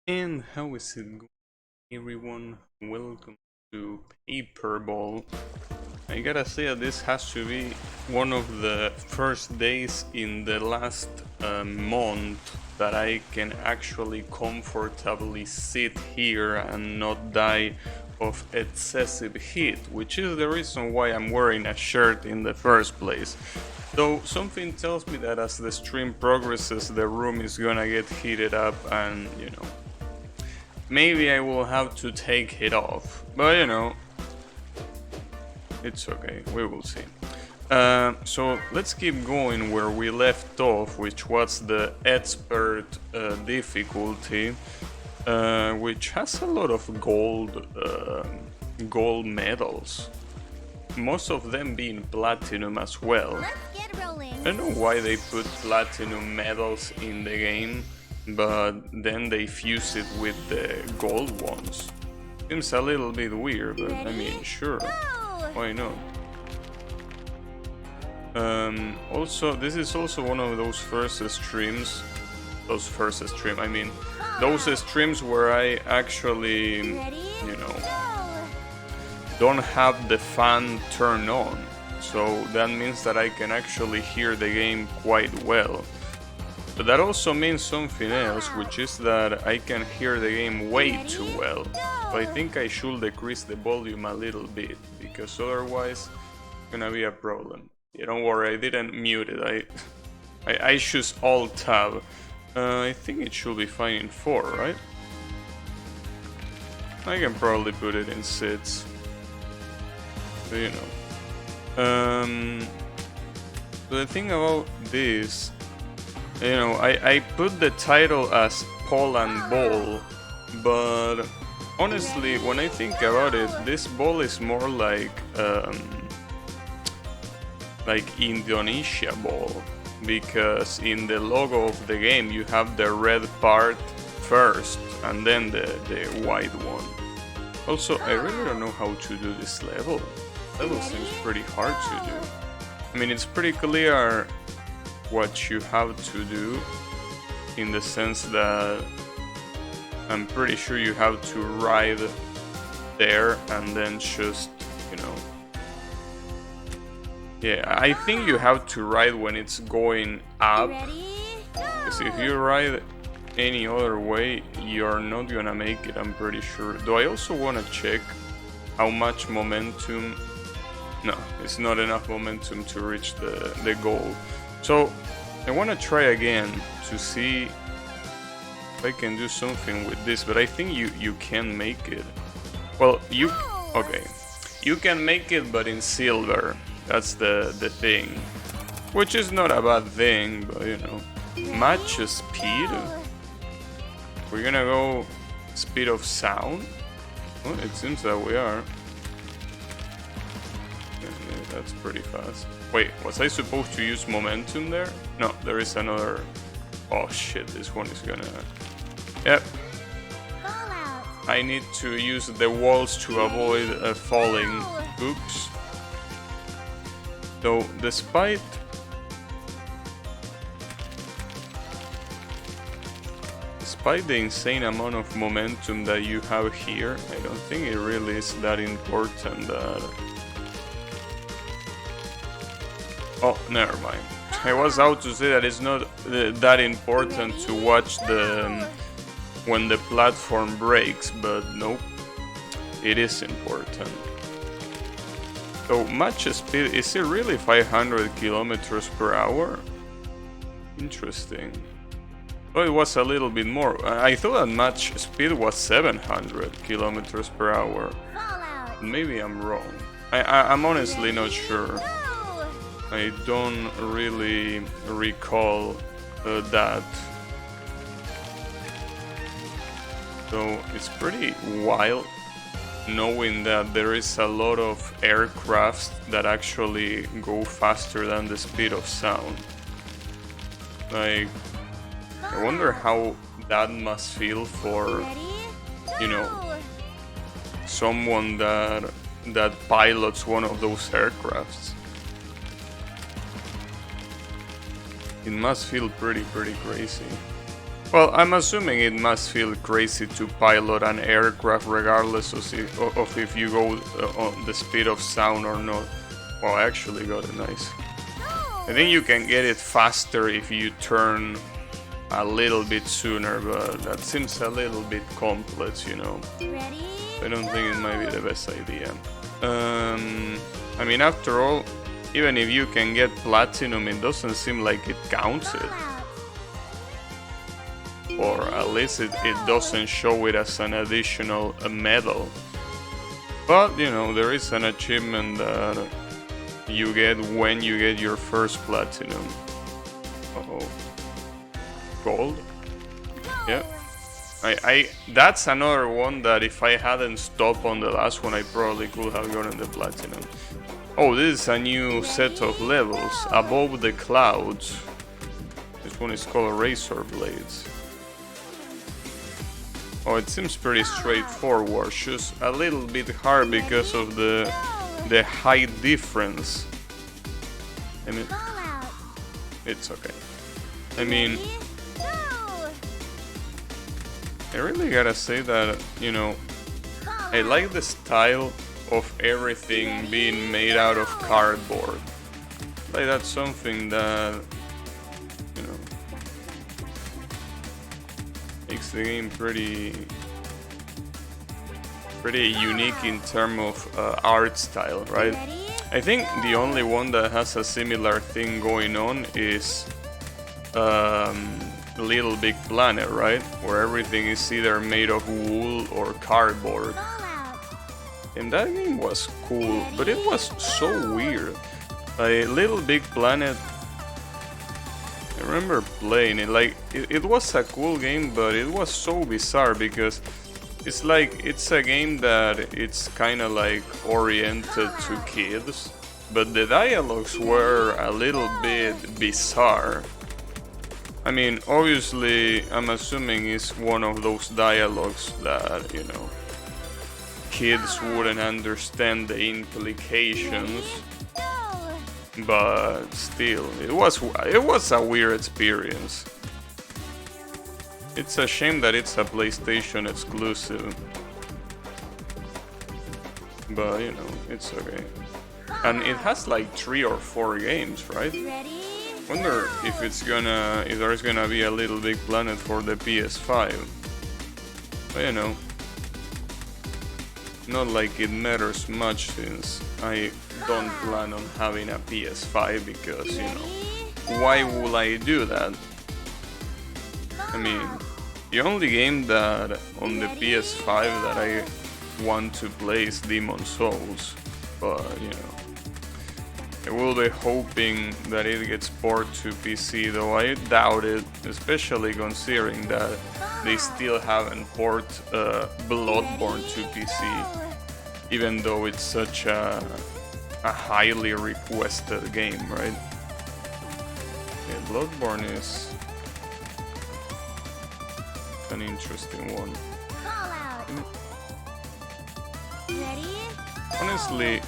And how is it going, everyone? Welcome to Paperball. I gotta say that this has to be one of the first days in the last month that I can actually comfortably sit here and not die of excessive heat, which is the reason why I'm wearing a shirt in the first place. Though something tells me that as the stream progresses, the room is gonna get heated up and, maybe I will have to take it off. But, it's okay, we will see. So let's keep going where we left off, which was the expert difficulty, which has a lot of gold medals. Most of them being platinum as well. I don't know why they put platinum medals in the game, but then they fuse it with the gold ones. Seems a little bit weird, but I mean, sure, why not? Also, this is also one of those streams where I actually, don't have the fan turned on, so that means that I can actually hear the game quite well. But that also means something else, which is that I can hear the game way too well. So I think I should decrease the volume a little bit, because otherwise it's gonna be a problem. Yeah, don't worry, I didn't mute it. I choose Alt Tab. I think it should be fine in 4, right? I can probably put it in 6. So, but the thing about this, I put the title as Pole and Ball, but honestly, when I think about it, this ball is more like Indonesia ball, because in the logo of the game you have the red part first and then the white one. Also, I really don't know how to do this level. Level seems pretty hard to do. I mean, it's pretty clear what you have to do, in the sense that I'm pretty sure you have to ride there and then just, yeah, I think you have to ride when it's going up, because if you ride any other way, you're not gonna make it, I'm pretty sure. Though I also want to check how much momentum. No, it's not enough momentum to reach the goal. So I want to try again to see if I can do something with this, but I think you can make it. Well, okay, you can make it, but in silver. That's the thing, which is not a bad thing, but match speed. We're gonna go speed of sound. Well, it seems that we are. Yeah, that's pretty fast. Wait, was I supposed to use momentum there? No, there is another. Oh shit, this one is gonna. Yep. I need to use the walls to avoid falling. Oops. So, despite the insane amount of momentum that you have here, I don't think it really is that important that... Oh, never mind. I was out to say that it's not that important to watch when the platform breaks, but nope, it is important. So match speed, is it really 500 kilometers per hour? Interesting. Oh, it was a little bit more. I thought that match speed was 700 kilometers per hour. Maybe I'm wrong. I'm honestly not sure. I don't really recall that. So it's pretty wild knowing that there is a lot of aircrafts that actually go faster than the speed of sound. Like, I wonder how that must feel for, someone that pilots one of those aircrafts. It must feel pretty crazy. Well, I'm assuming it must feel crazy to pilot an aircraft regardless of if you go on the speed of sound or not. Well, I actually got it nice. I think you can get it faster if you turn a little bit sooner, but that seems a little bit complex, you know. Ready? I don't think it might be the best idea. I mean, after all, even if you can get platinum, it doesn't seem like it counts it. Or at least it doesn't show it as an additional medal. But, you know, there is an achievement that you get when you get your first platinum. Uh-oh. Gold? Yeah. That's another one that if I hadn't stopped on the last one, I probably could have gotten the platinum. Oh, this is a new set of levels. Above the Clouds. This one is called Razor Blades. Oh, it seems pretty straightforward, just a little bit hard because of the height difference. I mean, it's okay. I mean, I really gotta say that, you know, I like the style of everything being made out of cardboard. Like that's something that, you know, makes the game pretty unique in terms of art style, right? I think the only one that has a similar thing going on is Little Big Planet, right? Where everything is either made of wool or cardboard. And that game was cool, but it was so weird. Little Big Planet, I remember playing it, like, it was a cool game, but it was so bizarre because it's like, it's a game that it's kind of like oriented to kids, but the dialogues were a little bit bizarre. I mean, obviously, I'm assuming it's one of those dialogues that, you know, kids wouldn't understand the implications, but still, it was a weird experience. It's a shame that it's a PlayStation exclusive, but you know, it's okay. And it has like 3 or 4 games, right? Wonder if there's gonna be a Little Big Planet for the PS5. But you know, not like it matters much since I don't plan on having a PS5 because, you know, why would I do that? I mean, the only game that on the PS5 that I want to play is Demon Souls, but you know, I will be hoping that it gets ported to PC, though I doubt it, especially considering that they still haven't ported Bloodborne to PC, even though it's such a highly requested game, right? Yeah, Bloodborne is an interesting one. Honestly,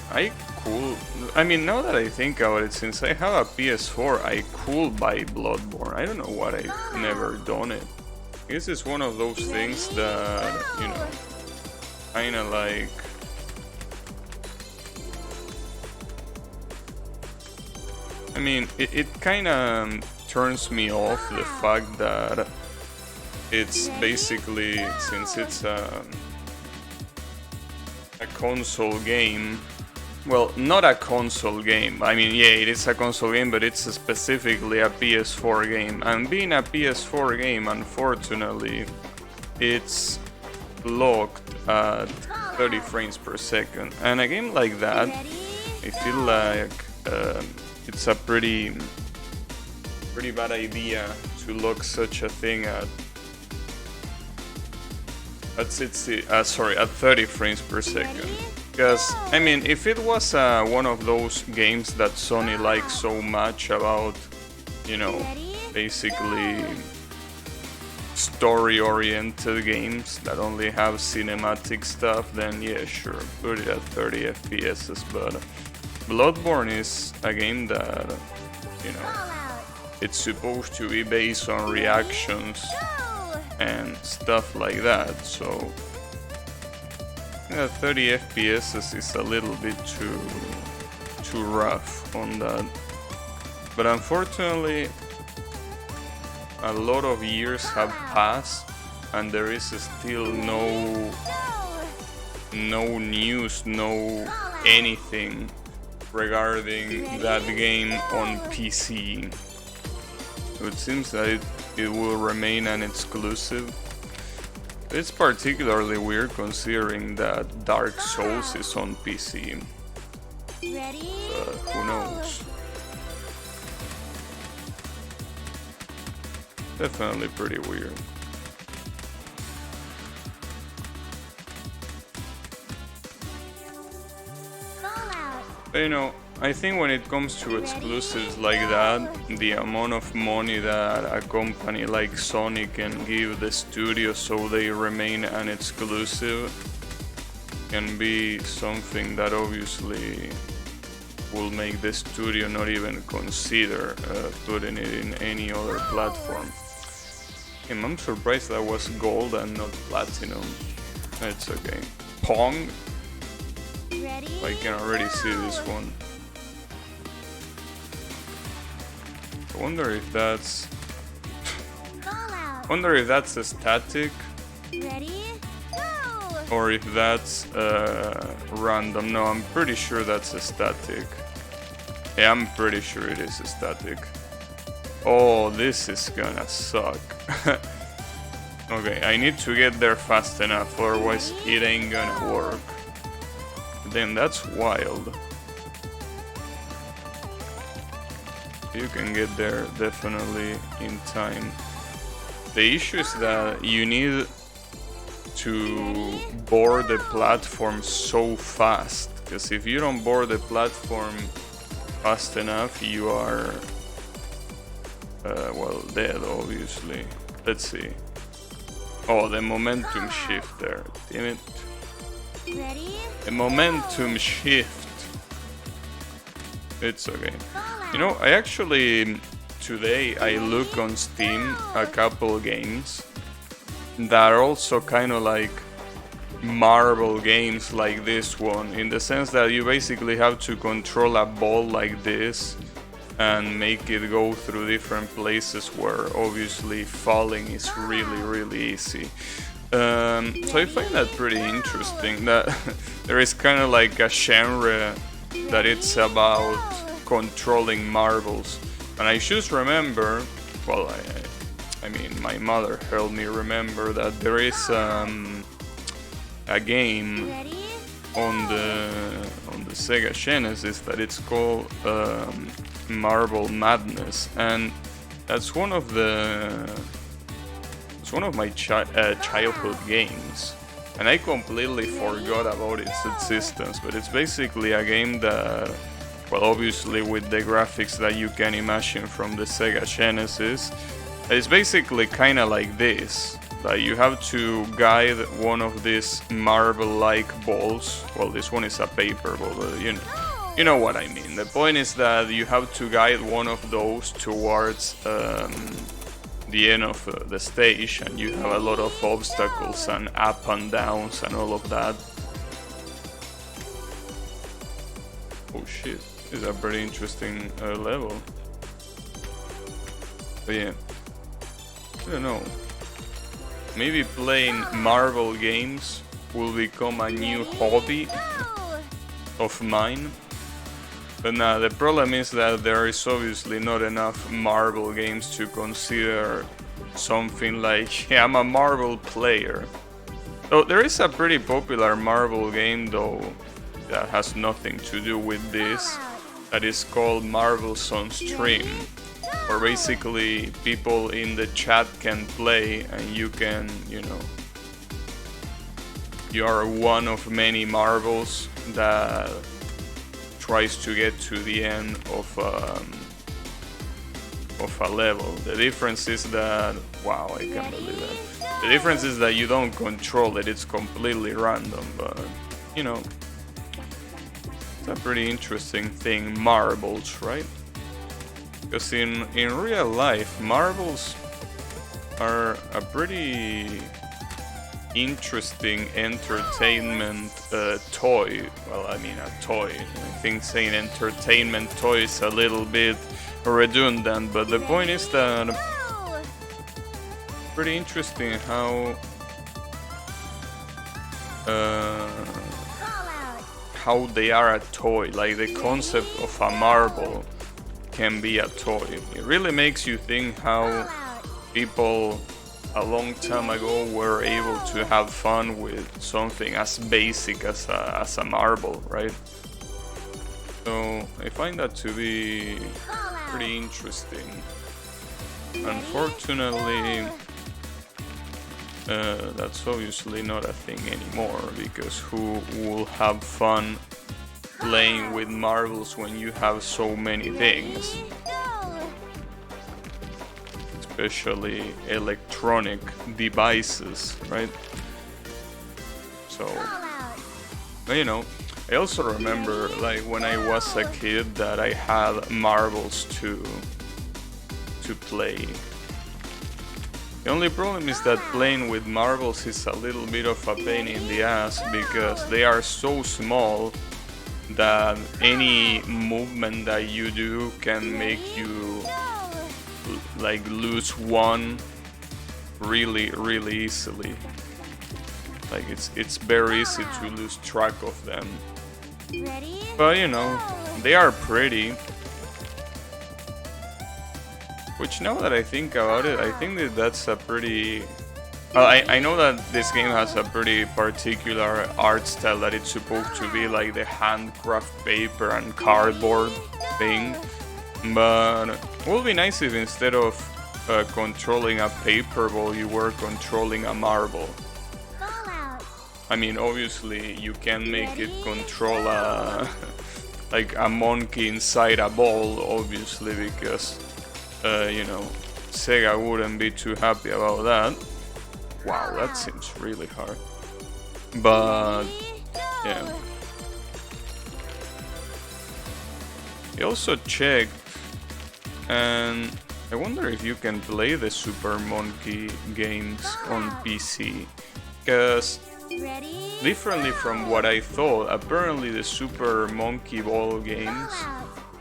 I mean, now that I think about it, since I have a PS4, I could buy Bloodborne. I don't know what I've never done it. I guess it's one of those things that, you know, kinda like... I mean, it kinda turns me off the fact that it's basically, since it's a console game, well, not a console game, I mean, yeah, it is a console game, but it's specifically a PS4 game, and being a PS4 game, unfortunately, it's locked at 30 frames per second, and a game like that, I feel like it's a pretty bad idea to lock such a thing at 30 frames per second. Because, I mean, if it was one of those games that Sony likes so much about, you know, basically story-oriented games that only have cinematic stuff, then yeah, sure, put it at 30 FPS. But Bloodborne is a game that, you know, it's supposed to be based on reactions and stuff like that. So yeah, 30 FPS is a little bit too rough on that. But unfortunately, a lot of years have passed and there is still no news, no anything regarding that game on PC. So it seems that it will remain an exclusive. It's particularly weird considering that Dark Souls is on PC. But who knows? Definitely pretty weird. But, you know, I think when it comes to exclusives like that, the amount of money that a company like Sony can give the studio so they remain an exclusive can be something that obviously will make the studio not even consider putting it in any other platform. I'm surprised that was gold and not platinum. It's okay. Pong? I can already see this one. I wonder if that's a static or if that's random. No, I'm pretty sure that's a static. Yeah, I'm pretty sure it is a static. Oh, this is gonna suck. Okay, I need to get there fast enough, otherwise it ain't gonna work. Then that's wild. You can get there definitely in time. The issue is that you need to board the platform so fast, because if you don't board the platform fast enough, you are well, dead, obviously. Let's see. Oh, the momentum shift there. Damn it. The momentum shift. It's okay. You know, I actually today I look on Steam a couple games that are also kind of like marble games like this one, in the sense that you basically have to control a ball like this and make it go through different places where obviously falling is really easy. So I find that pretty interesting, that there is kind of like a genre that it's about controlling marbles. And I just remember, well, I mean, my mother helped me remember that there is a game on the Sega Genesis that it's called Marble Madness, and that's one of my childhood games, and I completely forgot about its existence. But it's basically a game that, well, obviously with the graphics that you can imagine from the Sega Genesis, it's basically kind of like this. That you have to guide one of these marble-like balls. Well, this one is a paper ball, but you know what I mean. The point is that you have to guide one of those towards the end of the stage, and you have a lot of obstacles and up and downs and all of that. Oh shit, this is a pretty interesting level. But yeah, I don't know. Maybe playing marble games will become a new hobby of mine. But now the problem is that there is obviously not enough marble games to consider something like, yeah, I'm a marble player. So there is a pretty popular marble game though that has nothing to do with this, that is called Marbles on Stream, where basically people in the chat can play and you can, you know, you are one of many marbles that tries to get to the end of a level. The difference is that, wow, I can't believe that. The difference is that you don't control it, it's completely random, but, you know, it's a pretty interesting thing, marbles, right? Because in real life, marbles are a pretty interesting entertainment toy. Well, I mean a toy. I think saying entertainment toy is a little bit redundant, but the point is that pretty interesting how they are a toy. Like the concept of a marble can be a toy. It really makes you think how people a long time ago were able to have fun with something as basic as a marble, right? So I find that to be pretty interesting. Unfortunately, that's obviously not a thing anymore, because who will have fun playing with marbles when you have so many things? Especially electronic devices, right? So, you know, I also remember like when I was a kid that I had marbles to play. The only problem is that playing with marbles is a little bit of a pain in the ass, because they are so small that any movement that you do can make you like lose one really easily. Like it's very easy to lose track of them. But you know, they are pretty. Which, now that I think about it, I think that that's a pretty... I know that this game has a pretty particular art style, that it's supposed to be like the handcraft paper and cardboard thing. But it would be nice if instead of controlling a paper ball, you were controlling a marble. I mean, obviously you can make it control like a monkey inside a ball, obviously, because you know, Sega wouldn't be too happy about that. Wow, that seems really hard. But yeah. I also checked, and I wonder if you can play the Super Monkey games on PC. Because differently from what I thought, apparently the Super Monkey Ball games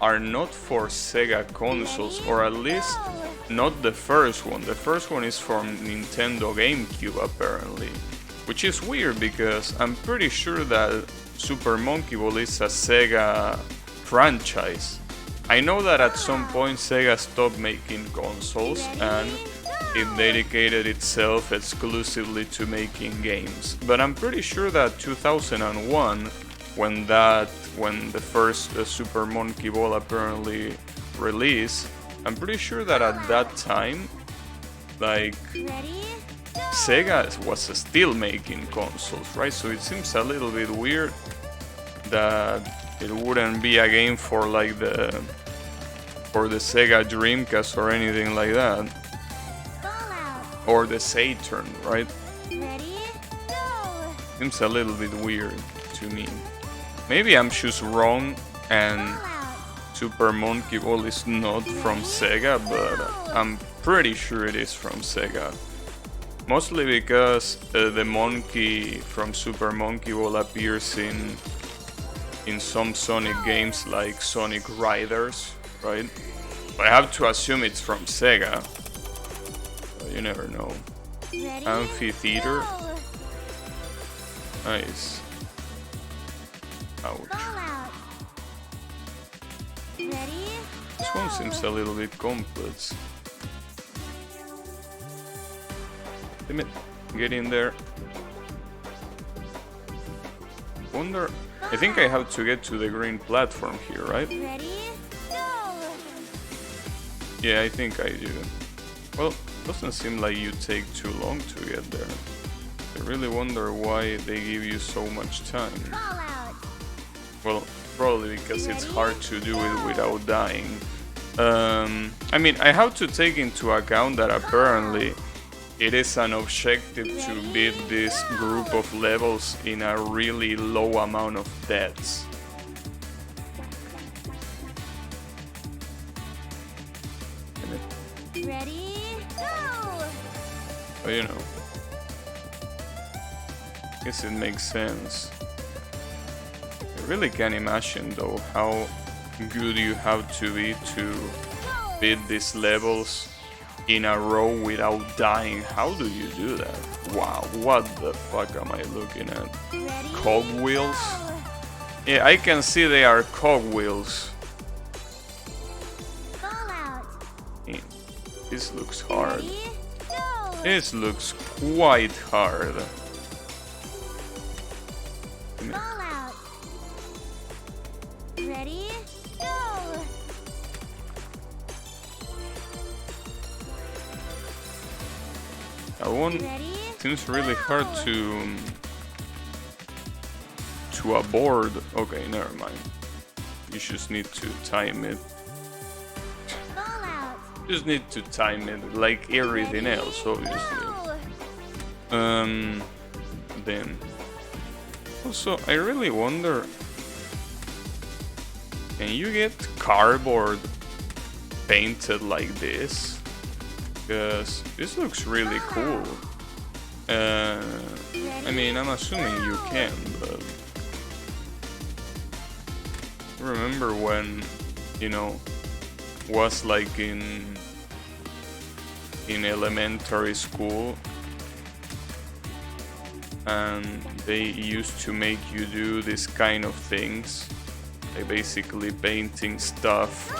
are not for Sega consoles, or at least not the first one. The first one is from Nintendo GameCube apparently, which is weird because I'm pretty sure that Super Monkey Ball is a Sega franchise. I know that at some point Sega stopped making consoles and it dedicated itself exclusively to making games, but I'm pretty sure that 2001, when the first Super Monkey Ball apparently released, I'm pretty sure that at that time, like, Sega was still making consoles, right? So it seems a little bit weird that it wouldn't be a game for like the Sega Dreamcast or anything like that, or the Saturn, right? Seems a little bit weird to me. Maybe I'm just wrong and Super Monkey Ball is not from Sega, but I'm pretty sure it is from Sega. Mostly because the monkey from Super Monkey Ball appears in some Sonic games like Sonic Riders, right? But I have to assume it's from Sega. But you never know. Amphitheater. Nice. Ouch. This one seems a little bit complex. Damn it. Get in there. Wonder... I think I have to get to the green platform here, right? Yeah, I think I do. Well, doesn't seem like you take too long to get there. I really wonder why they give you so much time. Well, probably because it's hard to do it without dying. I mean, I have to take into account that apparently it is an objective to beat this group of levels in a really low amount of deaths. Ready, go! But you know, I guess it makes sense. I really can't imagine though how good you have to be to beat these levels in a row without dying. How do you do that? Wow, what the fuck am I looking at? Cogwheels? Yeah, I can see they are cogwheels. This looks hard. This looks quite hard. Ready? Go! That one seems really hard to abort. Okay, never mind. You just need to time it. Just need to time it like everything else, obviously. Then also I really wonder, can you get cardboard painted like this? Because this looks really cool. I mean, I'm assuming you can, but remember when, you know, was like in elementary school and they used to make you do this kind of things, like basically painting stuff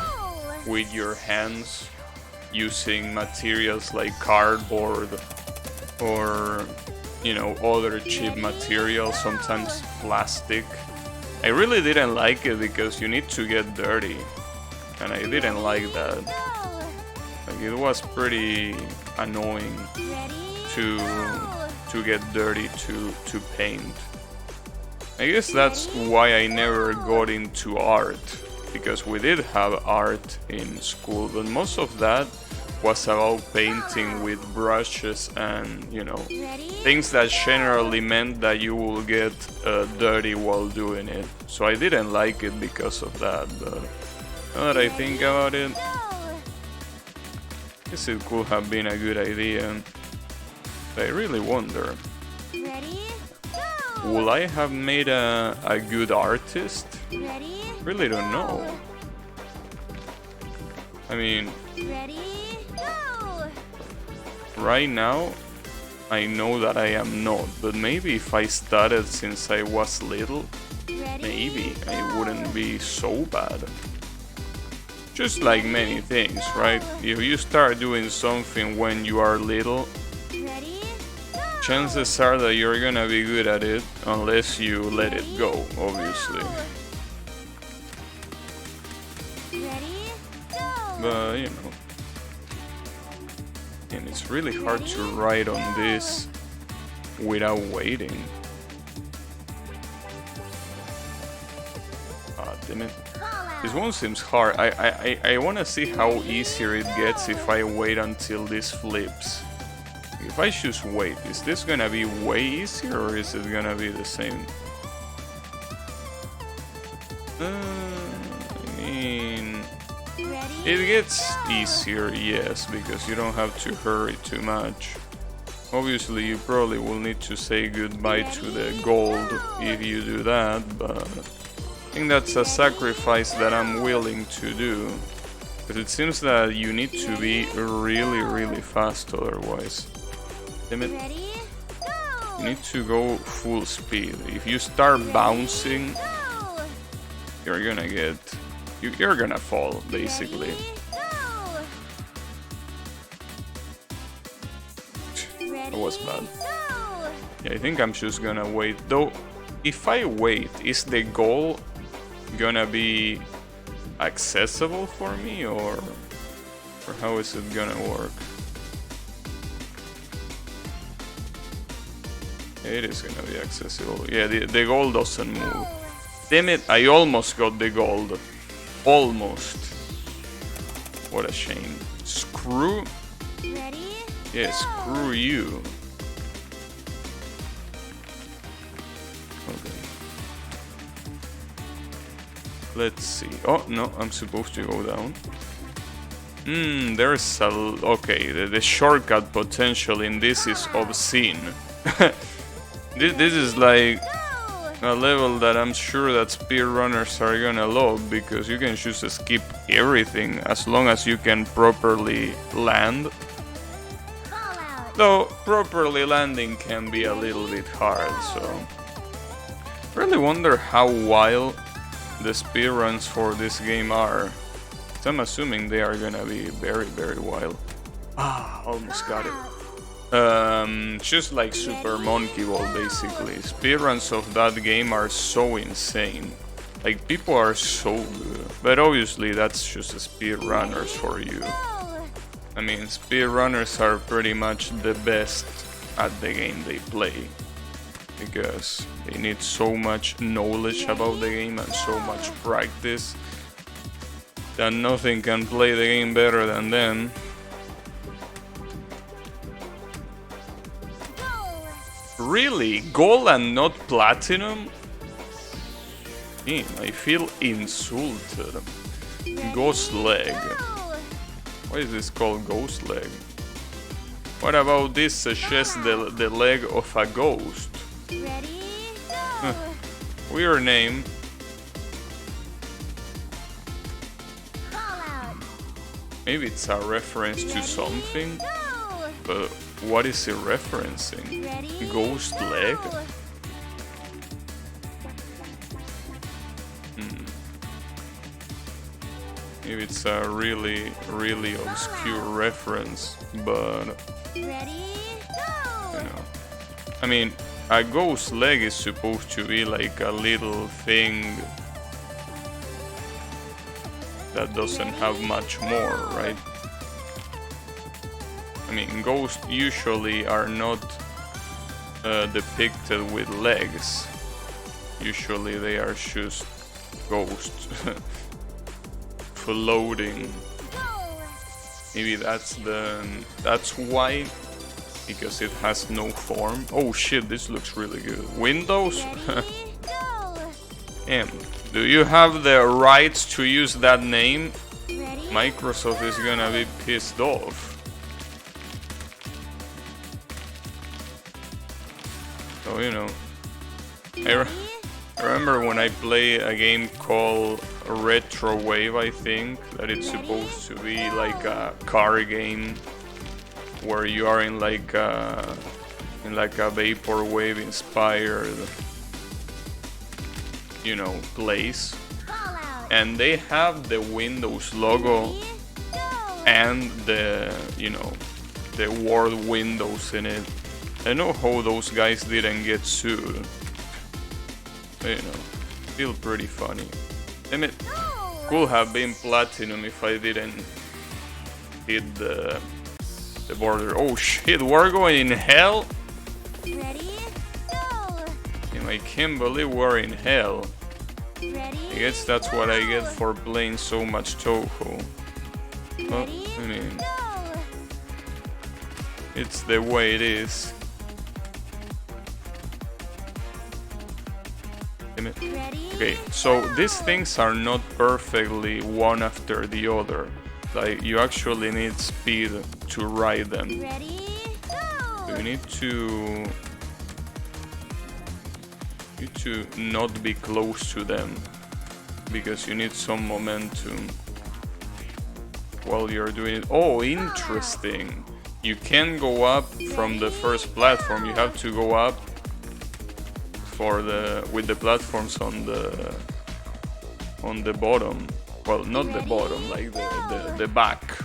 with your hands using materials like cardboard or, you know, other cheap materials, sometimes plastic. I really didn't like it because you need to get dirty, and I didn't like that. Like, it was pretty annoying to get dirty to paint. I guess that's why I never got into art, because we did have art in school, but most of that was about painting with brushes and, you know, things that generally meant that you will get dirty while doing it. So I didn't like it because of that, but now that I think about it, I guess it could have been a good idea. But I really wonder, would I have made a good artist? Really don't know. I mean, right now, I know that I am not, but maybe if I started since I was little, maybe I wouldn't be so bad. Just like many things, right? If you start doing something when you are little, chances are that you're gonna be good at it, unless you let it go, obviously. But, you know, and it's really hard to write on this without waiting. Ah, damn it. This one seems hard. I want to see how easier it gets if I wait until this flips. If I choose wait, is this gonna be way easier or is it gonna be the same? I mean, it gets easier, yes, because you don't have to hurry too much. Obviously, you probably will need to say goodbye to the gold if you do that, but I think that's a sacrifice that I'm willing to do. Because it seems that you need to be really, really fast otherwise. Damn it. You need to go full speed. If you start bouncing, you're gonna get... You're gonna fall, basically. That was bad. Yeah, I think I'm just gonna wait. Though, if I wait, is the goal gonna be accessible for me, or how is it gonna work? It is gonna be accessible. Yeah, the gold doesn't move. Damn it, I almost got the gold. Almost. What a shame. Screw. Yeah, screw you. Okay. Let's see. Oh, no, I'm supposed to go down. There's a... Okay, the shortcut potential in this is obscene. This is like a level that I'm sure that speedrunners are gonna love, because you can just skip everything as long as you can properly land. Though properly landing can be a little bit hard, so... Really wonder how wild the speedruns for this game are. So I'm assuming they are gonna be very, very wild. Ah, almost got it. Just like Super Monkey Ball, basically. Speedruns of that game are so insane. Like, people are so good. But obviously, that's just speedrunners for you. I mean, speedrunners are pretty much the best at the game they play. Because they need so much knowledge about the game and so much practice that nothing can play the game better than them. Really? Gold and not platinum? Damn, I feel insulted. Ghost leg. Why is this called ghost leg? What about this suggests the leg of a ghost? Weird name. Maybe it's a reference to something, but what is it referencing? Ghost leg? Maybe it's a really, really obscure reference, but you know, I mean, a ghost leg is supposed to be like a little thing that doesn't have much more, right? I mean, ghosts usually are not depicted with legs. Usually they are just ghosts floating. Maybe that's why, because it has no form. Oh shit, this looks really good. Windows? Damn. Do you have the rights to use that name? Microsoft is gonna be pissed off. So, you know, I remember when I played a game called Retro Wave, I think, that it's supposed to be like a car game where you are in like a vaporwave inspired, you know, place, and they have the Windows logo and the, you know, the word Windows in it. I know how those guys didn't get sued. You know, still pretty funny. Damn it, could have been platinum if I didn't hit the border. Oh shit, we're going in hell? And I can't believe we're in hell. I guess that's what I get for playing so much Toho. Well, I mean, it's the way it is. Okay, so these things are not perfectly one after the other. Like, you actually need speed to ride them. So you need to not be close to them, because you need some momentum while you're doing it. Oh, interesting. You can go up from the first platform. You have to go up with the platforms on the bottom. Well, not the bottom, like the back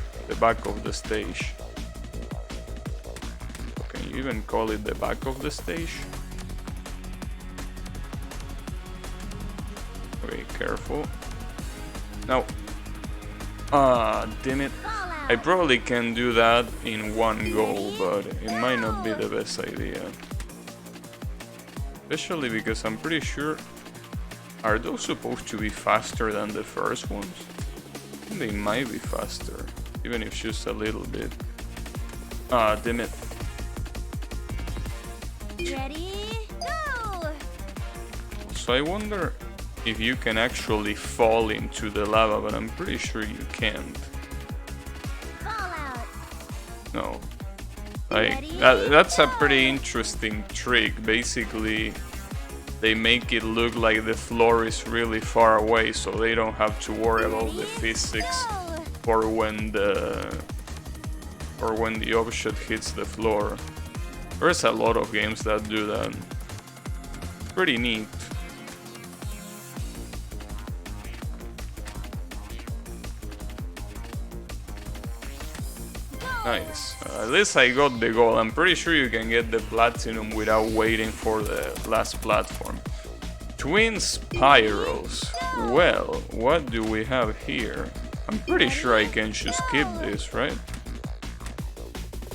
of the stage. Can you even call it the back of the stage? Okay, careful. Now, damn it. I probably can do that in one go, but it might not be the best idea. Especially because I'm pretty sure... Are those supposed to be faster than the first ones? I think they might be faster, even if just a little bit. Ah, damn it. Ready, go! So I wonder if you can actually fall into the lava, but I'm pretty sure you can't. No. Like, that's a pretty interesting trick. Basically, they make it look like the floor is really far away, so they don't have to worry about the physics for when the object hits the floor. There's a lot of games that do that. Pretty neat. Nice. At least I got the goal. I'm pretty sure you can get the platinum without waiting for the last platform. Twin spirals. Well, what do we have here? I'm pretty sure I can just skip this, right?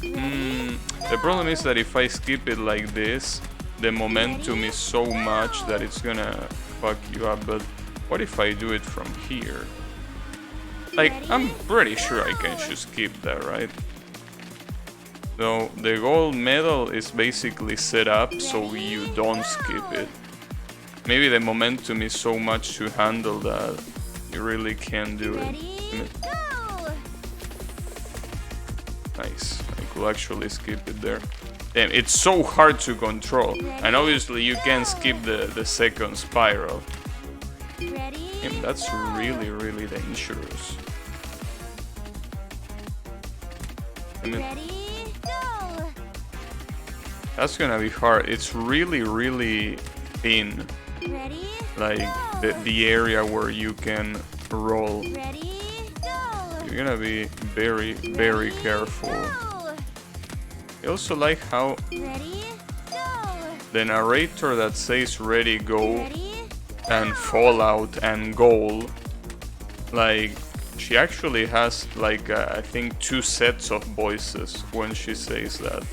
The problem is that if I skip it like this, the momentum is so much that it's gonna fuck you up. But what if I do it from here? Like, I'm pretty sure I can just skip that, right? So the gold medal is basically set up so you don't skip it. Maybe the momentum is so much to handle that you really can't do it. Nice. I could actually skip it there. Damn, it's so hard to control. And obviously you can skip the second spiral. Damn, that's really, really dangerous. That's gonna be hard. It's really, really thin. Like the area where you can roll. You're gonna be very, very careful. I also like how the narrator that says ready, go, and fallout and goal, like she actually has like I think 2 sets of voices when she says that.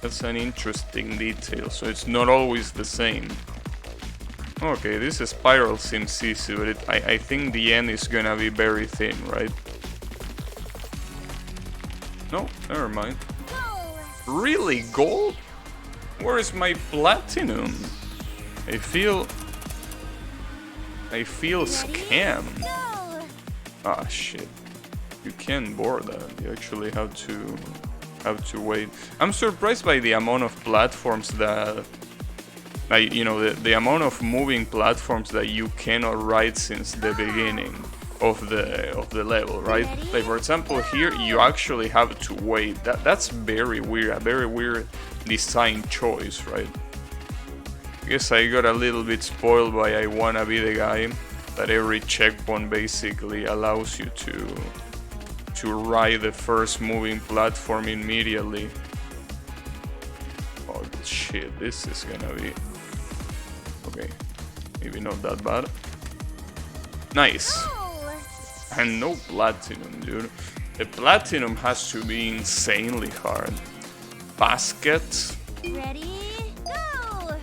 That's an interesting detail, so it's not always the same. Okay, this spiral seems easy, but I think the end is gonna be very thin, right? No, never mind. Really, gold? Where is my platinum? I feel scammed. Ah, shit. You can't board that. You actually have to wait. I'm surprised by the amount of platforms that, like, you know, the amount of moving platforms that you cannot ride since the beginning of the level, right? Like, for example, here you actually have to wait. That's very weird. A very weird design choice, right? I guess I got a little bit spoiled by I wanna be the guy that every checkpoint basically allows you to ride the first moving platform immediately. Oh shit, this is gonna be okay. Maybe not that bad. Nice. And no platinum, dude. The platinum has to be insanely hard. Basket. Ready, go!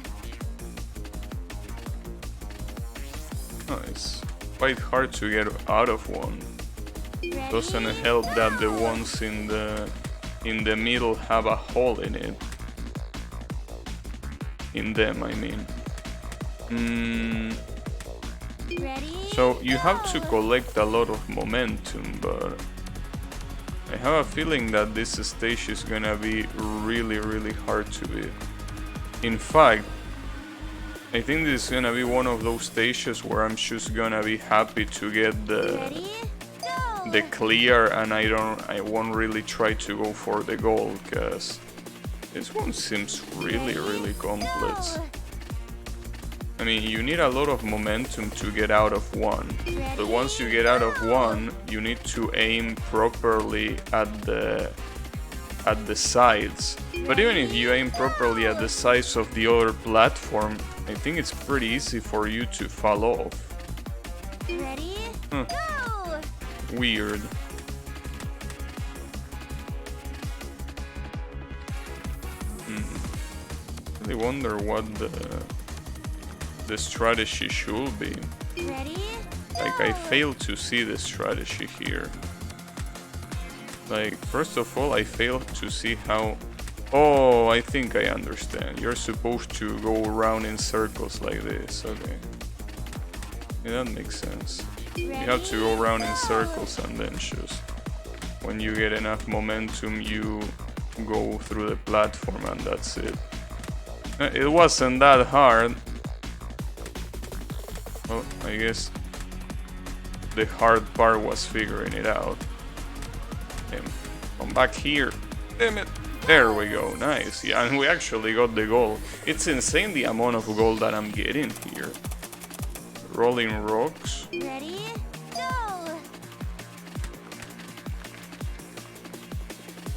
Nice. Quite hard to get out of one. Doesn't help that the ones in the middle have a hole in it. In them, I mean. So you have to collect a lot of momentum, but I have a feeling that this stage is gonna be really, really hard to beat. In fact, I think this is gonna be one of those stages where I'm just gonna be happy to get the clear, and I won't really try to go for the goal, because this one seems really, really complex. I mean, you need a lot of momentum to get out of one, but once you get out of one, you need to aim properly at the sides. But even if you aim properly at the sides of the other platform, I think it's pretty easy for you to fall off. Huh. Weird. I really wonder what the strategy should be. Like, I failed to see the strategy here. Like, first of all, I failed to see how... Oh, I think I understand. You're supposed to go around in circles like this. Okay. Yeah, that makes sense. You have to go around in circles and then choose. When you get enough momentum, you go through the platform and that's it. It wasn't that hard. Well, I guess the hard part was figuring it out. Come back here. Damn it. There we go. Nice. Yeah, and we actually got the goal. It's insane the amount of gold that I'm getting here. Rolling rocks. Ready? Go!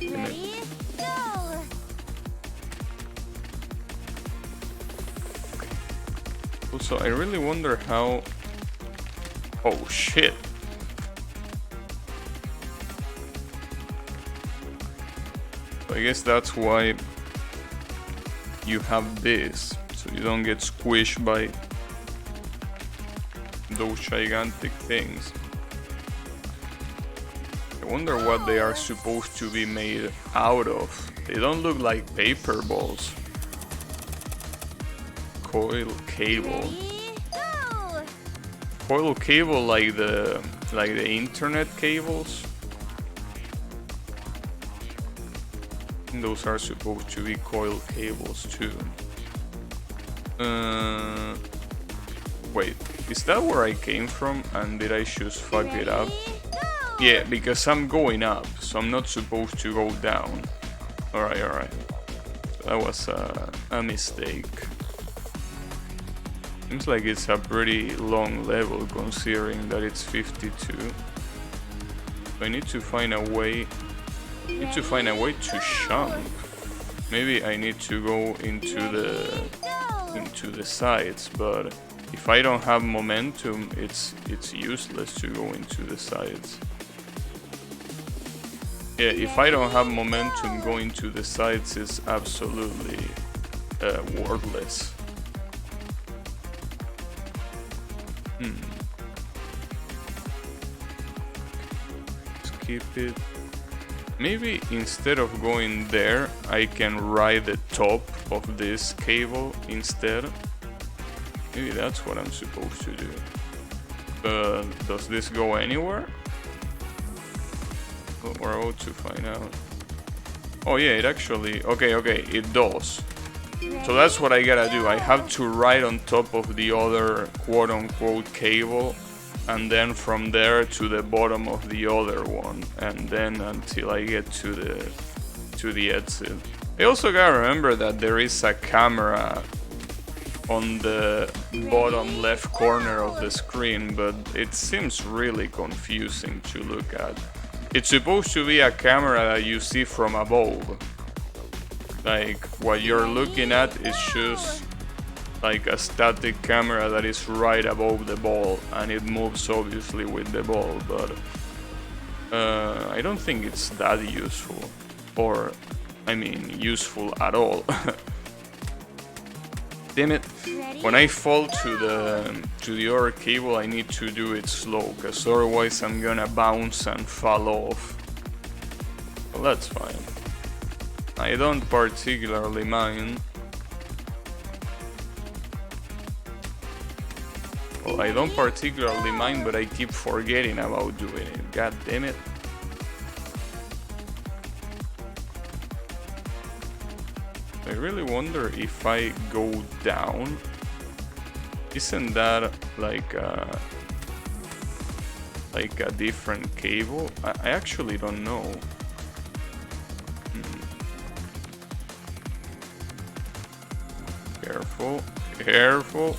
Ready? Go! Also, I really wonder how... Oh shit. I guess that's why you have this, so you don't get squished by those gigantic things. I wonder what they are supposed to be made out of. They don't look like paper balls. Coil cable. Ready? Go! Coil cable like the internet cables. Those are supposed to be coil cables too. Wait, is that where I came from? And did I just fuck it up? Go! Yeah, because I'm going up, so I'm not supposed to go down. Alright, alright. So that was a mistake. Seems like it's a pretty long level considering that it's 52. So I need to find a way. To jump. Maybe I need to go into the sides, but if I don't have momentum, it's useless to go into the sides. Yeah, if I don't have momentum, going to the sides is absolutely worthless. Skip it. Maybe instead of going there, I can ride the top of this cable instead. Maybe that's what I'm supposed to do. Does this go anywhere? Well, we're about to find out. Oh yeah, it actually... Okay, it does. So that's what I gotta do. I have to ride on top of the other quote-unquote cable, and then from there to the bottom of the other one, and then until I get to the exit. I also gotta remember that there is a camera on the bottom left corner of the screen, but it seems really confusing to look at. It's supposed to be a camera that you see from above. Like, what you're looking at is just like a static camera that is right above the ball, and it moves obviously with the ball, but I don't think it's that useful, or I mean useful at all. Damn it. When I fall to the other cable, I need to do it slow, because otherwise I'm gonna bounce and fall off. Well, that's fine. I don't particularly mind. Well, I don't particularly mind, but I keep forgetting about doing it. God damn it. I really wonder if I go down. Isn't that like a different cable? I actually don't know. Careful, careful.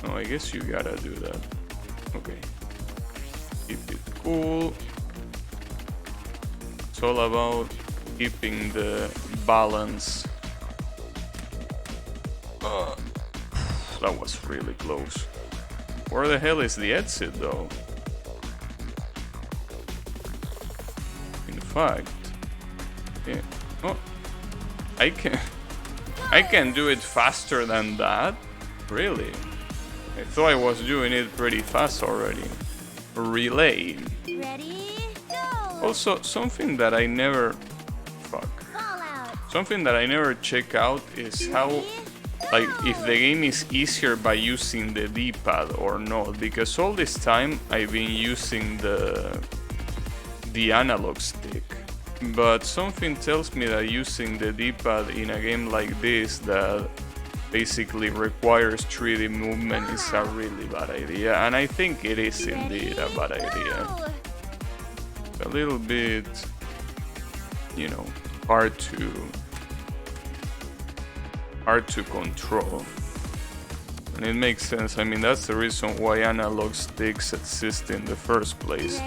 No, I guess you gotta do that. Okay. Keep it cool. It's all about keeping the balance. That was really close. Where the hell is the exit though? In fact, yeah. Oh, I can do it faster than that? Really? I thought I was doing it pretty fast already. Relay. Ready? Go! Also, something that I never... Fuck. Fallout. Something that I never check out is how... Go! like if the game is easier by using the D-pad or not, because all this time I've been using the analog stick, but something tells me that using the D-pad in a game like this that basically requires 3D movement is a really bad idea, and I think it is indeed a bad idea. A little bit, you know, hard to control. And it makes sense. I mean, that's the reason why analog sticks exist in the first place.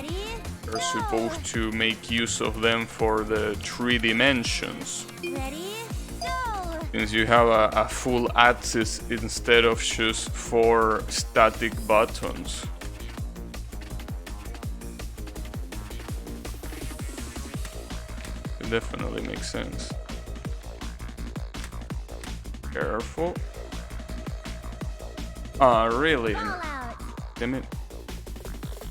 They're supposed to make use of them for the 3 dimensions. Since you have a full axis instead of just 4 static buttons. It definitely makes sense. Careful. Ah, really? Damn it.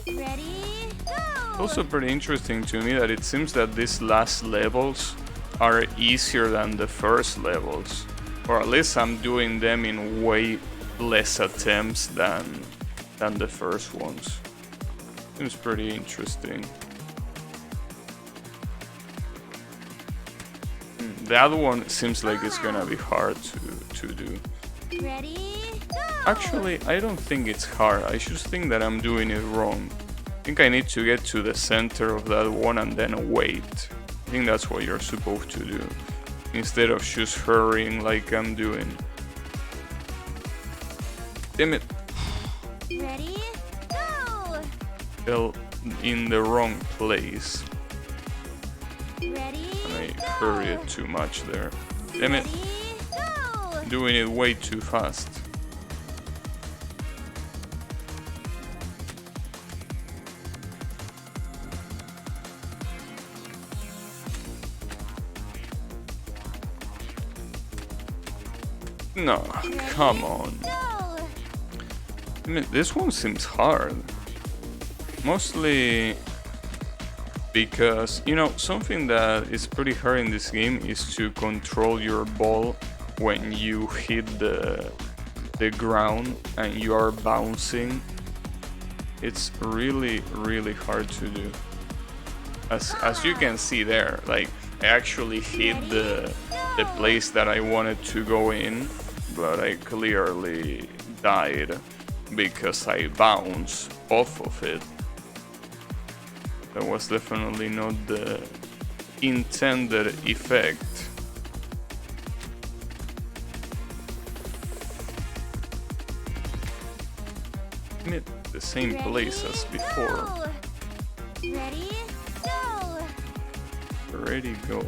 It's also pretty interesting to me that it seems that these last levels are easier than the first levels. Or at least I'm doing them in way less attempts than the first ones. Seems pretty interesting. That one seems like it's gonna be hard to do. Actually, I don't think it's hard. I just think that I'm doing it wrong. I think I need to get to the center of that one and then wait. I think that's what you're supposed to do, instead of just hurrying like I'm doing. Damn it. Ready, go! Fell in the wrong place. Ready, And I hurried too much there. Damn it. go! Doing it way too fast. No, come on. Go! I mean, this one seems hard. Mostly because, you know, something that is pretty hard in this game is to control your ball when you hit the ground and you are bouncing. It's really, really hard to do. As you can see there, like, I actually hit the place that I wanted to go in, but I clearly died because I bounced off of it. That was definitely not the intended effect. I'm at the same place as before. Ready, go! Ready, go.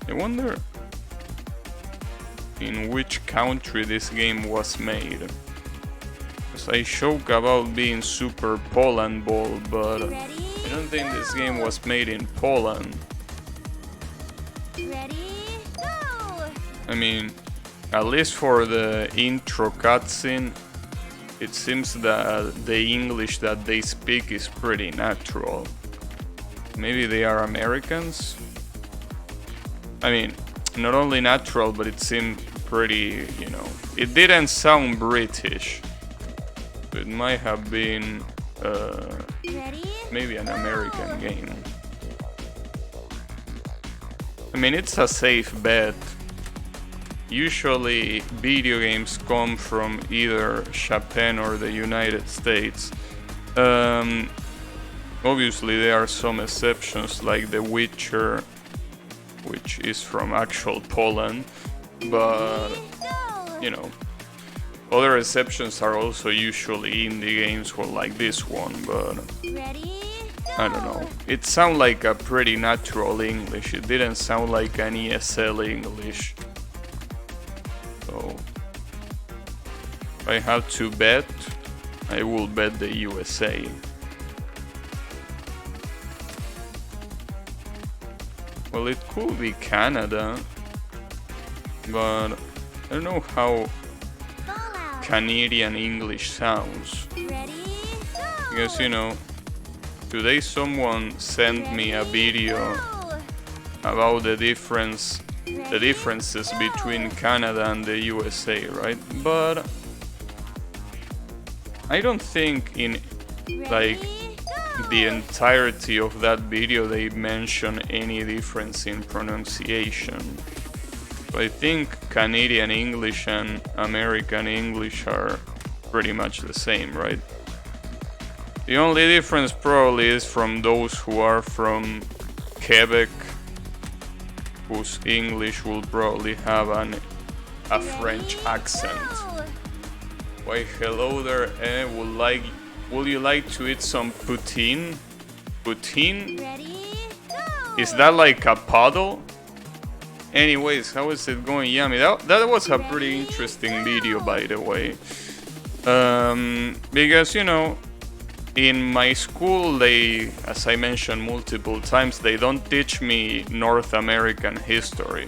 I wonder in which country this game was made. Because I joke about being super Poland ball, but I don't think this game was made in Poland. Ready, go! I mean, at least for the intro cutscene, it seems that the English that they speak is pretty natural. Maybe they are Americans? I mean, not only natural, but it seemed pretty, you know, it didn't sound British. It might have been maybe an American game. I mean, it's a safe bet. Usually video games come from either Japan or the United States. Obviously there are some exceptions like The Witcher, which is from actual Poland, but you know, other exceptions are also usually indie games or like this one, but I don't know. It sounded like a pretty natural English. It didn't sound like an ESL English. So if I have to bet, I will bet the USA. Well, it could be Canada, but I don't know how Canadian English sounds. Because, you know, today someone sent me a video about the difference the differences between Canada and the USA, right? But I don't think in like the entirety of that video they mention any difference in pronunciation. So I think Canadian English and American English are pretty much the same, right? The only difference probably is from those who are from Quebec, whose English will probably have a French accent. Why, hello there, would you like to eat some poutine? Poutine? Is that like a puddle? Anyways, how is it going? Yummy. That was a pretty interesting video, by the way. Because, you know, in my school, they, as I mentioned multiple times, they don't teach me North American history.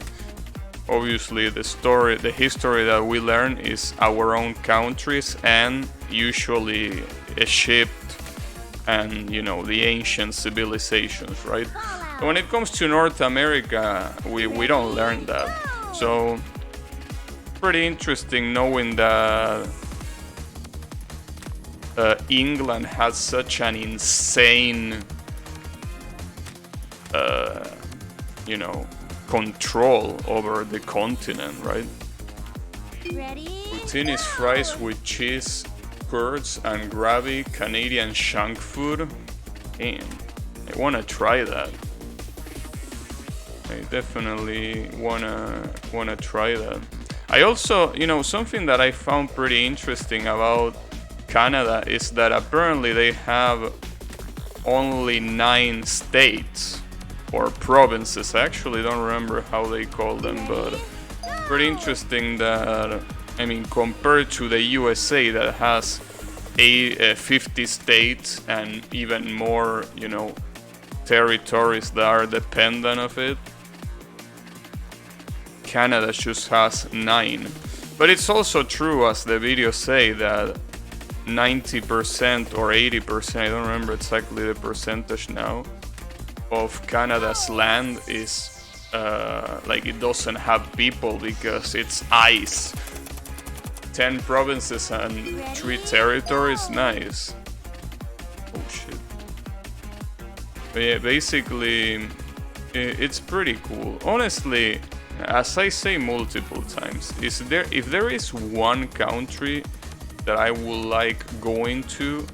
Obviously, the history that we learn is our own countries and usually Egypt and, you know, the ancient civilizations, right? When it comes to North America, we don't learn that. So, pretty interesting knowing that England has such an insane, you know, control over the continent, right? Poutine is fries with cheese, curds, and gravy, Canadian junk food. Damn, I wanna try that. I definitely wanna try that. I also, you know, something that I found pretty interesting about Canada is that apparently they have only 9 states or provinces. I actually don't remember how they call them, but pretty interesting that, I mean, compared to the USA that has 50 states and even more, you know, territories that are dependent of it, Canada just has 9. But it's also true, as the videos say, that 90% or 80%, I don't remember exactly the percentage now, of Canada's land is like it doesn't have people because it's ice. 10 provinces and 3 territories, nice. Oh shit. But yeah, basically it's pretty cool. Honestly, as I say multiple times, if there is one country that I would like going to,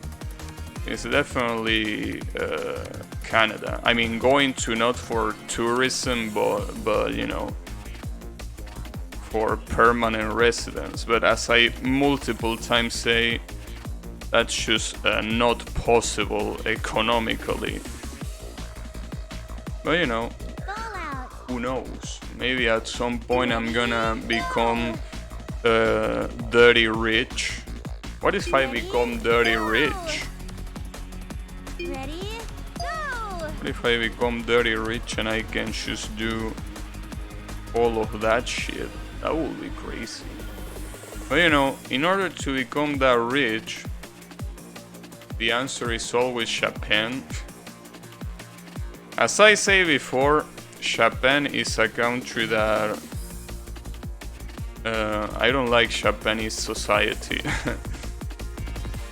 it's definitely Canada. I mean, going to not for tourism, but you know, for permanent residence. But as I multiple times say, that's just not possible economically. But you know, who knows? Maybe at some point I'm gonna become dirty rich. What if I become dirty rich? What if I become dirty rich and I can just do all of that shit? That would be crazy. But you know, in order to become that rich, the answer is always Japan. As I say before, Japan is a country that I don't like Japanese society.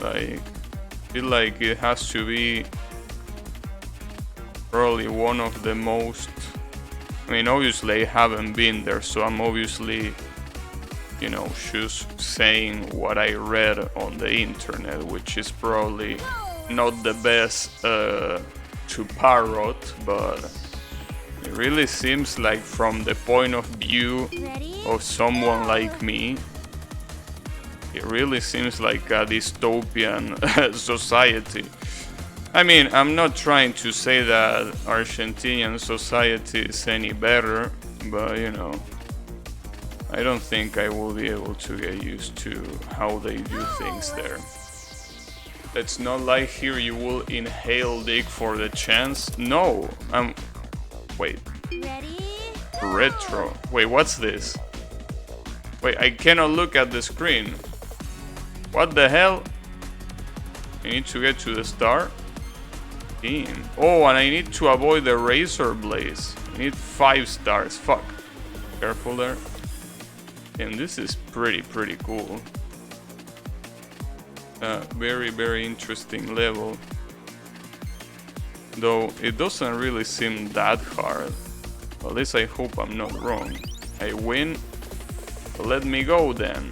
I feel like it has to be probably one of the most, I mean, obviously I haven't been there, so I'm obviously, you know, just saying what I read on the internet, which is probably not the best to parrot, but it really seems like from the point of view of someone like me, it really seems like a dystopian society. I mean, I'm not trying to say that Argentinian society is any better, but you know, I don't think I will be able to get used to how they do things there. It's not like here you will inhale dick for the chance. No, wait. Retro. Wait, what's this? Wait, I cannot look at the screen. What the hell? I need to get to the star. Damn. Oh, and I need to avoid the razor blades. I need 5 stars. Fuck. Careful there. And this is pretty cool. Very interesting level. Though it doesn't really seem that hard. At least I hope I'm not wrong. I win. Let me go then.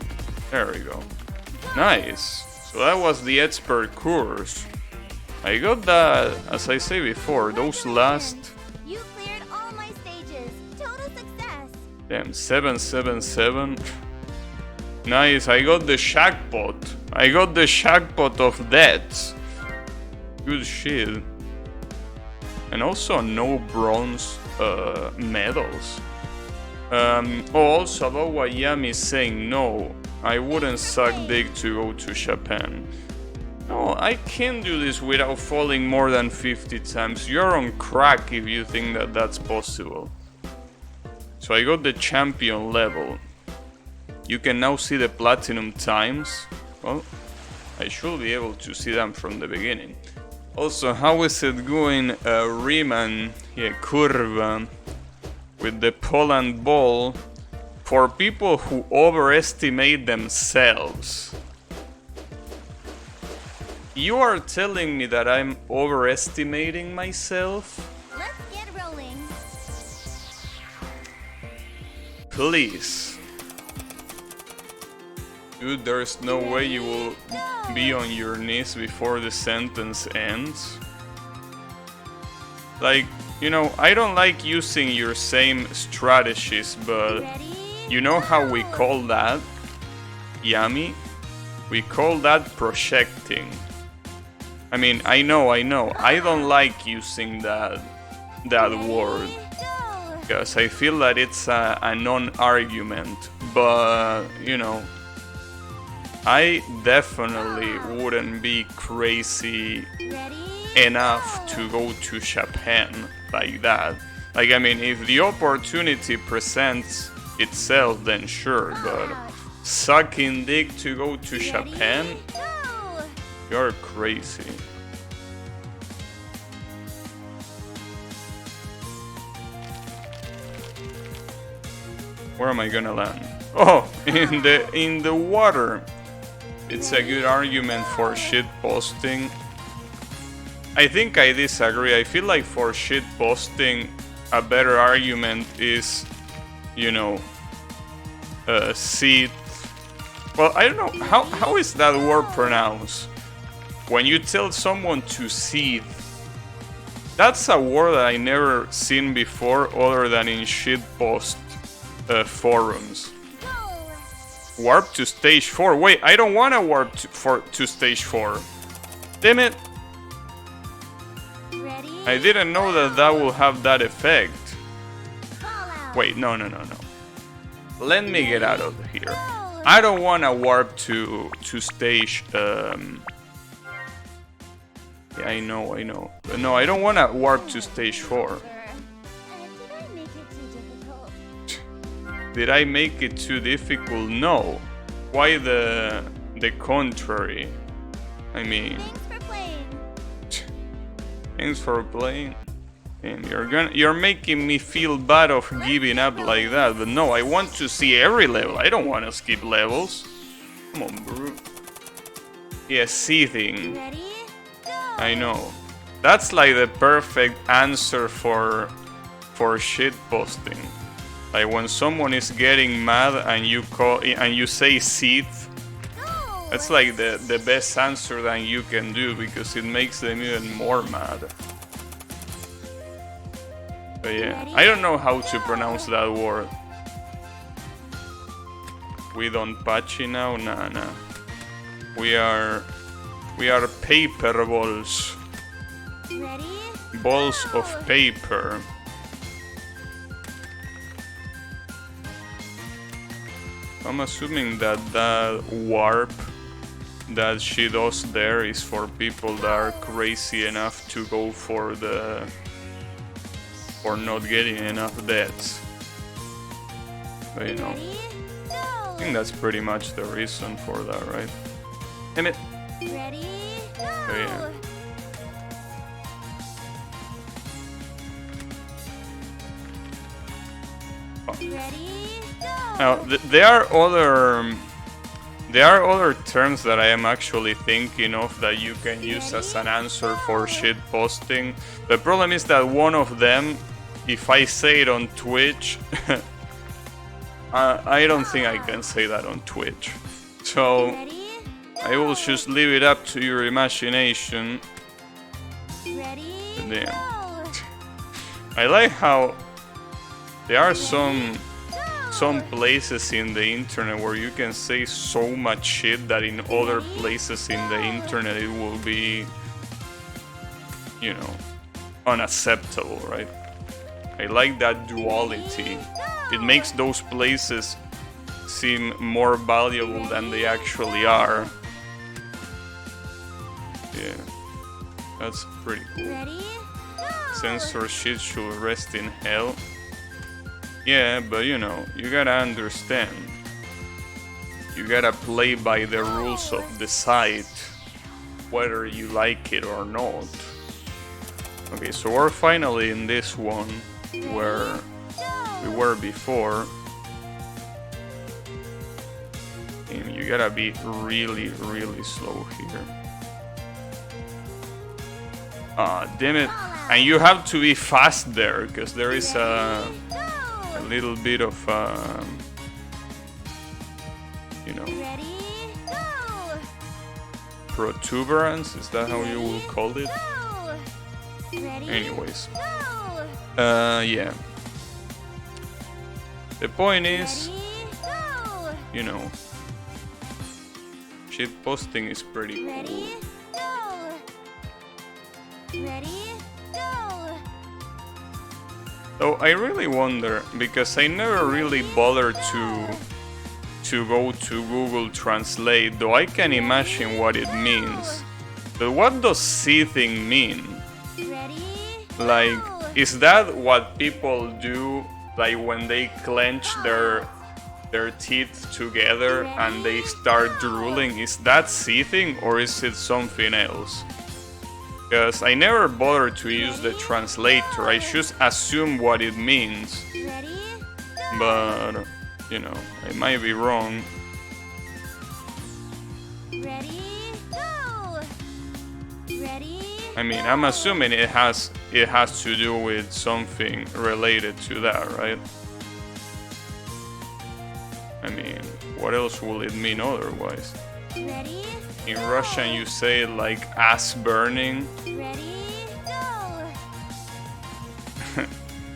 There we go. Nice. So that was the expert course. I got that, as I say before, those last... You cleared all my stages. Total success. Damn, 777. Nice, I got the jackpot. I got the jackpot of deaths. Good shit. And also no bronze medals. Also about what Yami's saying, no, I wouldn't suck dick to go to Japan. No, I can't do this without falling more than 50 times. You're on crack if you think that that's possible. So I got the champion level. You can now see the platinum times. Well, I should be able to see them from the beginning. Also, how is it going, Riemann, Curva, with the Poland ball for people who overestimate themselves? You are telling me that I'm overestimating myself? Let's get rolling. Please. Dude, there's no way you will be on your knees before the sentence ends. Like, you know, I don't like using your same strategies, but you know how we call that? Yami? We call that projecting. I mean, I know. I don't like using that word. Because I feel that it's a non-argument. But, you know, I definitely wouldn't be crazy enough to go to Japan like that. Like, I mean, if the opportunity presents itself, then sure, but sucking dick to go to Japan? You're crazy. Where am I gonna land? Oh, in the water. It's a good argument for shit posting. I think I disagree. I feel like for shit posting, a better argument is, you know, seed. Well, I don't know how is that word pronounced. When you tell someone to seed, that's a word that I never seen before, other than in shitpost forums. Warp to stage 4. Wait, I don't want to warp to stage 4. Damn it! I didn't know that will have that effect. Wait, no. Let me get out of here. I don't want to warp to stage. Yeah, I know. But no, I don't want to warp to stage 4. Did I make it too difficult? No. Why the contrary? I mean, thanks for playing. And you're making me feel bad of giving up like that. But no, I want to see every level. I don't want to skip levels. Come on, bro. Yeah, seething. I know. That's like the perfect answer for shit posting. Like when someone is getting mad and you say seeth, that's like the best answer that you can do, because it makes them even more mad. But yeah, I don't know how to pronounce that word. We don't patchy now? Nah. We are paper balls. Balls of paper. I'm assuming that warp that she does there is for people that are crazy enough to go for not getting enough deaths. But you know, I think that's pretty much the reason for that, right? Damn it! Ready? Go! Oh, yeah. Ready, go! Now, there are other terms that I am actually thinking of that you can use as an answer for shit posting. The problem is that one of them, if I say it on Twitch, I don't think I can say that on Twitch. So Ready, I will just leave it up to your imagination. ready, Damn. go! I like how there are some Go! places in the internet where you can say so much shit that in other places in the internet it will be, you know, unacceptable, right? I like that duality. It makes those places seem more valuable than they actually are. Yeah, that's pretty cool. Ready, go! Censorship should rest in hell. Yeah, but you know, you gotta understand. You gotta play by the rules of the site, whether you like it or not. Okay, so we're finally in this one where we were before. And you gotta be really, really slow here. Ah, damn it. And you have to be fast there, because there is a little bit of, you know, Ready, go! protuberance. Is that how you will call it? Go! Ready, Anyways, go! yeah. The point is, Ready, go! you know, shit posting is pretty cool. Ready, go! Ready, go! Though I really wonder, because I never really bothered to go to Google Translate, though I can imagine what it means. But what does seething mean? Ready, Like, go! is that what people do, like when they clench their teeth together and they start drooling? Is that seething or is it something else? Because I never bothered to use the translator, I just assume what it means. Ready, go! But, you know, I might be wrong. Ready, go! Ready, I mean, I'm assuming it has to do with something related to that, right? I mean, what else will it mean otherwise? ready, In Russian you say it like ass burning. ready, go!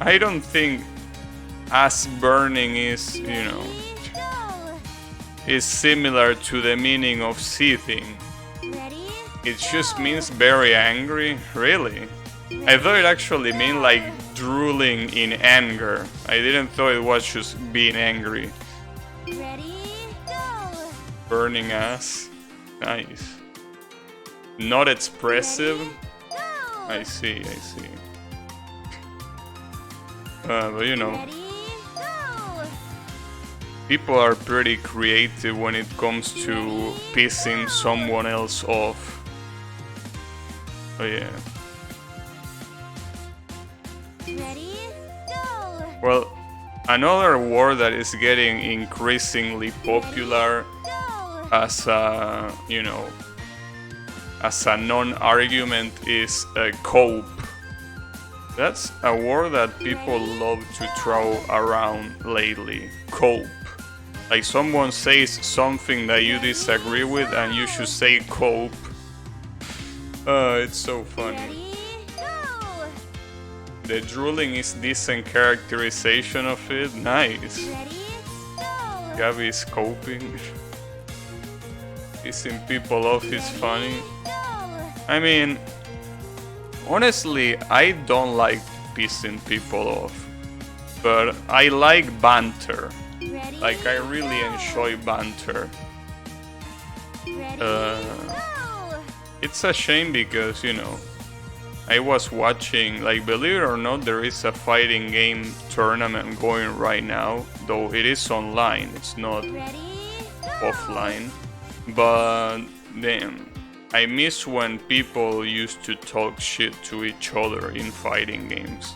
I don't think ass burning is, you know, Go! is similar to the meaning of seething. Ready, It just means very angry, really. I thought it actually meant like drooling in anger. I didn't thought it was just being angry. ready, go! Burning ass. Nice. Not expressive. Go! I see. But you know, Ready, go! people are pretty creative when it comes to pissing someone else off. Oh yeah. Ready, go! Well, another word that is getting increasingly popular Go! as a, you know, as a non-argument is cope. That's a word that people love to throw around lately. Cope. Like someone says something that you disagree with and you should say cope. It's so funny. Ready, go! The drooling is decent characterization of it. Nice. Ready, go! Gabby is coping. Pissing people off is funny. Go! I mean, honestly, I don't like pissing people off. But I like banter. Ready, Like, I really enjoy banter. ready, Uh, go! It's a shame because, you know, I was watching, like, believe it or not, there is a fighting game tournament going right now, though it is online, it's not Ready, go! offline. But damn, I miss when people used to talk shit to each other in fighting games.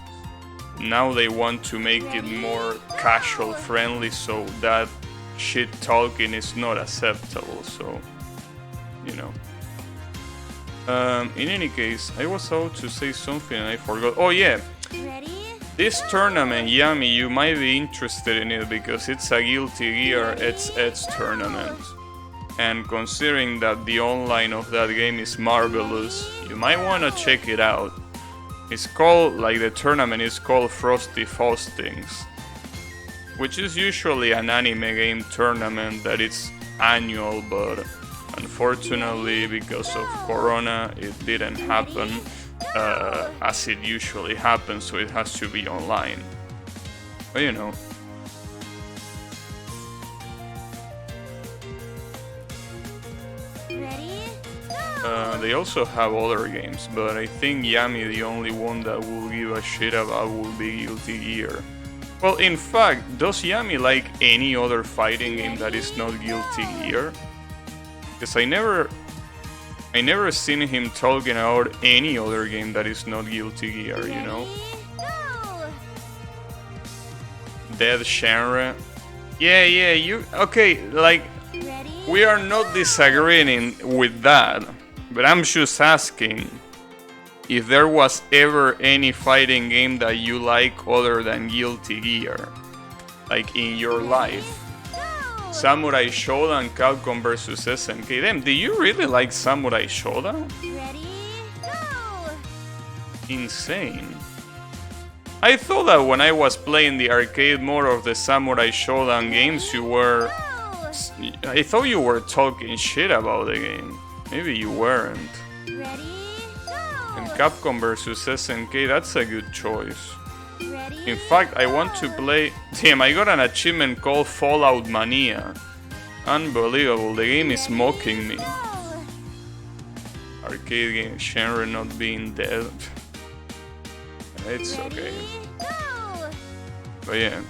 now they want to make it more casual friendly, so that shit talking is not acceptable, so you know. In any case, I was about to say something and I forgot. Oh yeah, this tournament, Yami, you might be interested in it because it's a Guilty Gear Edge tournament. And considering that the online of that game is marvelous, you might want to check it out. It's called, like the tournament is called Frosty Faustings, which is usually an anime game tournament that is annual, but unfortunately because of Corona it didn't happen as it usually happens, so it has to be online. But you know. They also have other games, but I think Yami, the only one that will give a shit about, will be Guilty Gear. Well, in fact, does Yami like any other fighting game that is not Guilty Gear? Because I never seen him talking about any other game that is not Guilty Gear, you know? Dead Genre. Yeah, you... Okay, like... We are not disagreeing with that, but I'm just asking if there was ever any fighting game that you like other than Guilty Gear, like in your life. Samurai Shodown, Capcom vs SNK. Damn, do you really like Samurai Shodown? Insane. I thought that when I was playing the arcade mode of the Samurai Shodown games, I thought you were talking shit about the game. Maybe you weren't. And Capcom vs SNK, that's a good choice. In fact, I want to play... Damn, I got an achievement called Fallout Mania. Unbelievable, the game is mocking me. Arcade game genre not being dead. It's okay. But yeah.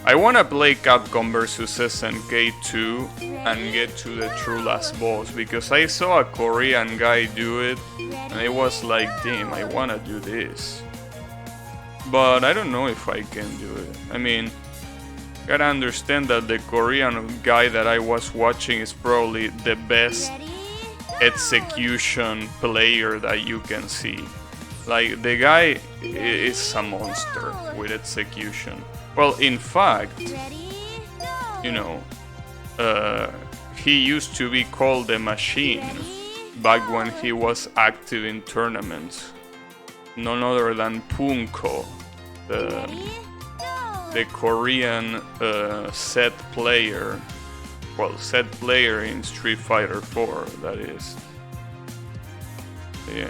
I wanna play Capcom vs SNK 2 and get to the true last boss, because I saw a Korean guy do it and it was like, damn, I wanna do this. But I don't know if I can do it. I mean, gotta understand that the Korean guy that I was watching is probably the best execution player that you can see. Like, the guy is a monster with execution. Well, in fact, you know, he used to be called the Machine back when he was active in tournaments. None other than Punko, the Korean set player. Well, set player in Street Fighter 4, that is. Yeah.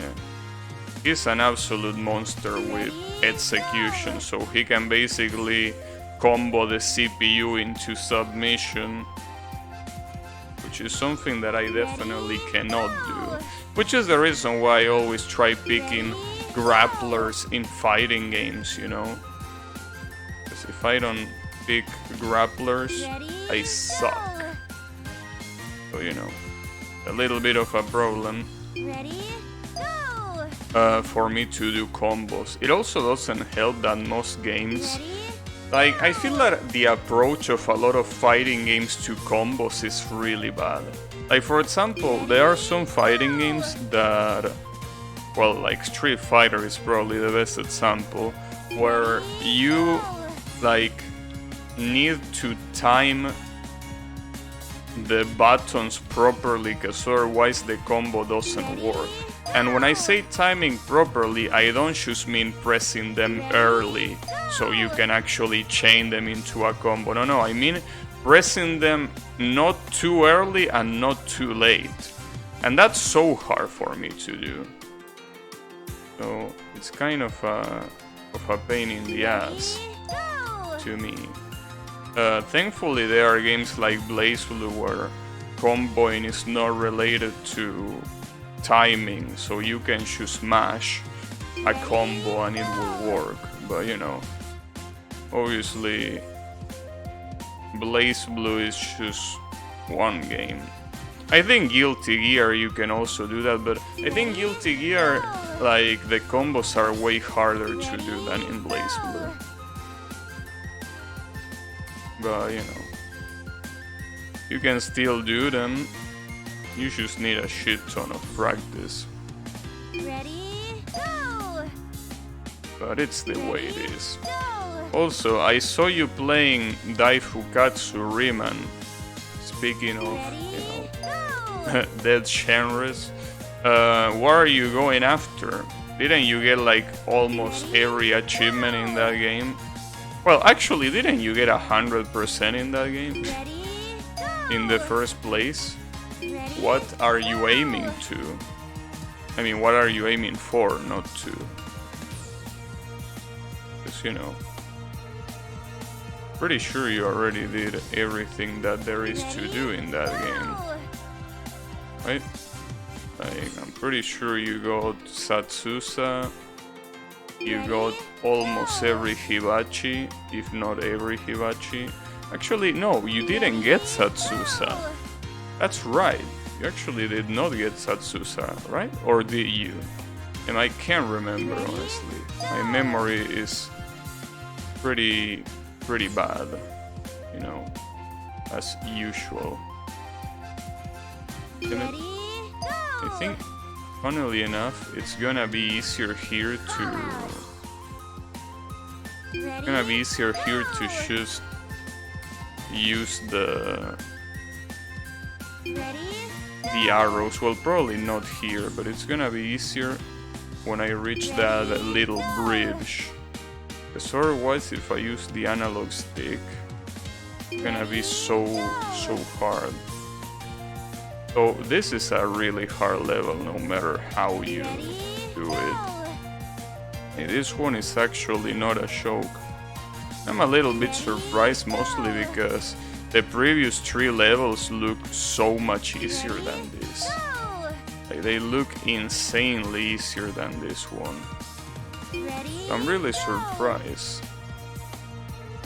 He's an absolute monster with execution, so he can basically combo the CPU into submission, which is something that I definitely cannot do. Which is the reason why I always try picking grapplers in fighting games, you know? Because if I don't pick grapplers, I suck. So, you know, a little bit of a problem. For me to do combos. It also doesn't help that most games, like, I feel that the approach of a lot of fighting games to combos is really bad. Like, for example, there are some fighting games that, well, like Street Fighter is probably the best example, where you, like, need to time the buttons properly, because otherwise the combo doesn't work. And when I say timing properly, I don't just mean pressing them early so you can actually chain them into a combo. No, I mean pressing them not too early and not too late. And that's so hard for me to do. So it's kind of a pain in the ass to me. Thankfully there are games like BlazBlue where comboing is not related to timing, so you can just mash a combo and it will work. But you know, obviously BlazBlue is just one game. I think Guilty Gear you can also do that, but I think Guilty Gear like the combos are way harder to do than in Blaze Blue. But you know, you can still do them. You just need a shit ton of practice. Ready, go! But it's the way it Ready, is. go! Also, I saw you playing Daifukatsu Riemann. Speaking of, you know, Go! dead genres, what are you going after? Didn't you get like almost every achievement in that game? Well, actually, didn't you get 100% in that game? Ready, go! In the first place? Ready, What are you aiming to? I mean, what are you aiming for, not to? Because, you know, pretty sure you already did everything that there is to do in that game, go! right? Like, I'm pretty sure you got Satsusa, you got almost every Hibachi, if not every Hibachi. Actually, no, you didn't get Satsusa. That's right, you actually did not get Satsusa, right? Or did you? And I can't remember, honestly. My memory is pretty bad, you know, as usual. Ready, I think, funnily enough, it's gonna be easier here to just use the arrows. Well, probably not here, but it's gonna be easier when I reach that little bridge. Because otherwise, if I use the analog stick, it's gonna be so hard. So this is a really hard level, no matter how you do it. Hey, this one is actually not a joke. I'm a little bit surprised, mostly because the previous 3 levels look so much easier than this. Like, they look insanely easier than this one. I'm really surprised.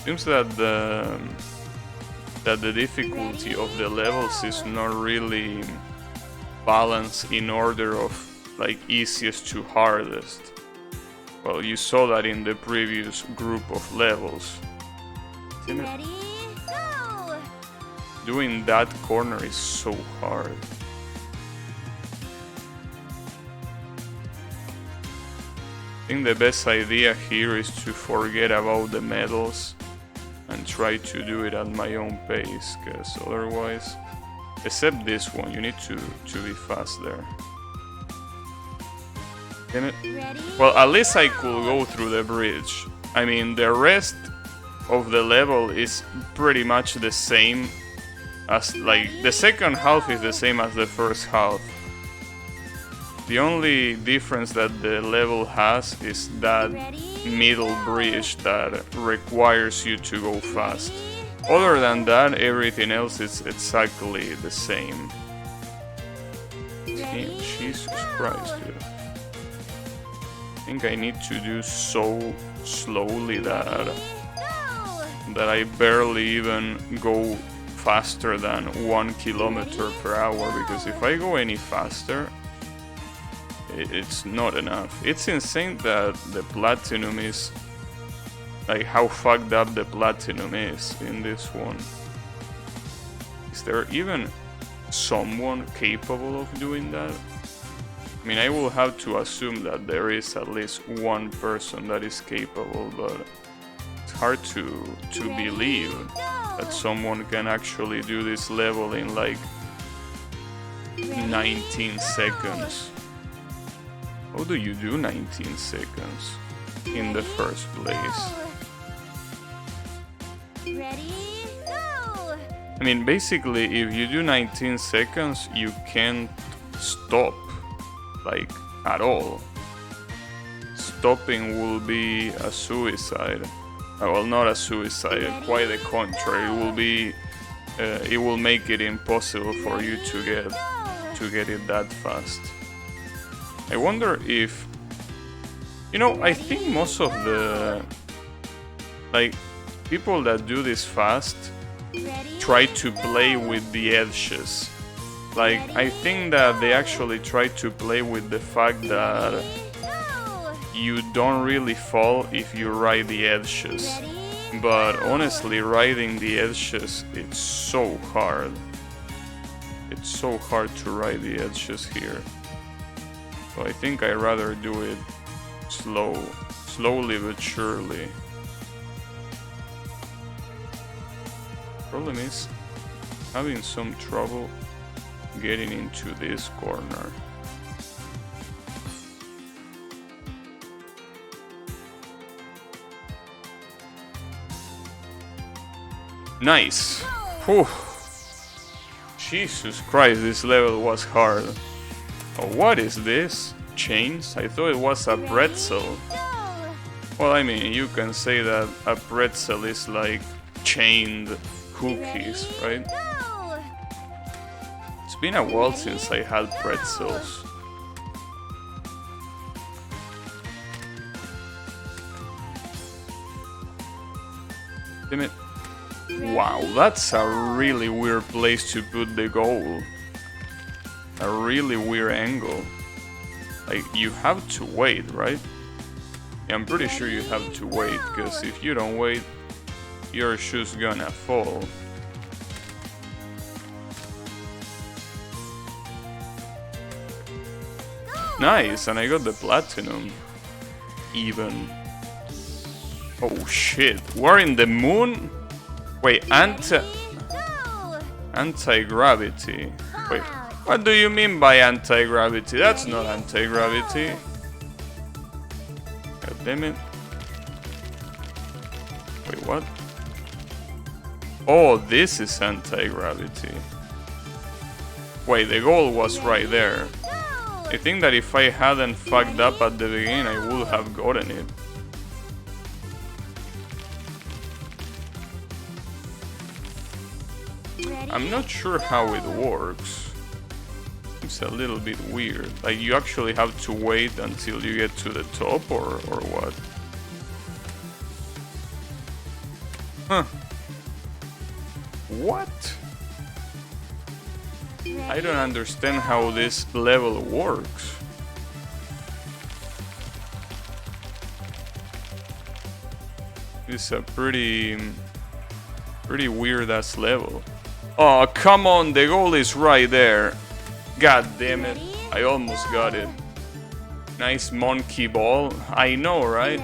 Seems that the difficulty of the levels is not really balanced in order of like easiest to hardest. Well, you saw that in the previous group of levels. Ready, go! Doing that corner is so hard. I think the best idea here is to forget about the medals and try to do it at my own pace, because otherwise, except this one, you need to be fast there. Damn it. Ready, Well, at least I could go through the bridge. I mean, the rest of the level is pretty much the same as, like, the second half is the same as the first half. The only difference that the level has is that middle bridge that requires you to go fast. Other than that, everything else is exactly the same. Damn, Jesus Christ, dude. I think I need to do so slowly that I barely even go faster than 1 kilometer per hour, because if I go any faster, it's not enough. It's insane that the platinum is, like, how fucked up the platinum is in this one. Is there even someone capable of doing that? I mean, I will have to assume that there is at least one person that is capable, but it's hard to believe that someone can actually do this level in like 19 seconds. How do you do 19 seconds in the first place? ready, go! I mean, basically, if you do 19 seconds, you can't stop, like, at all. Stopping will be a suicide. Well, not a suicide, quite the contrary. It will be, it will make it impossible for you to get it that fast. I wonder if, you know, I think most of the, like, people that do this fast try to play with the edges. Like, I think that they actually try to play with the fact that you don't really fall if you ride the edges. But honestly, riding the edges, it's so hard. It's so hard to ride the edges here. So I think I'd rather do it slowly but surely. Problem is having some trouble getting into this corner. Nice. Whew. Jesus Christ, this level was hard. Oh, what is this? Chains? I thought it was a pretzel. Well, I mean, you can say that a pretzel is like chained cookies, right? It's been a while since I had pretzels. Damn it. Wow, that's a really weird place to put the goal. A really weird angle. Like, you have to wait, right? Yeah, I'm pretty sure you have to wait, because if you don't wait, you're just gonna fall. Nice, and I got the platinum. Even. Oh shit, we're in the moon? Wait, anti-gravity. Wait, what do you mean by anti-gravity? That's not anti-gravity. God damn it. Wait, what? Oh, this is anti-gravity. Wait, the goal was right there. I think that if I hadn't fucked up at the beginning, I would have gotten it. I'm not sure how it works. It's a little bit weird. Like, you actually have to wait until you get to the top, or what? Huh. What? I don't understand how this level works. It's a pretty weird ass level. Oh, come on, the goal is right there. God damn it, I almost got it. Nice monkey ball. I know, right?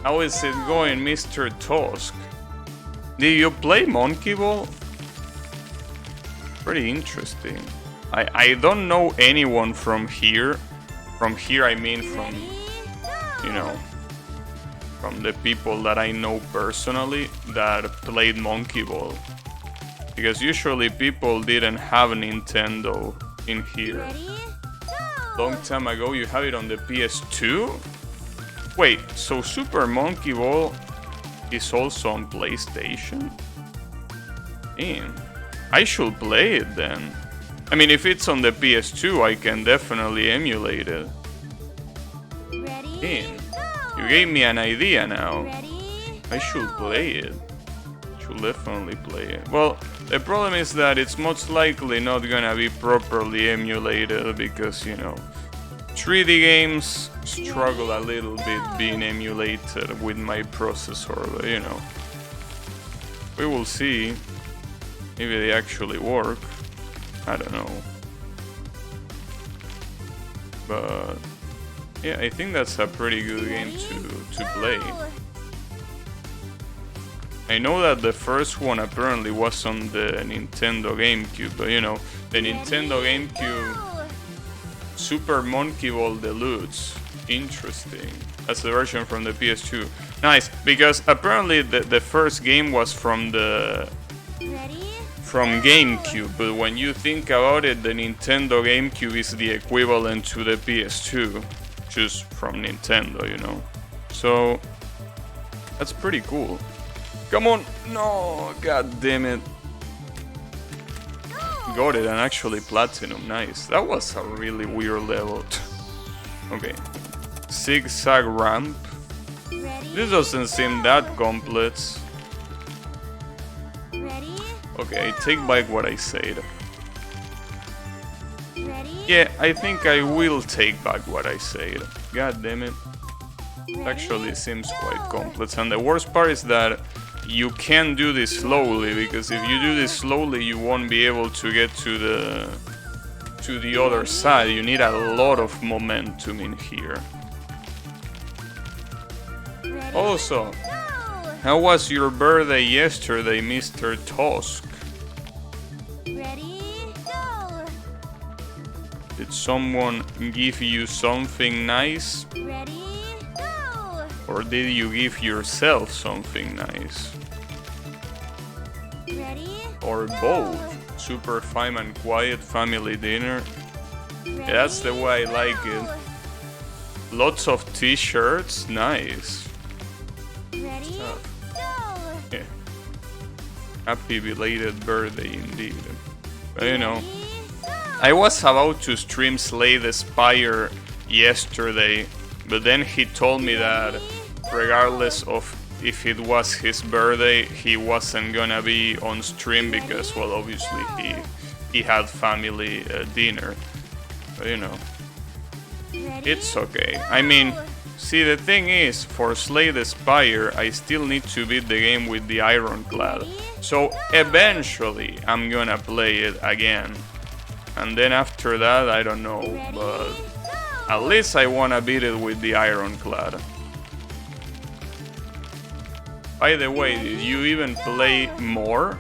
How is it going, Mr. Tusk? Did you play monkey ball? Pretty interesting. I don't know anyone from here. From here, I mean from, you know, from the people that I know personally that played monkey ball. Because usually people didn't have Nintendo in here. Long time ago, you have it on the PS2? Wait, so Super Monkey Ball is also on PlayStation? Damn, I should play it then. I mean, if it's on the PS2, I can definitely emulate it. Damn, you gave me an idea now. I should play it. Should definitely play it. Well, the problem is that it's most likely not gonna be properly emulated because, you know, 3D games struggle a little bit being emulated with my processor, but, you know, we will see. Maybe they actually work. I don't know. But yeah, I think that's a pretty good game to play. I know that the first one apparently was on the Nintendo GameCube, but you know, the Nintendo GameCube Super Monkey Ball Deluxe. Interesting. That's the version from the PS2. Nice, because apparently the first game was from GameCube, but when you think about it, the Nintendo GameCube is the equivalent to the PS2, just from Nintendo, you know. So that's pretty cool. Come on! No! God damn it. Got it, and actually platinum. Nice. That was a really weird level. Okay. Zigzag ramp. This doesn't seem that complex. Okay, I take back what I said. Yeah, I think I will take back what I said. God damn it. Actually seems quite complex, and the worst part is that you can't do this slowly, because if you do this slowly you won't be able to get to the other side. You need a lot of momentum in here. Also, how was your birthday yesterday, Mr. Tusk? Ready, go! Did someone give you something nice? Ready, go! Or did you give yourself something nice? Ready, Or go! both? Super fine and quiet family dinner? Yeah, that's the way I like it. Lots of t-shirts, nice. Ready, go! Yeah. Happy belated birthday indeed. But you know, I was about to stream Slay the Spire yesterday, but then he told me that regardless of if it was his birthday, he wasn't gonna be on stream because, well, obviously he had family dinner. But you know, it's okay. I mean, see, the thing is, for Slay the Spire, I still need to beat the game with the Ironclad. So eventually, I'm gonna play it again. And then after that, I don't know, but at least I wanna beat it with the Ironclad. By the way, did you even play more?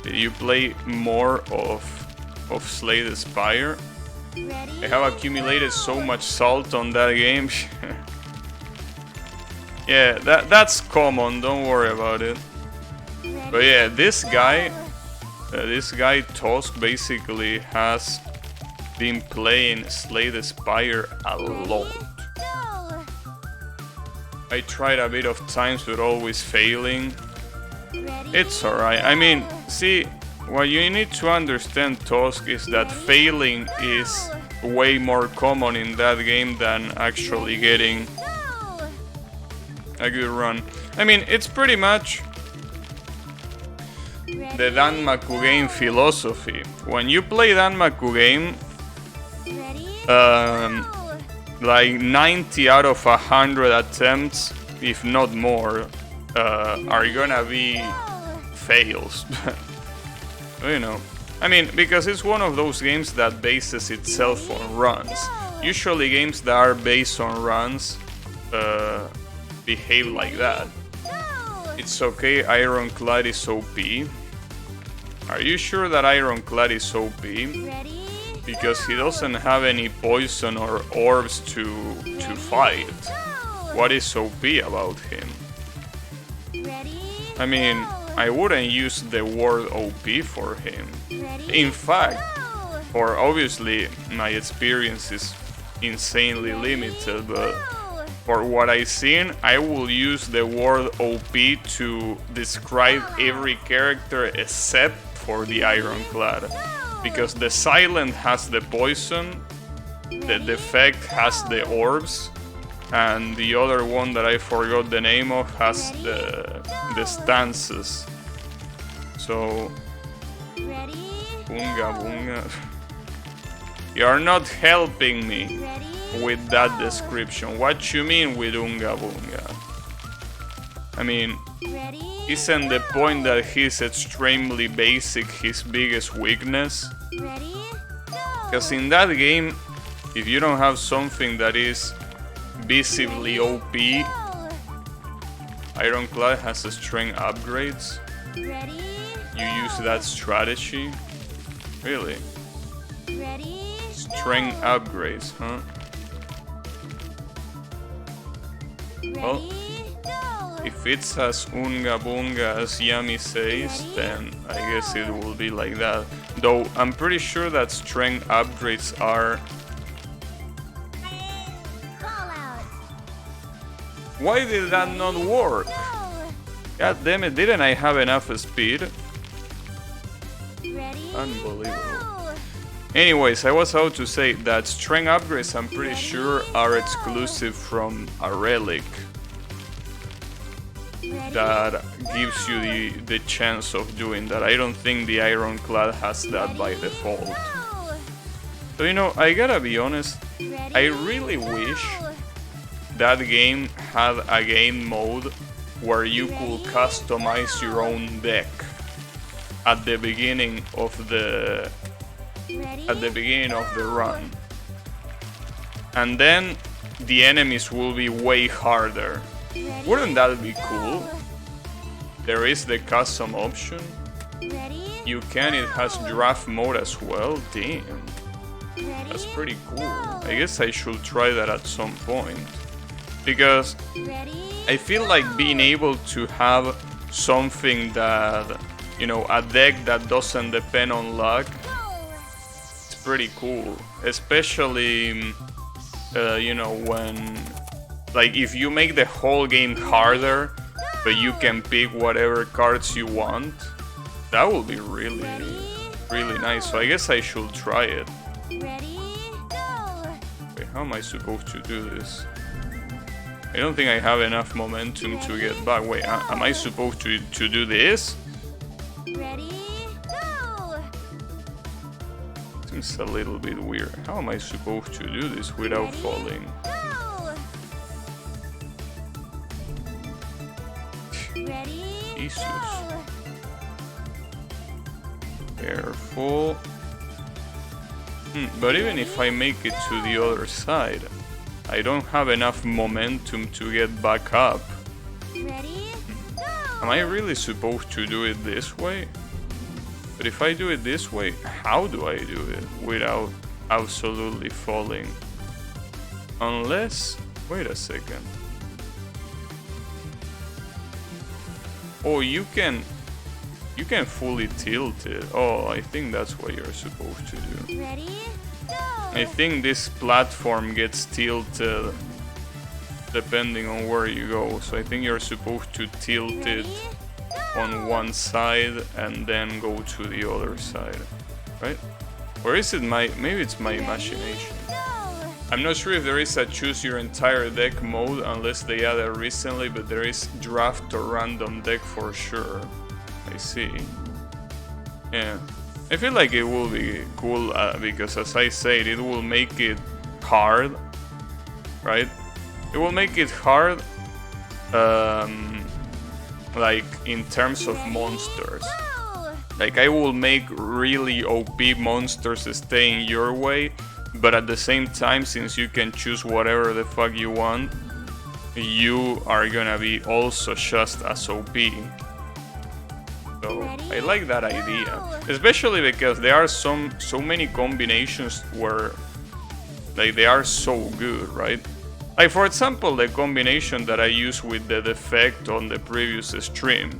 Did you play more of Slay the Spire? I have accumulated so much salt on that game. Yeah, that's common, don't worry about it. But yeah, this guy Tusk basically has been playing Slay the Spire a lot. I tried a bit of times but always failing. It's alright. I mean, see, what you need to understand, Tusk, is that failing is way more common in that game than actually getting a good run. I mean, it's pretty much the Danmaku game philosophy. When you play Danmaku game, like 90 out of 100 attempts, if not more, are gonna be fails. You know, I mean, because it's one of those games that bases itself on runs. Usually games that are based on runs behave like that. It's okay, Ironclad is OP. Are you sure that Ironclad is OP? Because he doesn't have any poison or orbs to fight. What is OP about him? I mean, I wouldn't use the word OP for him. In fact, or obviously my experience is insanely limited, but for what I've seen, I will use the word OP to describe every character except for the Ironclad. Because the Silent has the poison, the Defect has the orbs, and the other one that I forgot the name of has the stances. So, Bunga Bunga. You're not helping me with that description. What you mean with Unga Bunga? I mean, isn't the point that he's extremely basic his biggest weakness? Because in that game, if you don't have something that is visibly OP, Ironclad has strength upgrades. You use that strategy? Really? Strength upgrades, huh? Well, if it's as Unga Bunga as Yami says, then I guess it will be like that. Though I'm pretty sure that strength upgrades are... Why did that not work? God damn it, didn't I have enough speed? Unbelievable. Anyways, I was about to say that strength upgrades, I'm pretty sure, are exclusive from a relic that gives you the chance of doing that. I don't think the Ironclad has that by default. So, you know, I gotta be honest, I really wish that game had a game mode where you could customize your own deck at the beginning of the run. And then the enemies will be way harder. Wouldn't that be cool? There is the custom option. You can, it has draft mode as well. Damn. That's pretty cool. I guess I should try that at some point. Because I feel like being able to have something that, you know, a deck that doesn't depend on luck, it's pretty cool. Especially, you know, when, like, if you make the whole game harder, but you can pick whatever cards you want, that will be really, really nice. So I guess I should try it. Wait, how am I supposed to do this? I don't think I have enough momentum to get back. Wait, am I supposed to do this? Seems a little bit weird. How am I supposed to do this without falling? Jesus. Careful. But even if I make it to the other side, I don't have enough momentum to get back up. Am I really supposed to do it this way? But if I do it this way, how do I do it without absolutely falling? Unless... wait a second. Oh, you can fully tilt it. Oh, I think that's what you're supposed to do. I think this platform gets tilted depending on where you go. So I think you're supposed to tilt it on one side and then go to the other side, right? Or is it maybe it's my imagination. I'm not sure if there is a choose your entire deck mode unless they added recently, but there is draft or random deck for sure. I see. Yeah. I feel like it will be cool because, as I said, it will make it hard, right? It will make it hard, like in terms of monsters. Like I will make really OP monsters stay in your way, but at the same time, since you can choose whatever the fuck you want, you are gonna be also just as OP. So I like that idea, especially because there are so many combinations where like they are so good, right? Like for example, the combination that I used with the defect on the previous stream.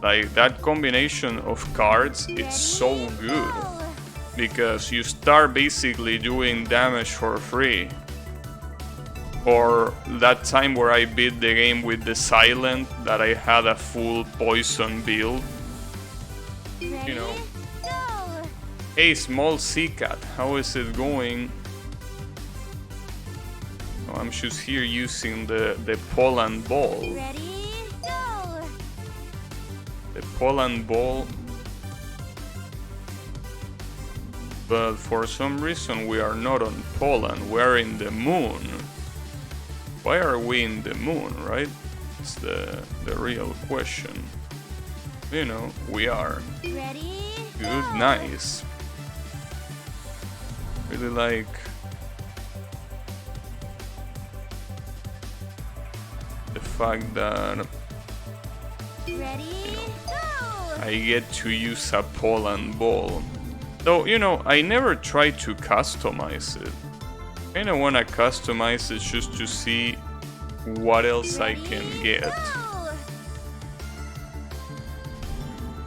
Like that combination of cards, it's so good because you start basically doing damage for free. Or that time where I beat the game with the silent, that I had a full poison build. You know. Hey, small sea cat, how is it going? Oh, I'm just here using the Poland ball. The Poland ball. But for some reason we are not on Poland, we're in the moon. Why are we in the moon, right? It's the real question. You know, we are. Good, nice. Really like... the fact that... you know, I get to use a Poland ball. Though, you know, I never tried to customize it. I kinda wanna customize it just to see what else I can get.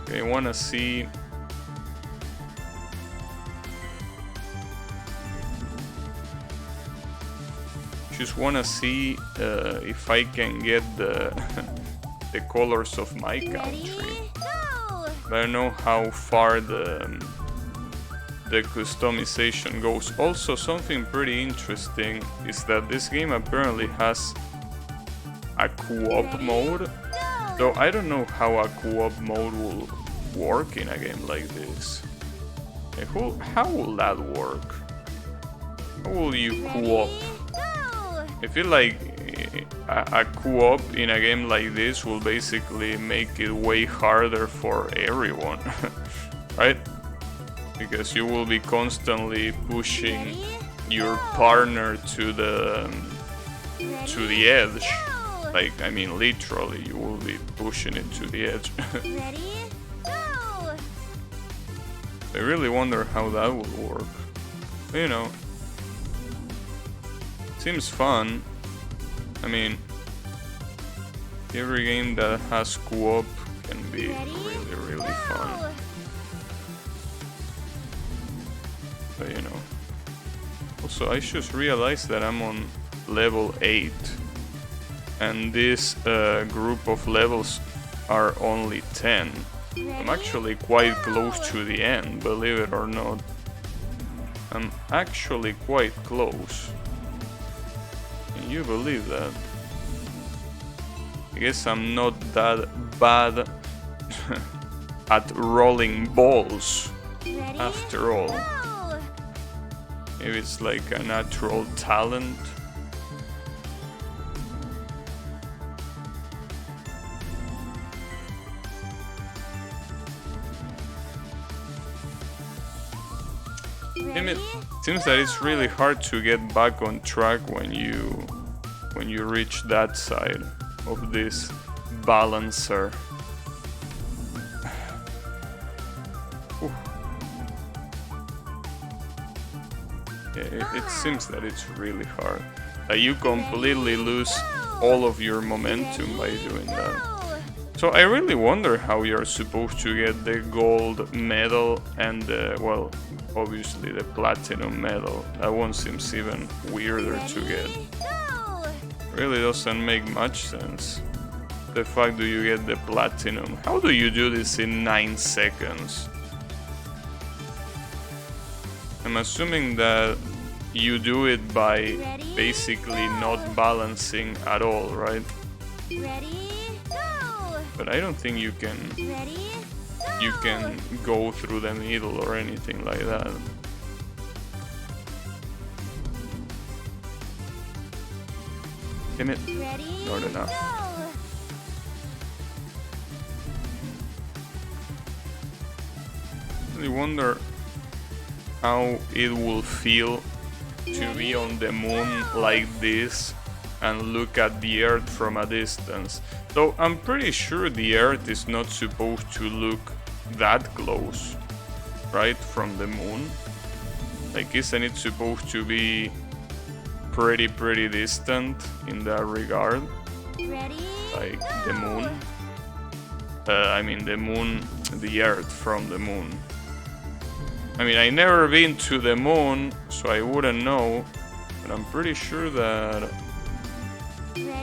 Okay, I wanna see... just wanna see if I can get the the colors of my country. But I don't know how far the customization goes. Also, something pretty interesting is that this game apparently has a co-op mode. Though I don't know how a co-op mode will work in a game like this. How will that work? How will you co-op? I feel like a co-op in a game like this will basically make it way harder for everyone, right? Because you will be constantly pushing your partner to the edge. Like, I mean, literally, you will be pushing it to the edge. Ready? Go! I really wonder how that will work. But, you know, seems fun. I mean, every game that has co-op can be really fun. But you know, also I just realized that I'm on level 8 and this group of levels are only 10. I'm actually quite close to the end, believe it or not. I'm actually quite close. Can you believe that? I guess I'm not that bad at rolling balls after all. Maybe it's like a natural talent. It seems that it's really hard to get back on track when you reach that side of this balancer. Yeah, it seems that it's really hard. That you completely lose all of your momentum by doing that. So I really wonder how you're supposed to get the gold medal and well, obviously the platinum medal. That one seems even weirder to get. Really doesn't make much sense. The fact that you get the platinum. How do you do this in 9 seconds? I'm assuming that you do it by basically not balancing at all, right? But I don't think you can go through the middle or anything like that. Damn it, not enough. I wonder how it will feel to be on the moon like this and look at the Earth from a distance. So I'm pretty sure the Earth is not supposed to look that close, right, from the moon. Like, isn't it supposed to be pretty distant in that regard? Like the moon? I mean the moon, the Earth from the moon. I mean, I never been to the moon, so I wouldn't know, but I'm pretty sure that,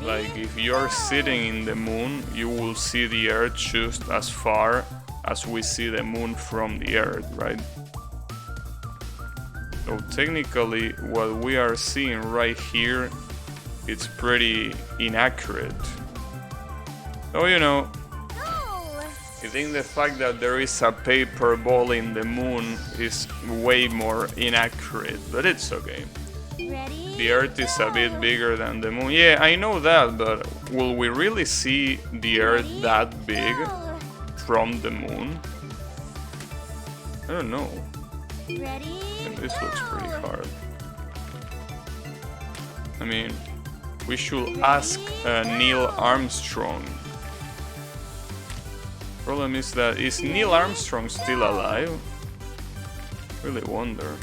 like, if you're sitting in the moon, you will see the Earth just as far as we see the moon from the Earth, right? So technically, what we are seeing right here, it's pretty inaccurate. So, you know, I think the fact that there is a paper ball in the moon is way more inaccurate, but it's okay. The Earth is a bit bigger than the moon. Yeah, I know that, but will we really see the Earth that big from the moon? I don't know. And this looks pretty hard. I mean, we should ask Neil Armstrong. Problem is that, is Neil Armstrong still alive? Really wonder.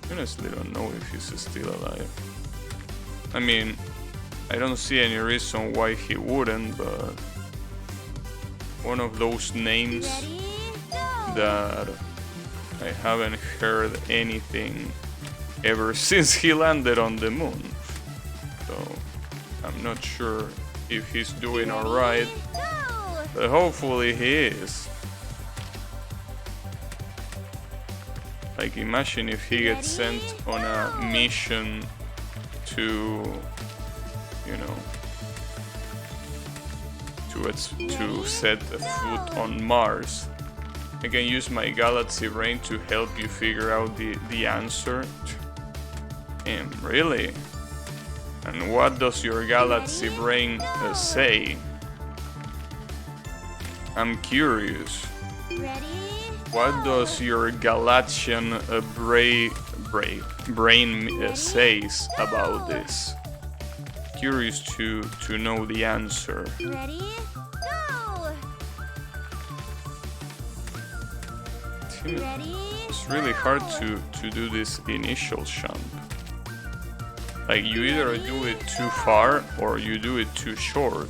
Honestly don't know if he's still alive. I mean, I don't see any reason why he wouldn't, but one of those names that I haven't heard anything ever since he landed on the moon. So I'm not sure if he's doing alright, but hopefully he is. Like, imagine if he gets sent on a mission to, you know, to set a foot on Mars. I can use my galaxy brain to help you figure out the answer. Really? And what does your galaxy brain say? I'm curious. Ready? What does your Galatian brain says about this? Curious to know the answer. Ready? Go! Ready? It's really hard to do this initial jump. Like you either do it too far or you do it too short.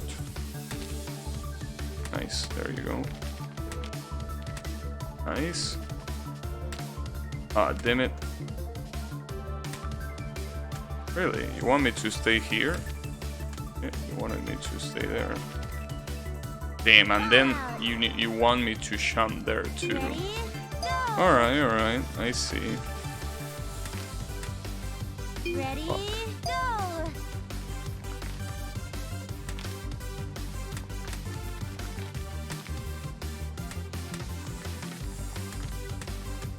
Nice, there you go. Nice. Ah, damn it. Really? You want me to stay here? Yeah, you wanted me to stay there. Damn, and then you want me to jump there too. Alright, I see. Ready? Fuck. Go!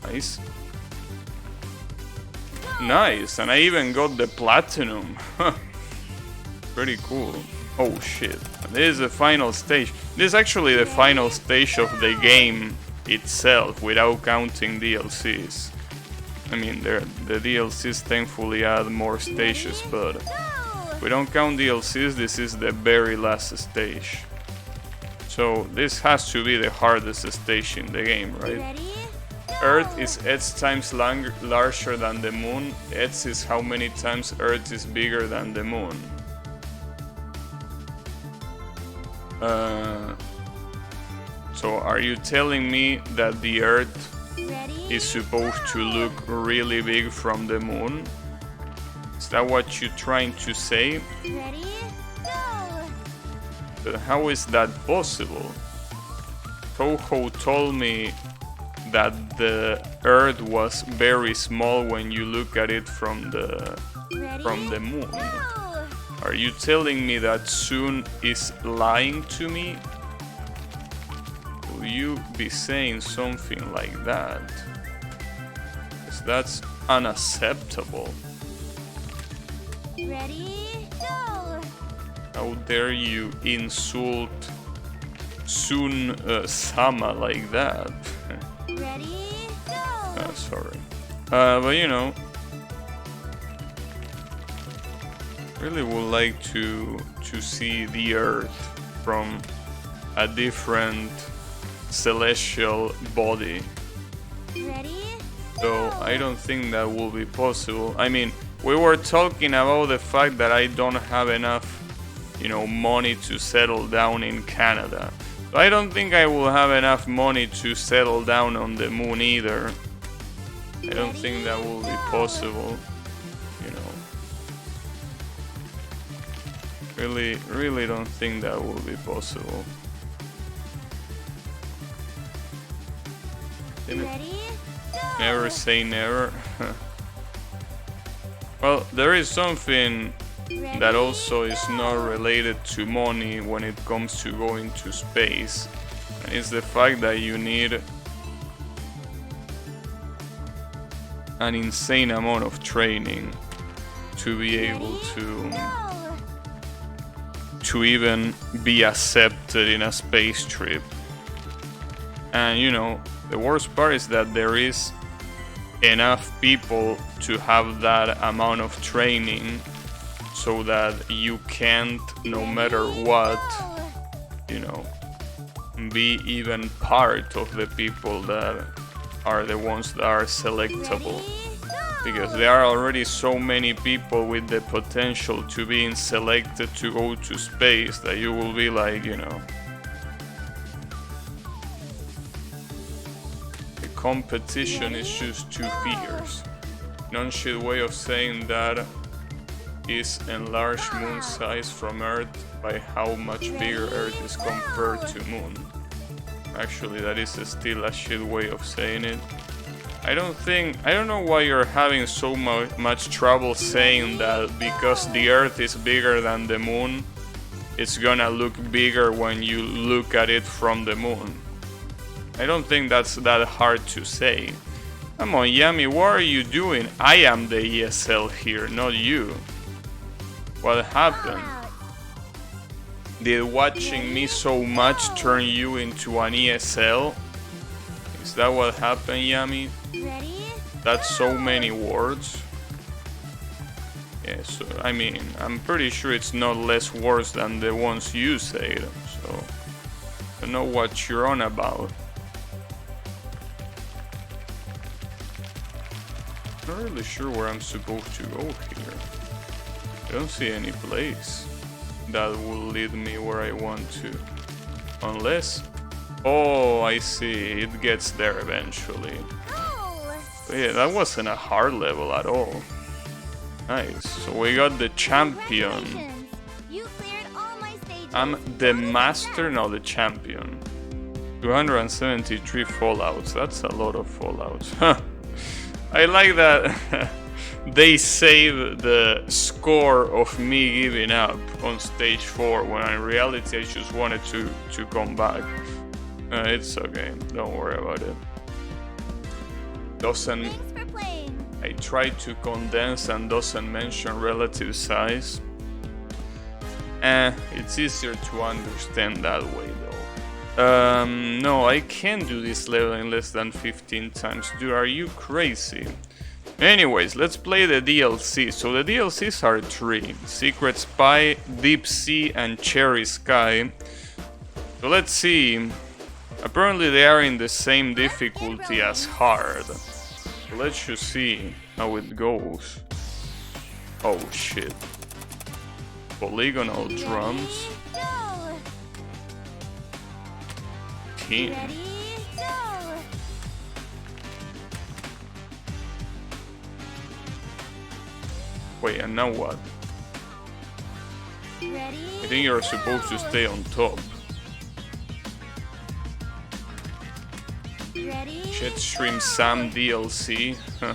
Nice. Nice, and I even got the platinum. Pretty cool. Oh shit. This is the final stage. This is actually the final stage of the game itself, without counting DLCs. I mean, the DLCs thankfully add more stages, but if we don't count DLCs, this is the very last stage. So this has to be the hardest stage in the game, right? Ready? Earth is 8 times larger than the moon. 8 is how many times Earth is bigger than the moon. So are you telling me that the Earth Ready? is supposed to look really big from the moon? Is that what you're trying to say? Ready? Go! But how is that possible? Toho told me that the Earth was very small when you look at it from the moon. Go! Are you telling me that Soon is lying to me? Will you be saying something like that? Because that's unacceptable. Ready? Go! How dare you insult Soon Sama like that? Ready? Go! Sorry. But you know, really would like to see the Earth from a different celestial body. Ready? So I don't think that will be possible. I mean, we were talking about the fact that I don't have enough, you know, money to settle down in Canada. So I don't think I will have enough money to settle down on the moon either. I don't think that will be possible, you know. Really don't think that will be possible. Ready? Go! Never say never. Well, there is something that also is not related to money when it comes to going to space. And it's the fact that you need an insane amount of training to be able to even be accepted in a space trip. And you know, the worst part is that there is enough people to have that amount of training so that you can't, no matter what, you know, be even part of the people that are the ones that are selectable. Because there are already so many people with the potential to being selected to go to space that you will be like, you know, the competition is just too fierce. Non-shit way of saying that is enlarged moon size from Earth by how much bigger Earth is compared to moon. Actually, that is still a shit way of saying it. I don't know why you're having so much trouble saying that because the Earth is bigger than the moon, it's gonna look bigger when you look at it from the moon. I don't think that's that hard to say. Come on, Yami, what are you doing? I am the ESL here, not you. What happened? Did watching me so much turn you into an ESL? Is that what happened, Yami? That's so many words. Yeah, so, I mean, I'm pretty sure it's not less words than the ones you said, so I don't know what you're on about. Not really sure where I'm supposed to go here. I don't see any place that will lead me where I want to. Unless... Oh, I see. It gets there eventually. But yeah, that wasn't a hard level at all. Nice. So we got the champion. I'm the master, no, the champion. 273 fallouts. That's a lot of fallouts. I like that they save the score of me giving up on stage 4 when in reality I just wanted to come back. It's okay, don't worry about it. Doesn't... I tried to condense and doesn't mention relative size. It's easier to understand that way though. No, I can't do this level in less than 15 times. Dude, are you crazy? Anyways, let's play the DLC. So the DLCs are 3. Secret Spy, Deep Sea, and Cherry Sky. So let's see. Apparently they are in the same difficulty as hard. So let's just see how it goes. Oh shit. Polygonal drums. Team. Wait, and now what? I think you're supposed to stay on top. Jetstream Sam DLC. Huh.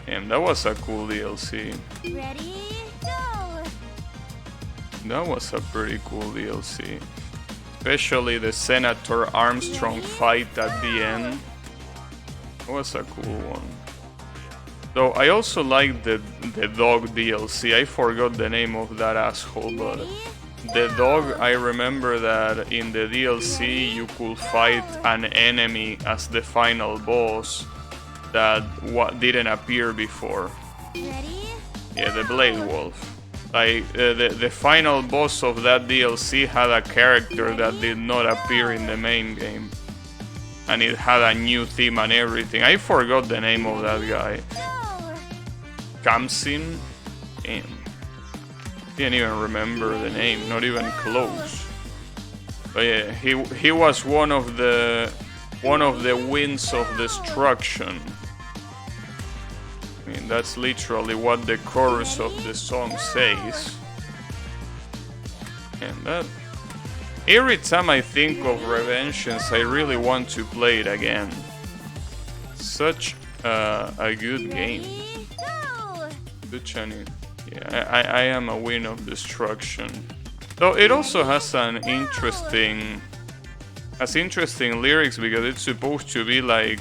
Damn, that was a cool DLC. That was a pretty cool DLC. Especially the Senator Armstrong fight at the end. That was a cool one. Though I also like the dog DLC. I forgot the name of that asshole, but the dog, I remember that in the DLC you could fight an enemy as the final boss that didn't appear before. Yeah, the Blade Wolf. Like the final boss of that DLC had a character that did not appear in the main game, and it had a new theme and everything. I forgot the name of that guy. Kamsin? Damn. Can't even remember the name, not even close. But yeah, he was one of the winds of destruction. I mean, that's literally what the chorus of the song says. And that... Every time I think of Revengeance, I really want to play it again. Such a good game. Yeah, I am a wind of destruction. Though it also has an interesting lyrics because it's supposed to be like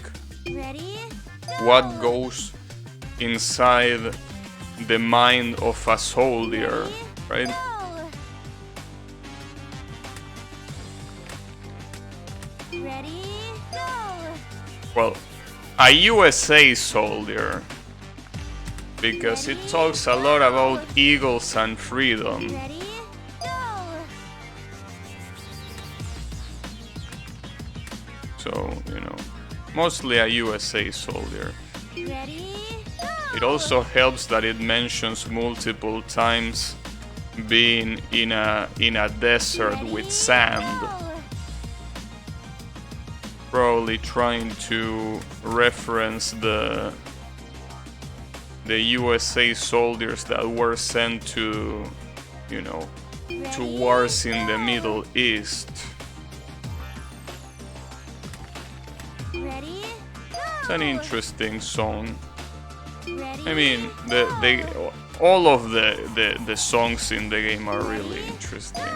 what goes inside the mind of a soldier, right? Well, a USA soldier. Because it talks a lot about eagles and freedom. So, you know, mostly a USA soldier. It also helps that it mentions multiple times being in a desert with sand. Probably trying to reference the USA soldiers that were sent to, you know, to wars in the Middle East. It's an interesting song. I mean, all of the songs in the game are really interesting.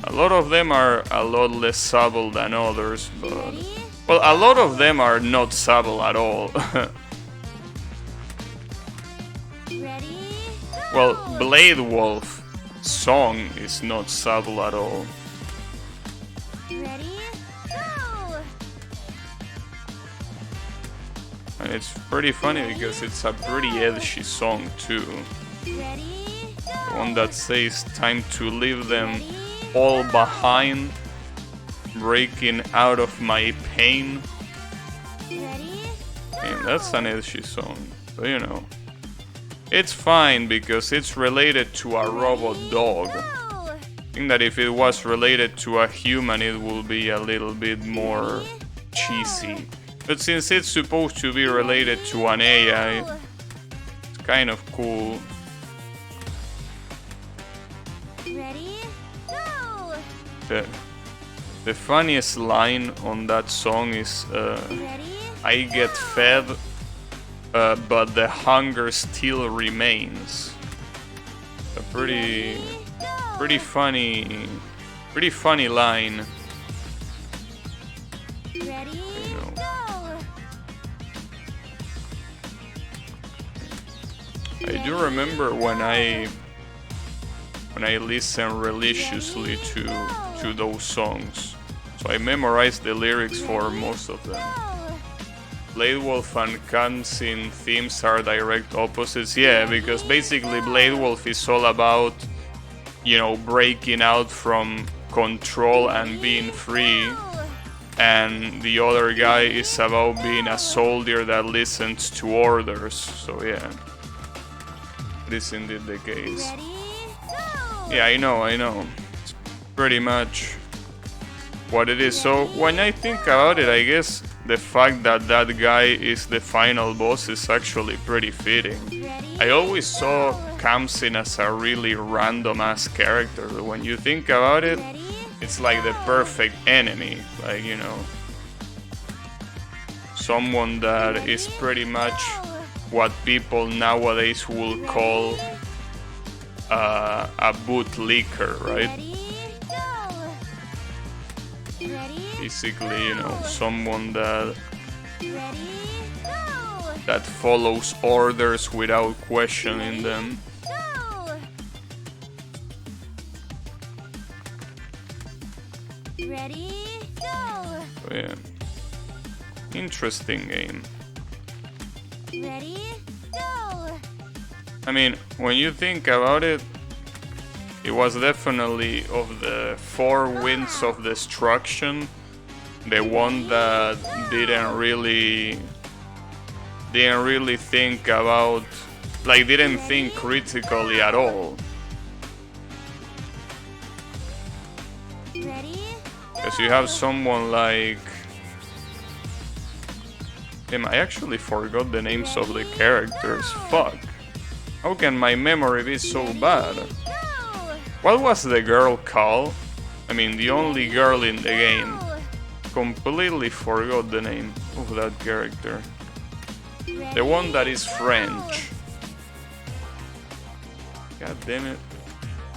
A lot of them are a lot less subtle than others, but... Well, a lot of them are not subtle at all. Ready? Well, Blade Wolf song is not subtle at all. Ready? Go! And it's pretty funny because it's a pretty edgy song too. Ready? The Go! one that says time to leave them all behind, breaking out of my pain. Ready? And that's an edgy song, but you know. It's fine because it's related to a robot dog. Go! I think that if it was related to a human, it would be a little bit more cheesy. But since it's supposed to be related to an AI, it's kind of cool. Ready? Go! The funniest line on that song is, Ready? I get fed, but the hunger still remains. A pretty funny line. Ready? You know. Go! I do remember when I listened religiously to those songs, so I memorized the lyrics for most of them. Go! Blade Wolf and Kansin themes are direct opposites, yeah, because basically Blade Wolf is all about, you know, breaking out from control and being free, and the other guy is about being a soldier that listens to orders, so yeah, it is indeed the case. Ready? Go! Yeah, I know, it's pretty much what it is. So when I think about it, I guess the fact that that guy is the final boss is actually pretty fitting. Ready? I always saw Kamsin as a really random ass character, but when you think about it, Ready? it's like the perfect enemy. Like, you know, someone that is pretty much what people nowadays will call a bootlicker, right? Ready? Go! Ready? Basically, you know, someone that Ready? Go! that follows orders without questioning them. Go! Ready? Go! So, yeah, interesting game. Ready? Go! I mean, when you think about it, it was definitely of the 4 winds of destruction, the one that didn't really think about, like, didn't think critically at all. Ready? Because you have someone like, damn, I actually forgot the names of the characters. Fuck. How can my memory be so bad? Go! What was the girl called? I mean, the only girl in the game. Go! Completely forgot the name of that character. Ready? The one that is French. God damn it.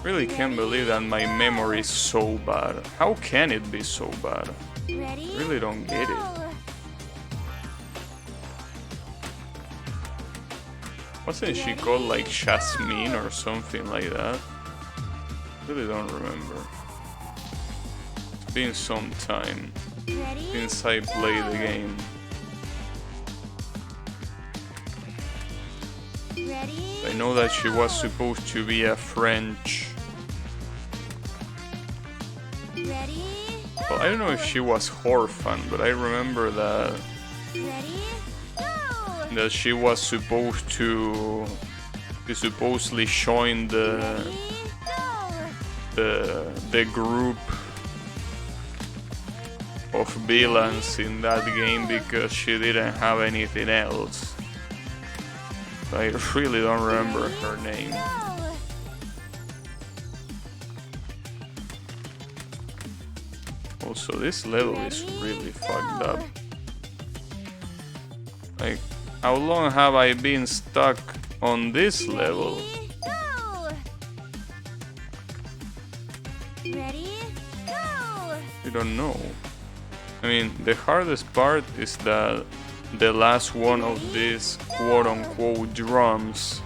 Really can't believe that my memory is so bad. How can it be so bad? Ready? Really don't get it. Go! Wasn't she called like Jasmine or something like that? Really don't remember. It's been some time Ready? since I played the game. Ready? I know that she was supposed to be a French. Ready? Well, I don't know if she was Horfan, but I remember that Ready? Go! that she was supposed to supposedly join Go! the group of villains in that game because she didn't have anything else. I really don't remember her name. Go! Also, this level is really fucked up. Like, how long have I been stuck on this level? Go! Ready? Go! I don't know. I mean, the hardest part is that the last one of these quote-unquote drums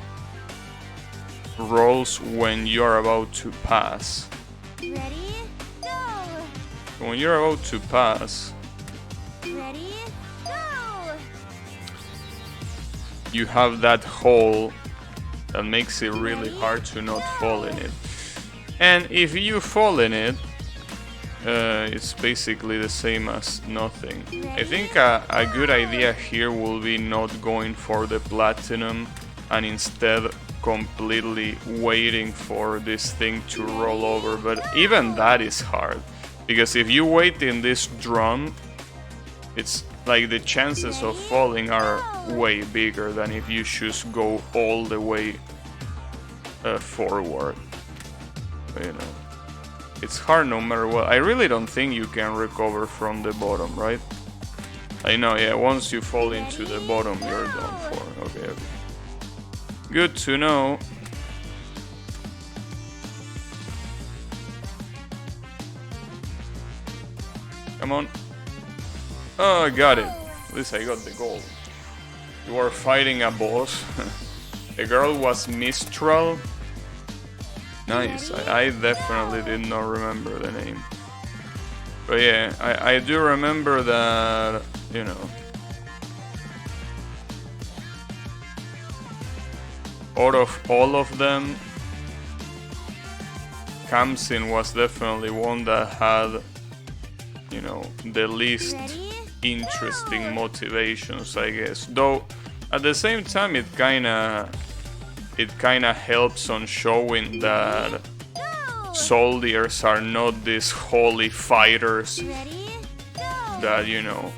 rolls when you're about to pass. Ready, go! When you're about to pass, Ready, go! you have that hole that makes it really hard to not fall in it. And if you fall in it, it's basically the same as nothing. I think a good idea here will be not going for the platinum and instead completely waiting for this thing to roll over, but even that is hard because if you wait in this drum, it's like the chances of falling are way bigger than if you just go all the way forward. You know, it's hard no matter what. I really don't think you can recover from the bottom, right? I know, yeah, once you fall into the bottom, you're done for. Okay, okay. Good to know. Come on. Oh, I got it. At least I got the gold. You are fighting a boss. The girl was Mistral. Nice. I definitely did not remember the name. But yeah, I do remember that, you know, out of all of them, Kamsin was definitely one that had, you know, the least interesting motivations, I guess. Though at the same time, it kinda helps on showing that soldiers are not these holy fighters that, you know,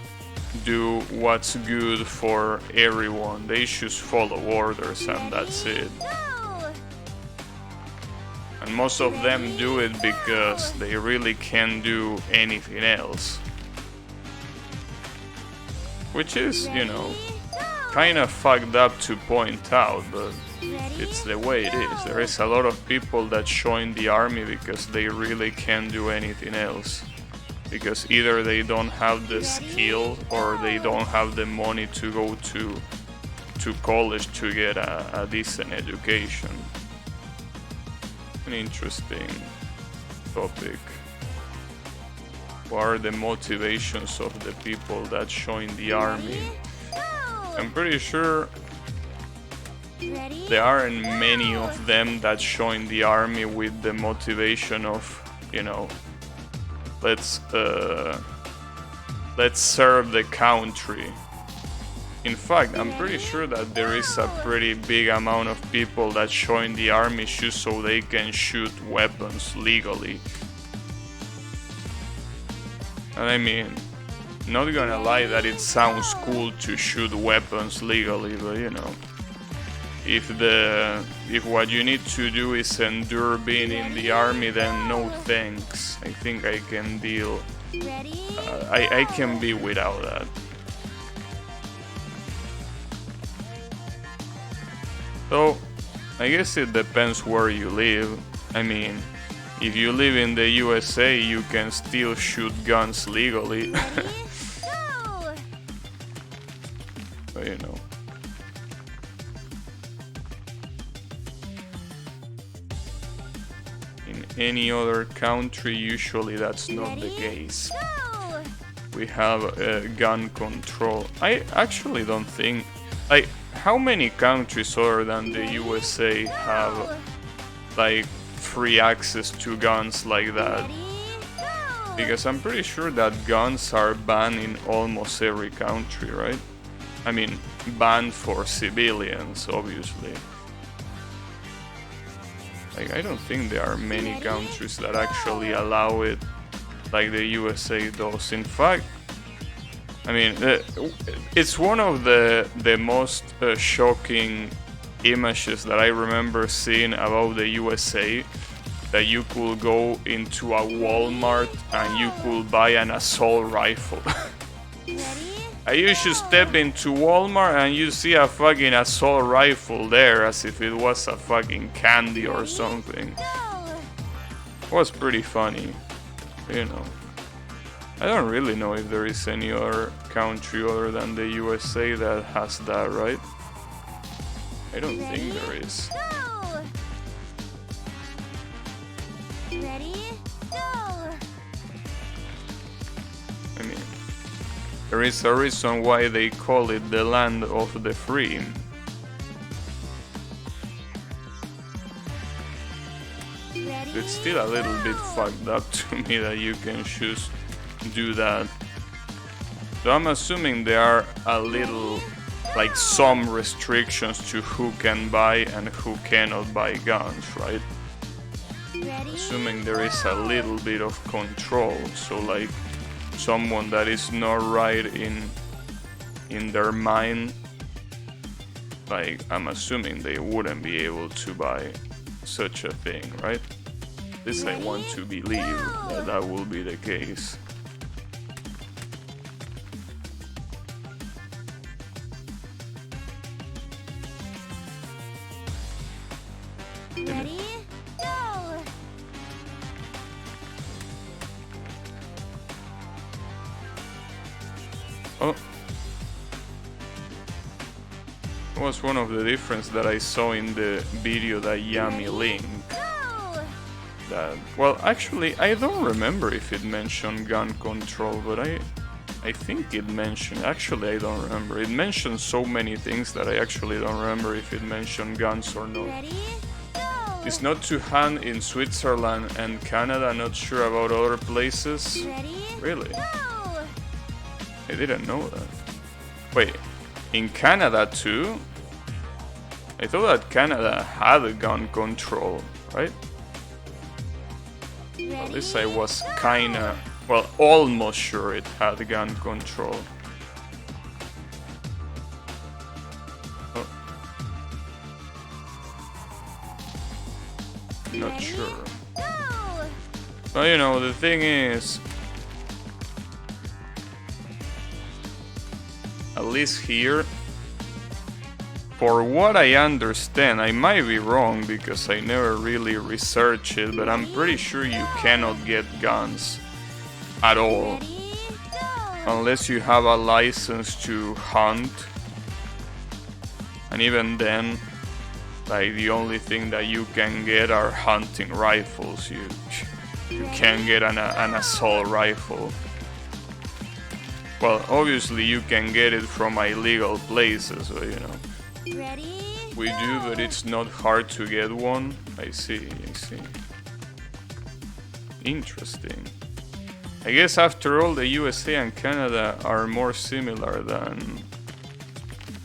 do what's good for everyone. They just follow orders and that's it. And most of them do it because they really can't do anything else. Which is, you know, kind of fucked up to point out, but it's the way it is. There is a lot of people that join the army because they really can't do anything else. Because either they don't have the skill or they don't have the money to go to college to get a decent education. An interesting topic. What are the motivations of the people that join the army? I'm pretty sure there aren't many of them that join the army with the motivation of, you know, let's serve the country. In fact, I'm pretty sure that there is a pretty big amount of people that join the army just so they can shoot weapons legally. And I mean, not gonna lie that it sounds cool to shoot weapons legally, but you know, if what you need to do is endure being in the army, then no thanks. I think I can deal. I can be without that. So, I guess it depends where you live. I mean, if you live in the USA, you can still shoot guns legally. But you know. In any other country, usually that's not the case. We have gun control. I actually don't think... Like, how many countries other than the USA have, like, free access to guns like that? Because I'm pretty sure that guns are banned in almost every country, right? I mean, banned for civilians, obviously. Like, I don't think there are many countries that actually allow it like the USA does. In fact, I mean, it's one of the most shocking images that I remember seeing about the USA, that you could go into a Walmart and you could buy an assault rifle. You should step into Walmart and you see a fucking assault rifle there as if it was a fucking candy or something. It was pretty funny, you know. I don't really know if there is any other country other than the USA that has that, right? I don't think there is. Ready? Go! I mean, there is a reason why they call it the land of the free. Ready? It's still a little bit fucked up to me that you can just do that. So I'm assuming there are a little, like some restrictions to who can buy and who cannot buy guns, right? Ready? Assuming there is a little bit of control, so like someone that is not right in their mind, like I'm assuming they wouldn't be able to buy such a thing, right? This I want to believe that that will be the case. Ready? Go! Oh, it was one of the differences that I saw in the video that Yami linked. Go! That, well, actually, I don't remember if it mentioned gun control, but I think it mentioned. Actually, I don't remember. It mentioned so many things that I actually don't remember if it mentioned guns or not. Ready? Go! It's not to hand in Switzerland and Canada. Not sure about other places. Ready? Really? Go! I didn't know that. Wait, in Canada too? I thought that Canada had a gun control, right? At least I was kinda, well, almost sure it had gun control. Oh. Not sure. Go! Well, you know, the thing is, at least here, for what I understand, I might be wrong because I never really researched it, but I'm pretty sure you cannot get guns at all Ready? Go! unless you have a license to hunt. And even then, like the only thing that you can get are hunting rifles. You can't get an assault rifle. Well, obviously you can get it from illegal places, so, you know. Ready? We do, but it's not hard to get one. I see. Interesting. I guess after all, the USA and Canada are more similar than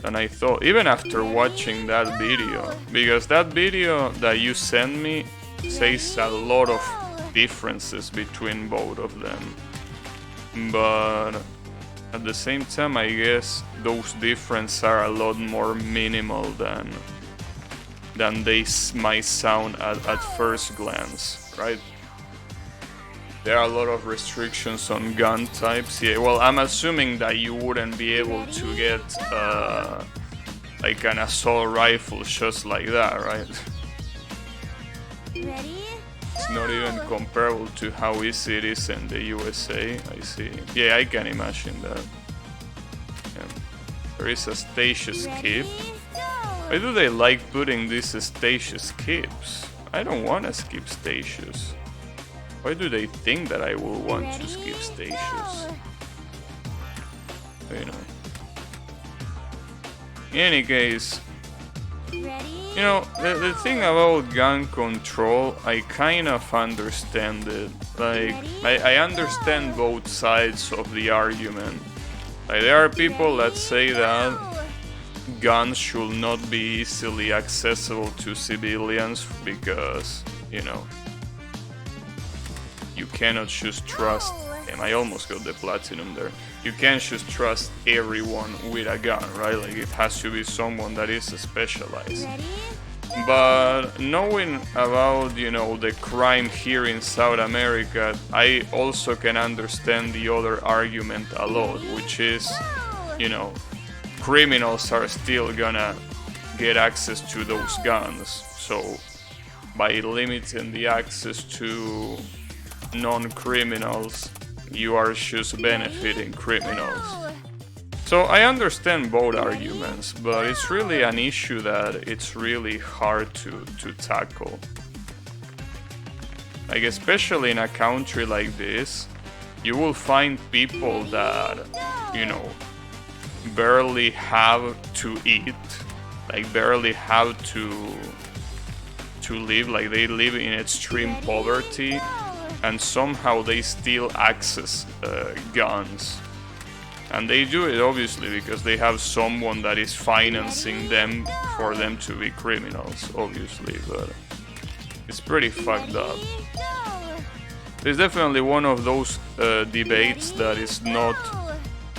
I thought, even after watching that video. Because that video that you sent me says a lot of differences between both of them. But at the same time, I guess those differences are a lot more minimal than they might sound at first glance, right? There are a lot of restrictions on gun types. Yeah, well, I'm assuming that you wouldn't be able to get like an assault rifle just like that, right? Ready? It's not even comparable to how easy it is in the USA. I see. Yeah, I can imagine that. Yeah. There is a station skip. Why do they like putting these station skips? I don't want to skip stages. Why do they think that I will want to skip stages? You know. In any case, you know, the thing about gun control, I kind of understand it. Like, I understand both sides of the argument. Like, there are people that say that guns should not be easily accessible to civilians because, you know, you cannot just trust, and I almost got the platinum there, you can't just trust everyone with a gun, right? Like, it has to be someone that is specialized. But knowing about, you know, the crime here in South America, I also can understand the other argument a lot, which is, you know, criminals are still gonna get access to those guns. So by limiting the access to non-criminals, you are just benefiting criminals. So I understand both arguments, but it's really an issue that it's really hard to tackle. Like, especially in a country like this, you will find people that, you know, barely have to eat, like barely have to live, like they live in extreme poverty, and somehow they still access guns. And they do it obviously because they have someone that is financing them for them to be criminals, obviously, but it's pretty fucked up. It's definitely one of those debates that is not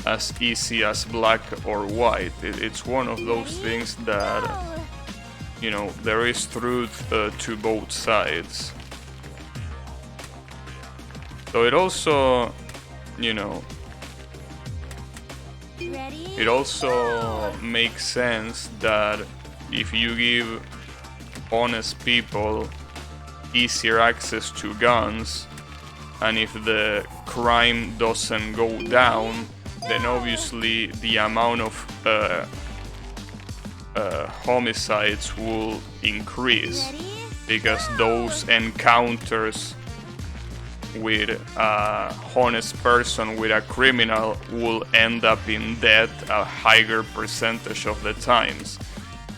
as easy as black or white. It's one of those things that, you know, there is truth to both sides. So it also, you know, it also makes sense that if you give honest people easier access to guns, and if the crime doesn't go down, then obviously the amount of homicides will increase, because those encounters with a honest person with a criminal will end up in death a higher percentage of the times,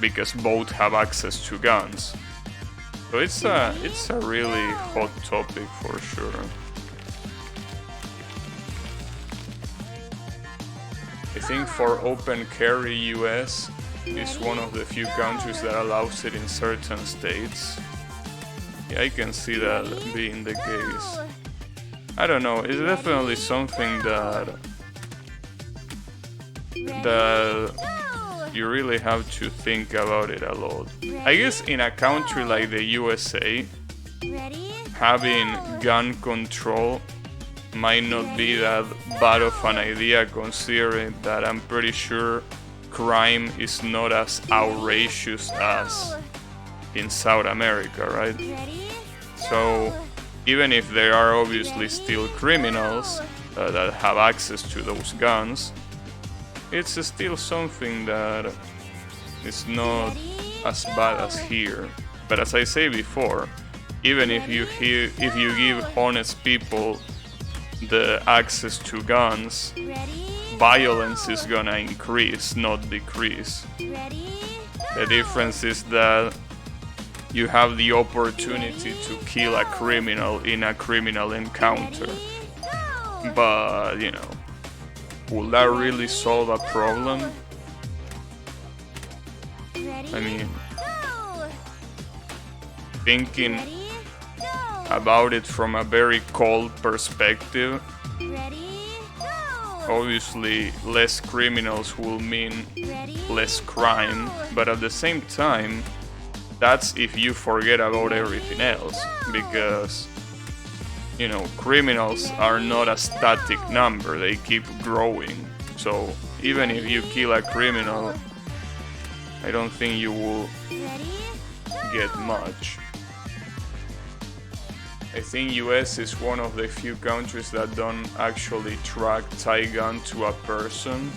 because both have access to guns. So it's a really hot topic for sure. I think for open carry, US is one of the few countries that allows it in certain states. Yeah, I can see that being the case. I don't know, it's definitely something that you really have to think about it a lot. I guess in a country like the USA, having gun control might not be that bad of an idea, considering that I'm pretty sure crime is not as outrageous as in South America, right? So even if there are obviously still criminals that have access to those guns, it's still something that is not as bad as here. But as I say before, even if you give honest people the access to guns, violence is gonna increase, not decrease. The difference is that you have the opportunity to kill a criminal in a criminal encounter. But, you know, will that really solve a problem? I mean, thinking about it from a very cold perspective, obviously less criminals will mean less crime, but at the same time, that's if you forget about everything else, because, you know, criminals are not a static number, they keep growing. So even if you kill a criminal, I don't think you will get much. I think US is one of the few countries that don't actually track tie gun to a person.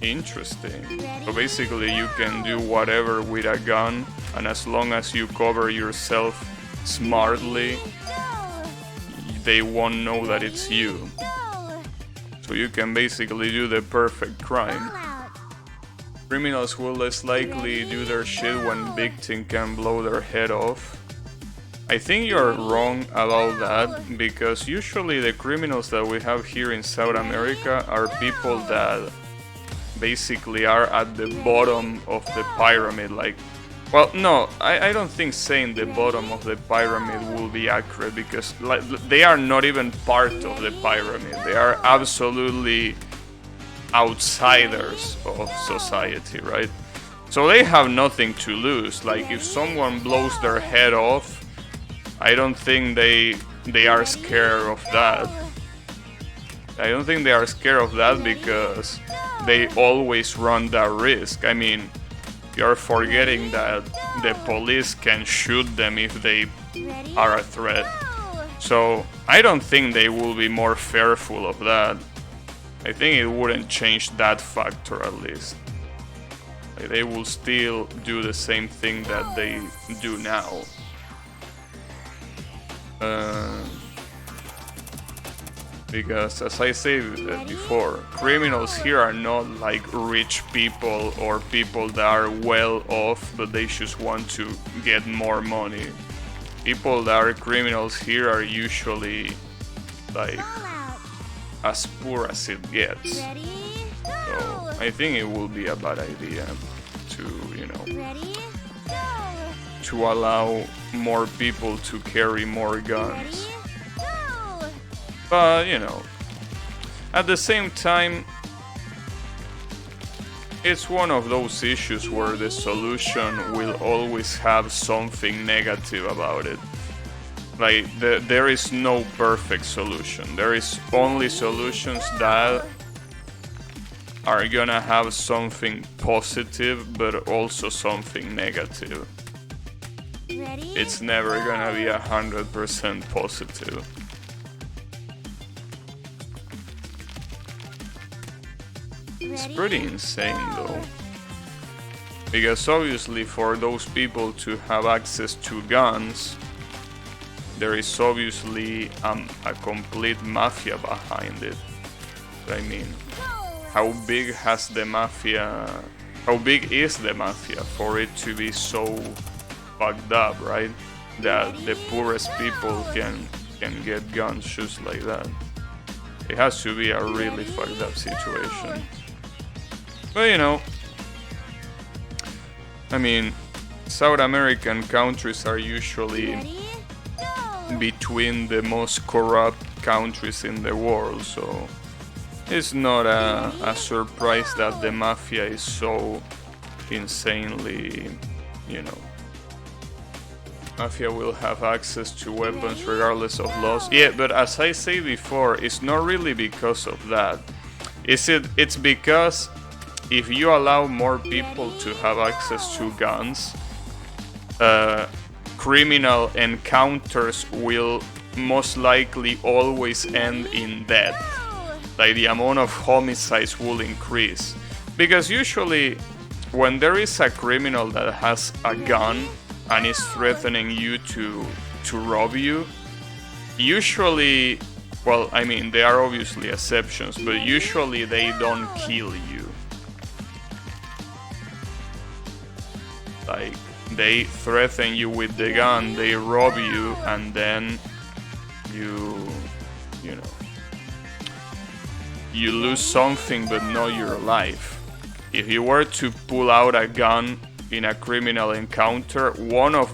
Interesting. So basically you can do whatever with a gun, and as long as you cover yourself smartly, they won't know that it's you. So you can basically do the perfect crime. Criminals will less likely do their shit when victim can blow their head off. I think you're wrong about that, because usually the criminals that we have here in South America are people that basically are at the bottom of the pyramid. Like, well, no, I don't think saying the bottom of the pyramid will be accurate, because like, they are not even part of the pyramid. They are absolutely outsiders of society, right? So they have nothing to lose. Like, if someone blows their head off, I don't think they are scared of that. I don't think they are scared of that because they always run that risk. I mean, you're forgetting that the police can shoot them if they are a threat. So I don't think they will be more fearful of that. I think it wouldn't change that factor, at least. Like, they will still do the same thing that they do now. Uh, because, as I said before, criminals here are not like rich people or people that are well off, but they just want to get more money. People that are criminals here are usually like as poor as it gets. So I think it will be a bad idea to, you know, to allow more people to carry more guns. But, you know, at the same time, it's one of those issues where the solution will always have something negative about it. Like, there is no perfect solution. There is only solutions that are gonna have something positive, but also something negative. It's never gonna be 100% positive. It's pretty insane though, because obviously for those people to have access to guns, there is obviously a complete mafia behind it. I mean, how big is the mafia for it to be so fucked up, right? That the poorest people can get guns just like that. It has to be a really fucked up situation. But you know, I mean, South American countries are usually between the most corrupt countries in the world, so it's not a surprise that the mafia is so insanely, you know, mafia will have access to weapons regardless of laws. Yeah, but as I say before, it's not really because of that. It's because if you allow more people to have access to guns, criminal encounters will most likely always end in death. Like, the amount of homicides will increase. Because usually, when there is a criminal that has a gun and is threatening you to rob you, usually, well, I mean, there are obviously exceptions, but usually they don't kill you. Like, they threaten you with the gun, they rob you, and then you know, you lose something but not your life. If you were to pull out a gun in a criminal encounter, one of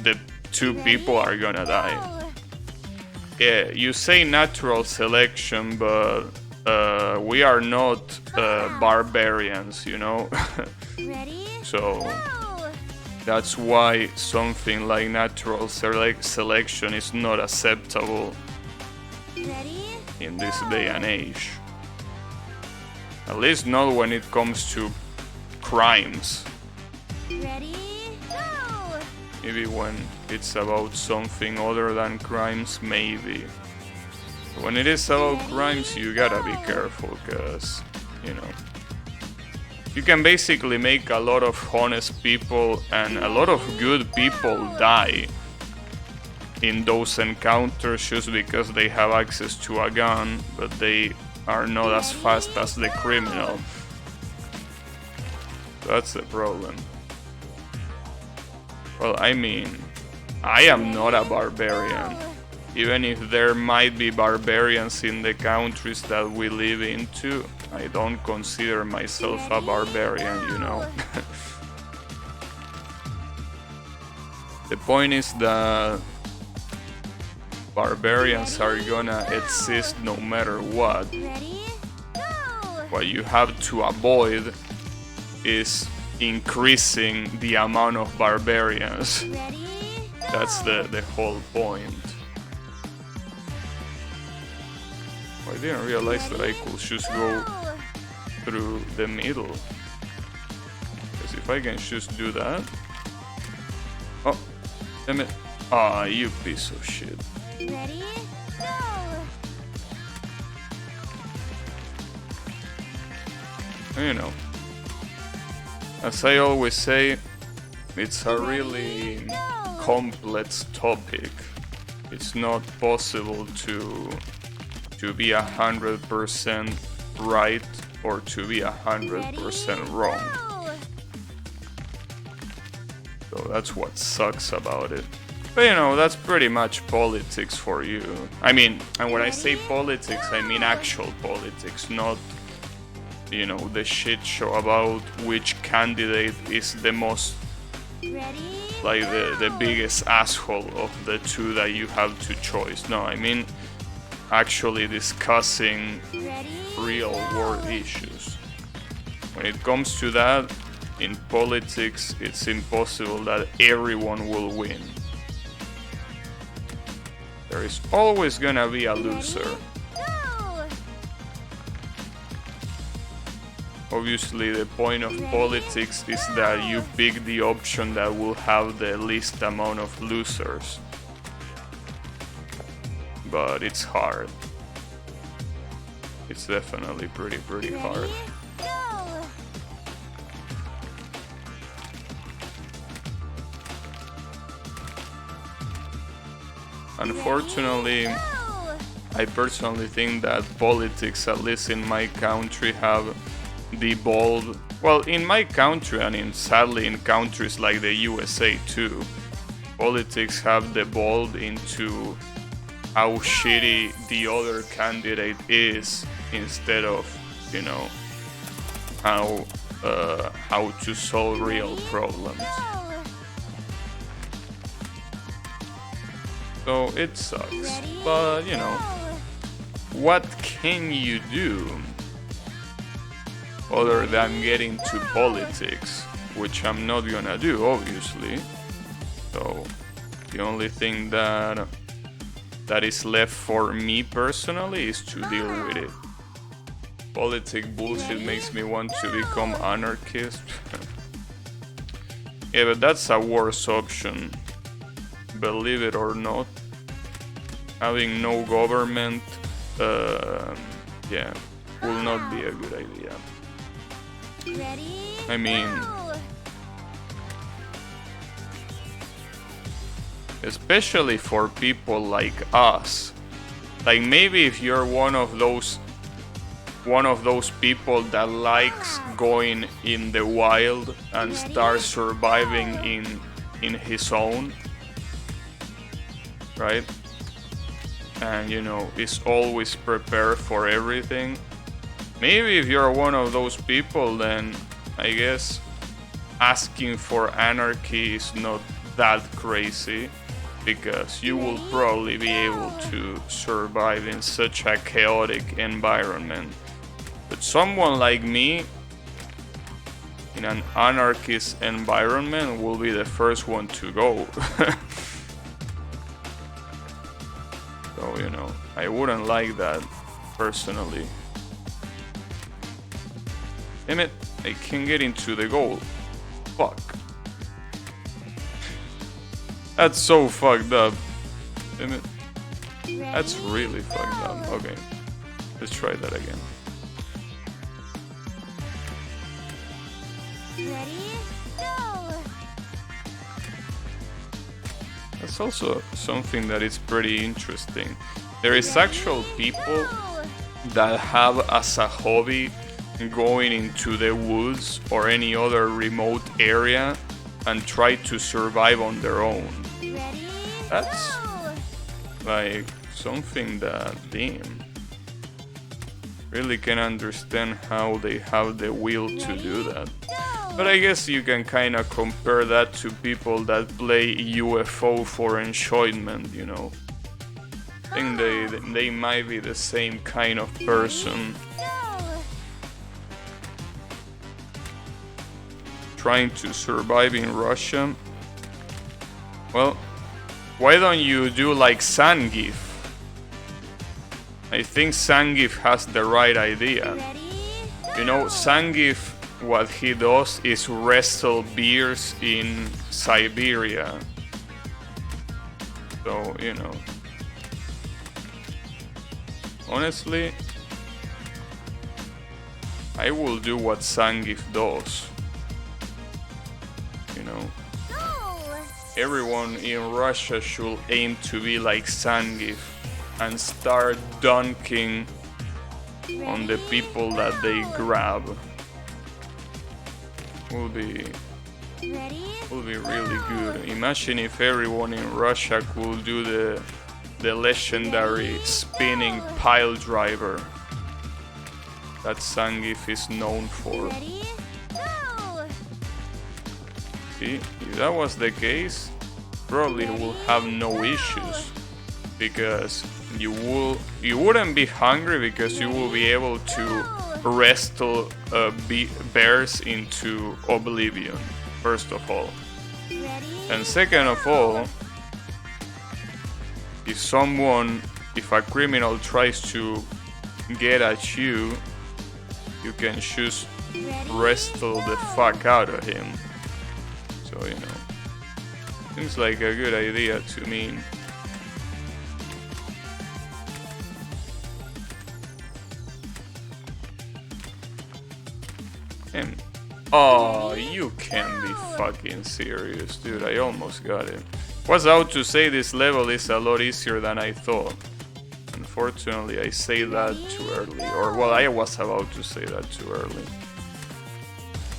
the two people are gonna die. Yeah, you say natural selection, but we are not barbarians, you know? So that's why something like natural selection is not acceptable in this day and age. At least not when it comes to crimes. Maybe when it's about something other than crimes, maybe. When it is about crimes, you gotta be careful, cause, you know, you can basically make a lot of honest people and a lot of good people die in those encounters just because they have access to a gun, but they are not as fast as the criminal. That's the problem. Well, I mean, I am not a barbarian. Even if there might be barbarians in the countries that we live into, I don't consider myself a barbarian, you know. The point is that barbarians are gonna exist no matter what. What you have to avoid is increasing the amount of barbarians. That's the whole point. I didn't realize that I could just go through the middle. Because if I can just do that... Oh, damn it. Ah, you piece of shit. Ready? Go! You know, as I always say, it's a really complex topic. it's not possible to be 100% right or to be 100% wrong. So that's what sucks about it. But you know, that's pretty much politics for you. I mean, and when I say politics, I mean actual politics, not, you know, the shit show about which candidate is the most, like the biggest asshole of the two that you have to choose. No, I mean actually discussing real world issues. When it comes to that, in politics, it's impossible that everyone will win. There is always gonna be a loser. Obviously, the point of politics is that you pick the option that will have the least amount of losers. But it's hard. It's definitely pretty hard. Unfortunately, I personally think that politics, at least in my country, have devolved. Well, in my country and sadly in countries like the USA too, politics have devolved into how shitty the other candidate is instead of, you know, how to solve real problems. So it sucks, but you know, what can you do other than get into politics, which I'm not gonna do, obviously. So the only thing that is left for me personally is to deal with it. Politic bullshit makes me want to become anarchist. Yeah, but that's a worse option. Believe it or not, having no government, yeah, will not be a good idea. I mean, especially for people like us. Like maybe if you're one of those people that likes going in the wild and start surviving in his own, right? And you know, is always prepared for everything. Maybe if you're one of those people, then I guess asking for anarchy is not that crazy, because you will probably be able to survive in such a chaotic environment. But someone like me in an anarchist environment will be the first one to go. So, you know, I wouldn't like that personally. Damn it, I can't get into the goal. Fuck. That's so fucked up. Damn it. That's really fucked up. Okay, let's try that again. That's also something that is pretty interesting. There is actual people that have as a hobby going into the woods or any other remote area and try to survive on their own. That's like something that, damn, really can understand how they have the will to do that. But I guess you can kind of compare that to people that play UFO for enjoyment, you know. I think they might be the same kind of person. Trying to survive in Russia. Well, why don't you do like Zangief? I think Zangief has the right idea. You know, Zangief, what he does is wrestle bears in Siberia. So, you know, honestly, I will do what Zangief does. You know, everyone in Russia should aim to be like Zangief and start dunking on the people that they grab. Will be really good. Imagine if everyone in Russia could do the legendary spinning pile driver that Zangief is known for. See, if that was the case, probably will have no issues because you wouldn't be hungry because you will be able to wrestle bears into oblivion, first of all. And second of all, if a criminal tries to get at you, you can just wrestle the fuck out of him. So, you know, seems like a good idea to me. And oh, you can't be fucking serious, dude. I almost got it. Was out to say this level is a lot easier than I thought. Unfortunately, I say that too early. Or, well, I was about to say that too early.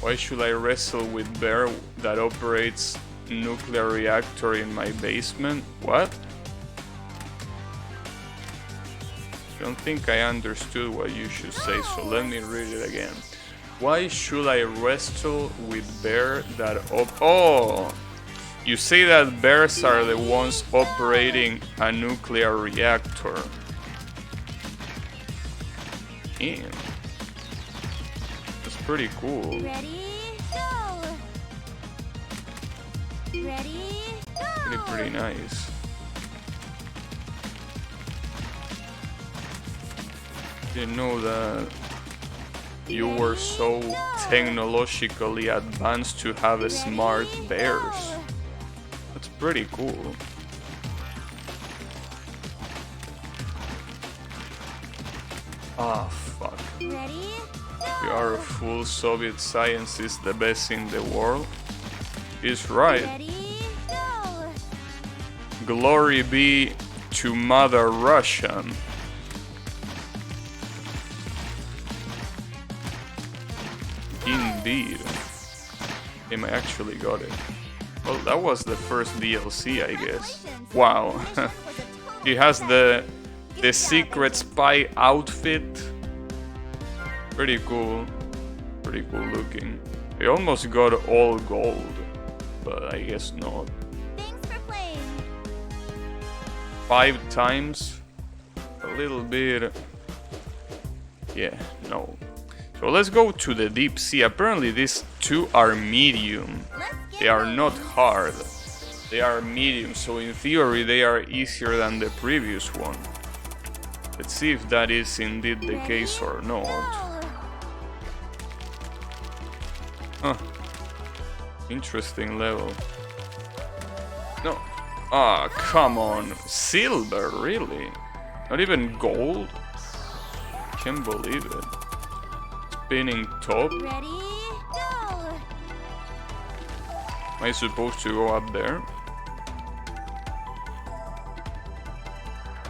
Why should I wrestle with bear that operates nuclear reactor in my basement? What? I don't think I understood what you should say, so let me read it again. Why should I wrestle with bear that oh! You say that bears are the ones operating a nuclear reactor. Damn. That's pretty cool. Ready, go. Ready, go. Pretty nice. Didn't know that you were so technologically advanced to have smart bears. That's pretty cool. Ah, fuck. Ready, You are a fool. Soviet science is the best in the world. He's right. ready, go. Glory be to Mother Russia. Indeed. Him actually got it. Well, that was the first DLC, I guess. Wow. He has the secret spy outfit. Pretty cool. Pretty cool looking. He almost got all gold, but I guess not. Thanks for playing. 5 times? A little bit. Yeah, no. So let's go to the deep sea. Apparently these two are medium. They are not hard. They are medium, so in theory they are easier than the previous one. Let's see if that is indeed the case or not. Huh. Interesting level. No. Ah, come on. Silver, really? Not even gold? Can't believe it. Spinning top? Ready, go. Am I supposed to go up there?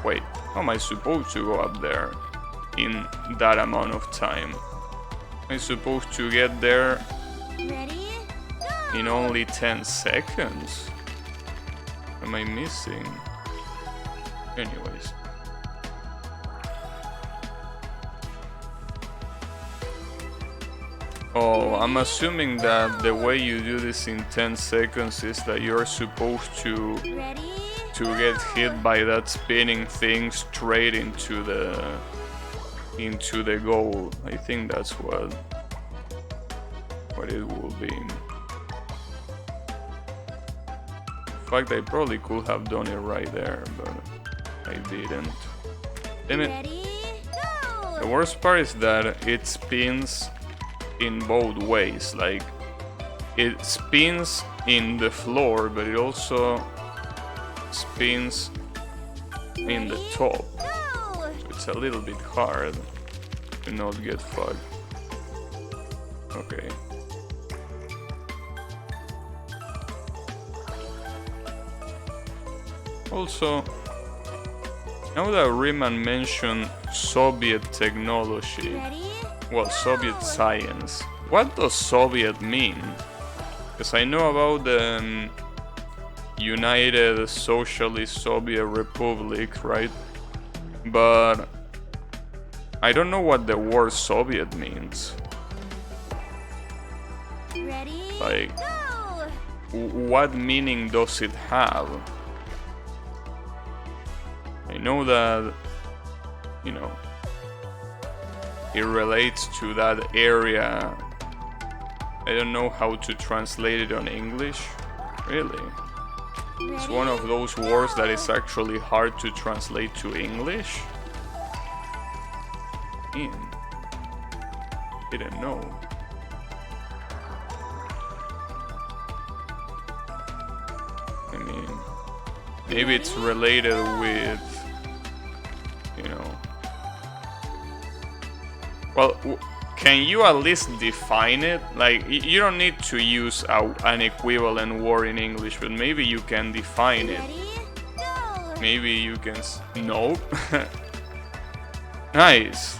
Wait, how am I supposed to go up there in that amount of time? Am I supposed to get there Ready, go. in only 10 seconds? What am I missing? Anyways. Oh, I'm assuming that the way you do this in 10 seconds is that you're supposed to Ready, get hit by that spinning thing straight into the goal. I think that's what it will be. In fact, I probably could have done it right there, but I didn't. Damn it. ready, The go. worst part is that it spins in both ways. Like, it spins in the floor, but it also spins in the top. Go. So it's a little bit hard to not get fucked. Okay. Also, now that Riemann mentioned Soviet technology, Ready? well, Soviet science, what does Soviet mean? Because I know about the United Socialist Soviet Republic, right? But I don't know what the word Soviet means. Ready? Like, Go! what meaning does it have? I know that, you know, it relates to that area. I don't know how to translate it on English. Really? It's Ready? one of those words that is actually hard to translate to English. Didn't know. I mean, maybe it's related with, you know. Well, can you at least define it? Like, you don't need to use an equivalent word in English, but maybe you can define it. Ready? Go! Maybe you can. Nope. Nice.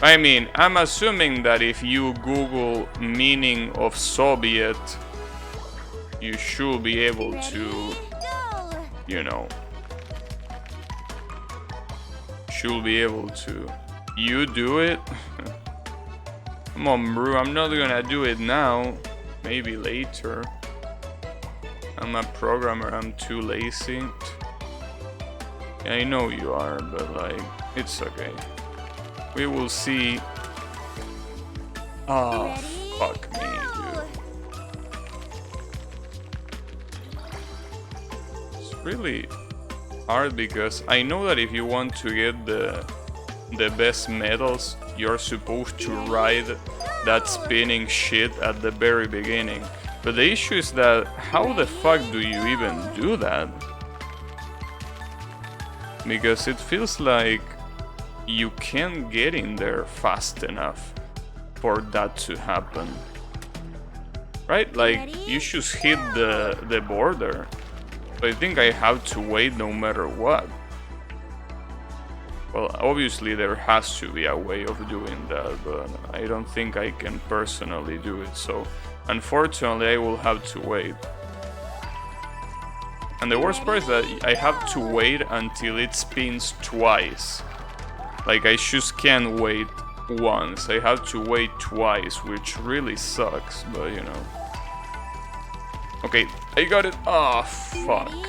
I mean, I'm assuming that if you Google meaning of Soviet, you should be able to, Go! you know, should be able to. You do it? Come on, bro, I'm not gonna do it now. Maybe later. I'm a programmer, I'm too lazy. Yeah, I know you are, but like, it's okay. We will see. Oh, Ready? fuck me, dude. It's really hard because I know that if you want to get the best medals, you're supposed to ride that spinning shit at the very beginning. But the issue is that how the fuck do you even do that? Because it feels like you can't get in there fast enough for that to happen. Right? Like, you should hit the border. So I think I have to wait no matter what. Well, obviously there has to be a way of doing that, but I don't think I can personally do it, so unfortunately I will have to wait. And the worst part is that I have to wait until it spins twice. Like, I just can't wait once, I have to wait twice, which really sucks, but you know. Okay, I got it. Oh, fuck. Ready?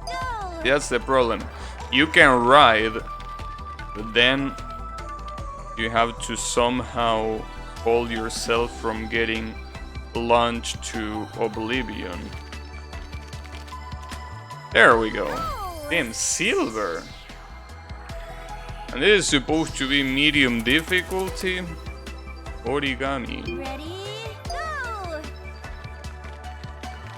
Go! That's the problem. You can ride, but then you have to somehow hold yourself from getting launched to oblivion. There we go. Damn, silver. And this is supposed to be medium difficulty. Origami. Ready? Go!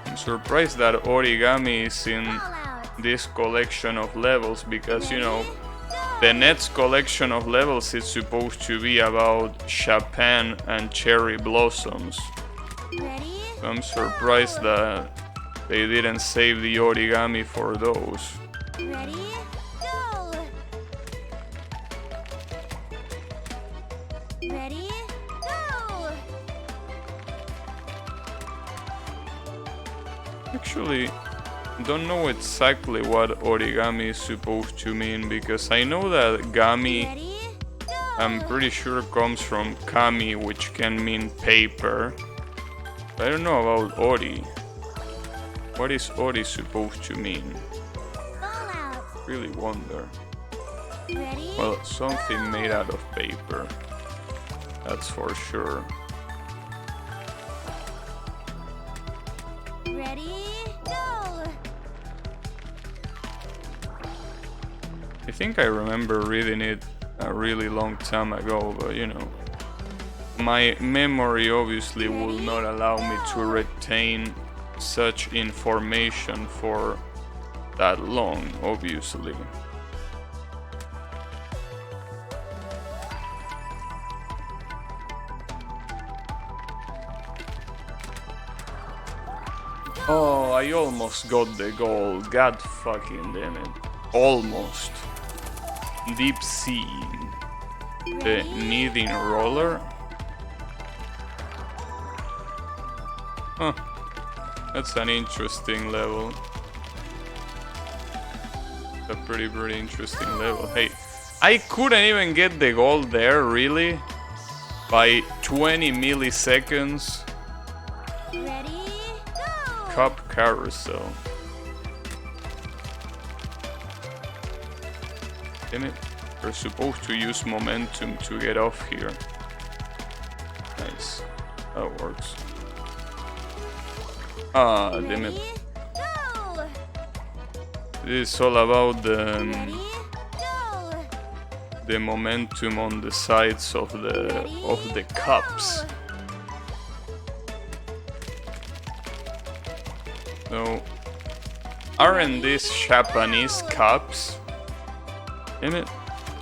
I'm surprised that origami is in Fallout! this collection of levels because, you know, Go! the next collection of levels is supposed to be about Japan and cherry blossoms. Ready? So I'm surprised that they didn't save the origami for those. Ready? Go! Ready? Go! Actually, don't know exactly what origami is supposed to mean because I know that gami, Ready? Go! I'm pretty sure, comes from kami, which can mean paper. But I don't know about ori. What is ori supposed to mean? Fallout! Really wonder. Ready? Well, something made out of paper. That's for sure. Ready? Go! I think I remember reading it a really long time ago, but you know, my memory obviously will not allow me to retain such information for that long, obviously. Go! Oh, I almost got the goal. God fucking damn it. Almost. Deep sea. The kneading roller. Huh. That's an interesting level. A pretty interesting level. Hey, I couldn't even get the goal there, really? By 20 milliseconds. Ready, go! Cup carousel. Damn it. You're supposed to use momentum to get off here. Nice. That works. Ah, damn it. Ready, go! This is all about Ready, go! the momentum on the sides of the cups. So, aren't these Japanese cups? Damn it.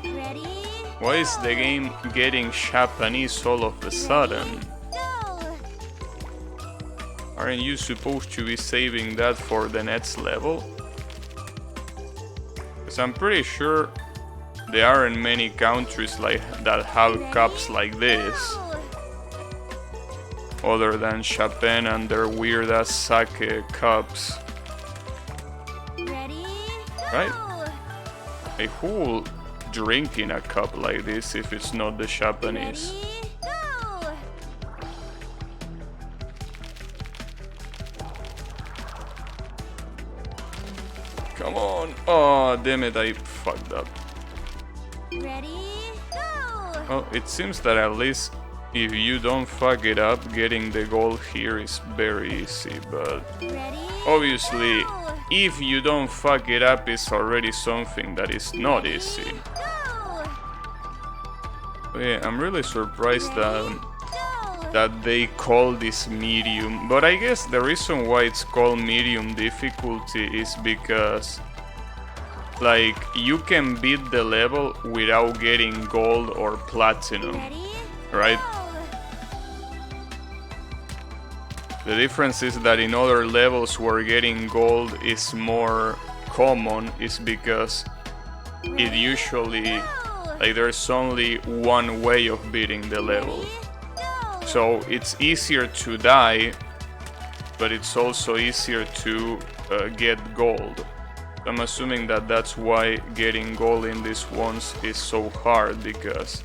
Ready, Why is the game getting Japanese all of a sudden? go! Aren't you supposed to be saving that for the next level? Because I'm pretty sure there aren't many countries like that have cups like this, other than Japan and their weird ass sake cups. Ready, Right? go! Hey, who will drink in a cup like this if it's not the Japanese? Ready, go! Come on! Oh, damn it, I fucked up. Ready, go! Well, it seems that at least if you don't fuck it up, getting the goal here is very easy, but Ready, obviously, go! if you don't fuck it up, it's already something that is not easy. Go! Yeah, I'm really surprised Go! that they call this medium, but I guess the reason why it's called medium difficulty is because like you can beat the level without getting gold or platinum, Ready, right? go! The difference is that in other levels where getting gold is more common is because it usually, like, there's only one way of beating the level. So it's easier to die, but it's also easier to get gold. I'm assuming that that's why getting gold in these ones is so hard, because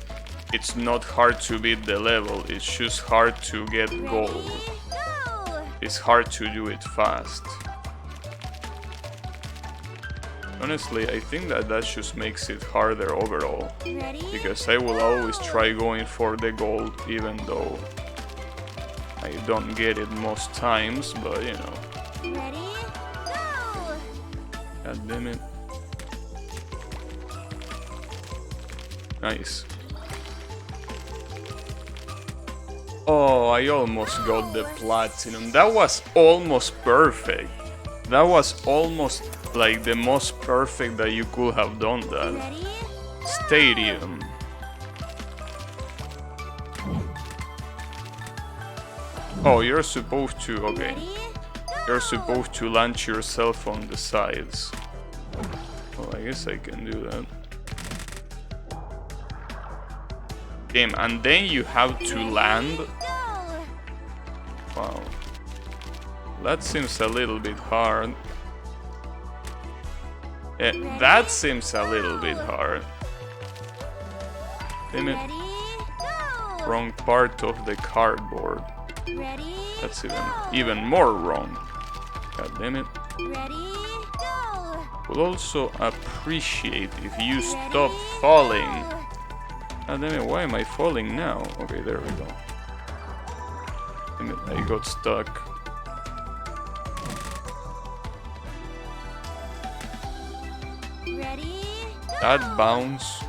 it's not hard to beat the level, it's just hard to get gold. It's hard to do it fast. Honestly, I think that just makes it harder overall, because I will always try going for the gold even though I don't get it most times, but you know. Ready, go! God damn it. Nice. Oh, I almost got the platinum. That was almost perfect. That was almost like the most perfect that you could have done that. Ready, Stadium. Oh, you're supposed to, okay. ready, You're supposed to launch yourself on the sides. Well, I guess I can do that. Damn, and then you have to land? go! Wow. That seems a little bit hard. Yeah, that seems a little bit hard. Damn it. Ready, go! Wrong part of the cardboard. Ready, That's go! even more wrong. God damn it. Ready, go! Would also appreciate if you stop falling. God damn it, why am I falling now? Okay, there we go. Damn it, I got stuck. Ready, That bounce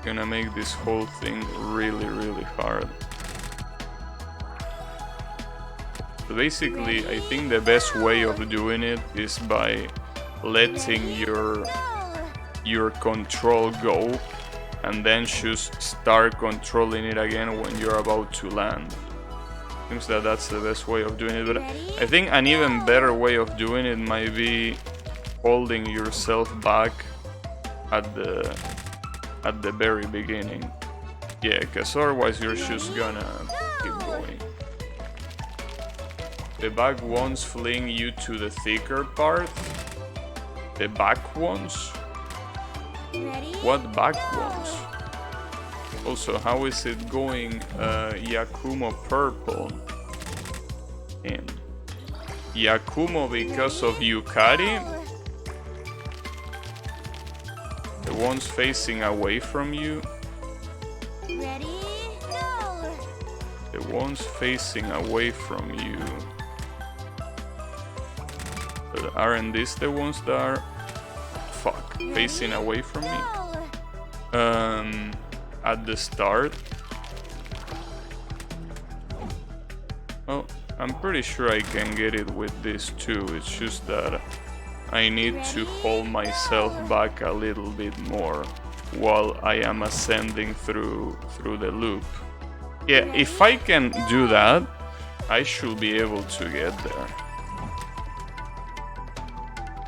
gonna make this whole thing really hard. So basically, I think the best way of doing it is by letting your control go and then just start controlling it again when you're about to land. Seems that that's the best way of doing it, but I think an even better way of doing it might be holding yourself back at the very beginning. Yeah, because otherwise you're just gonna keep going. The back ones fling you to the thicker part. The back ones? What back ones? Also, how is it going, Yakumo purple? And Yakumo because of Yukari? The ones facing away from you? The ones facing away from you. But aren't these the ones that are facing away from me? At the start. Well, I'm pretty sure I can get it with this too. It's just that I need to hold myself back a little bit more while I am ascending through the loop. Yeah, if I can do that, I should be able to get there.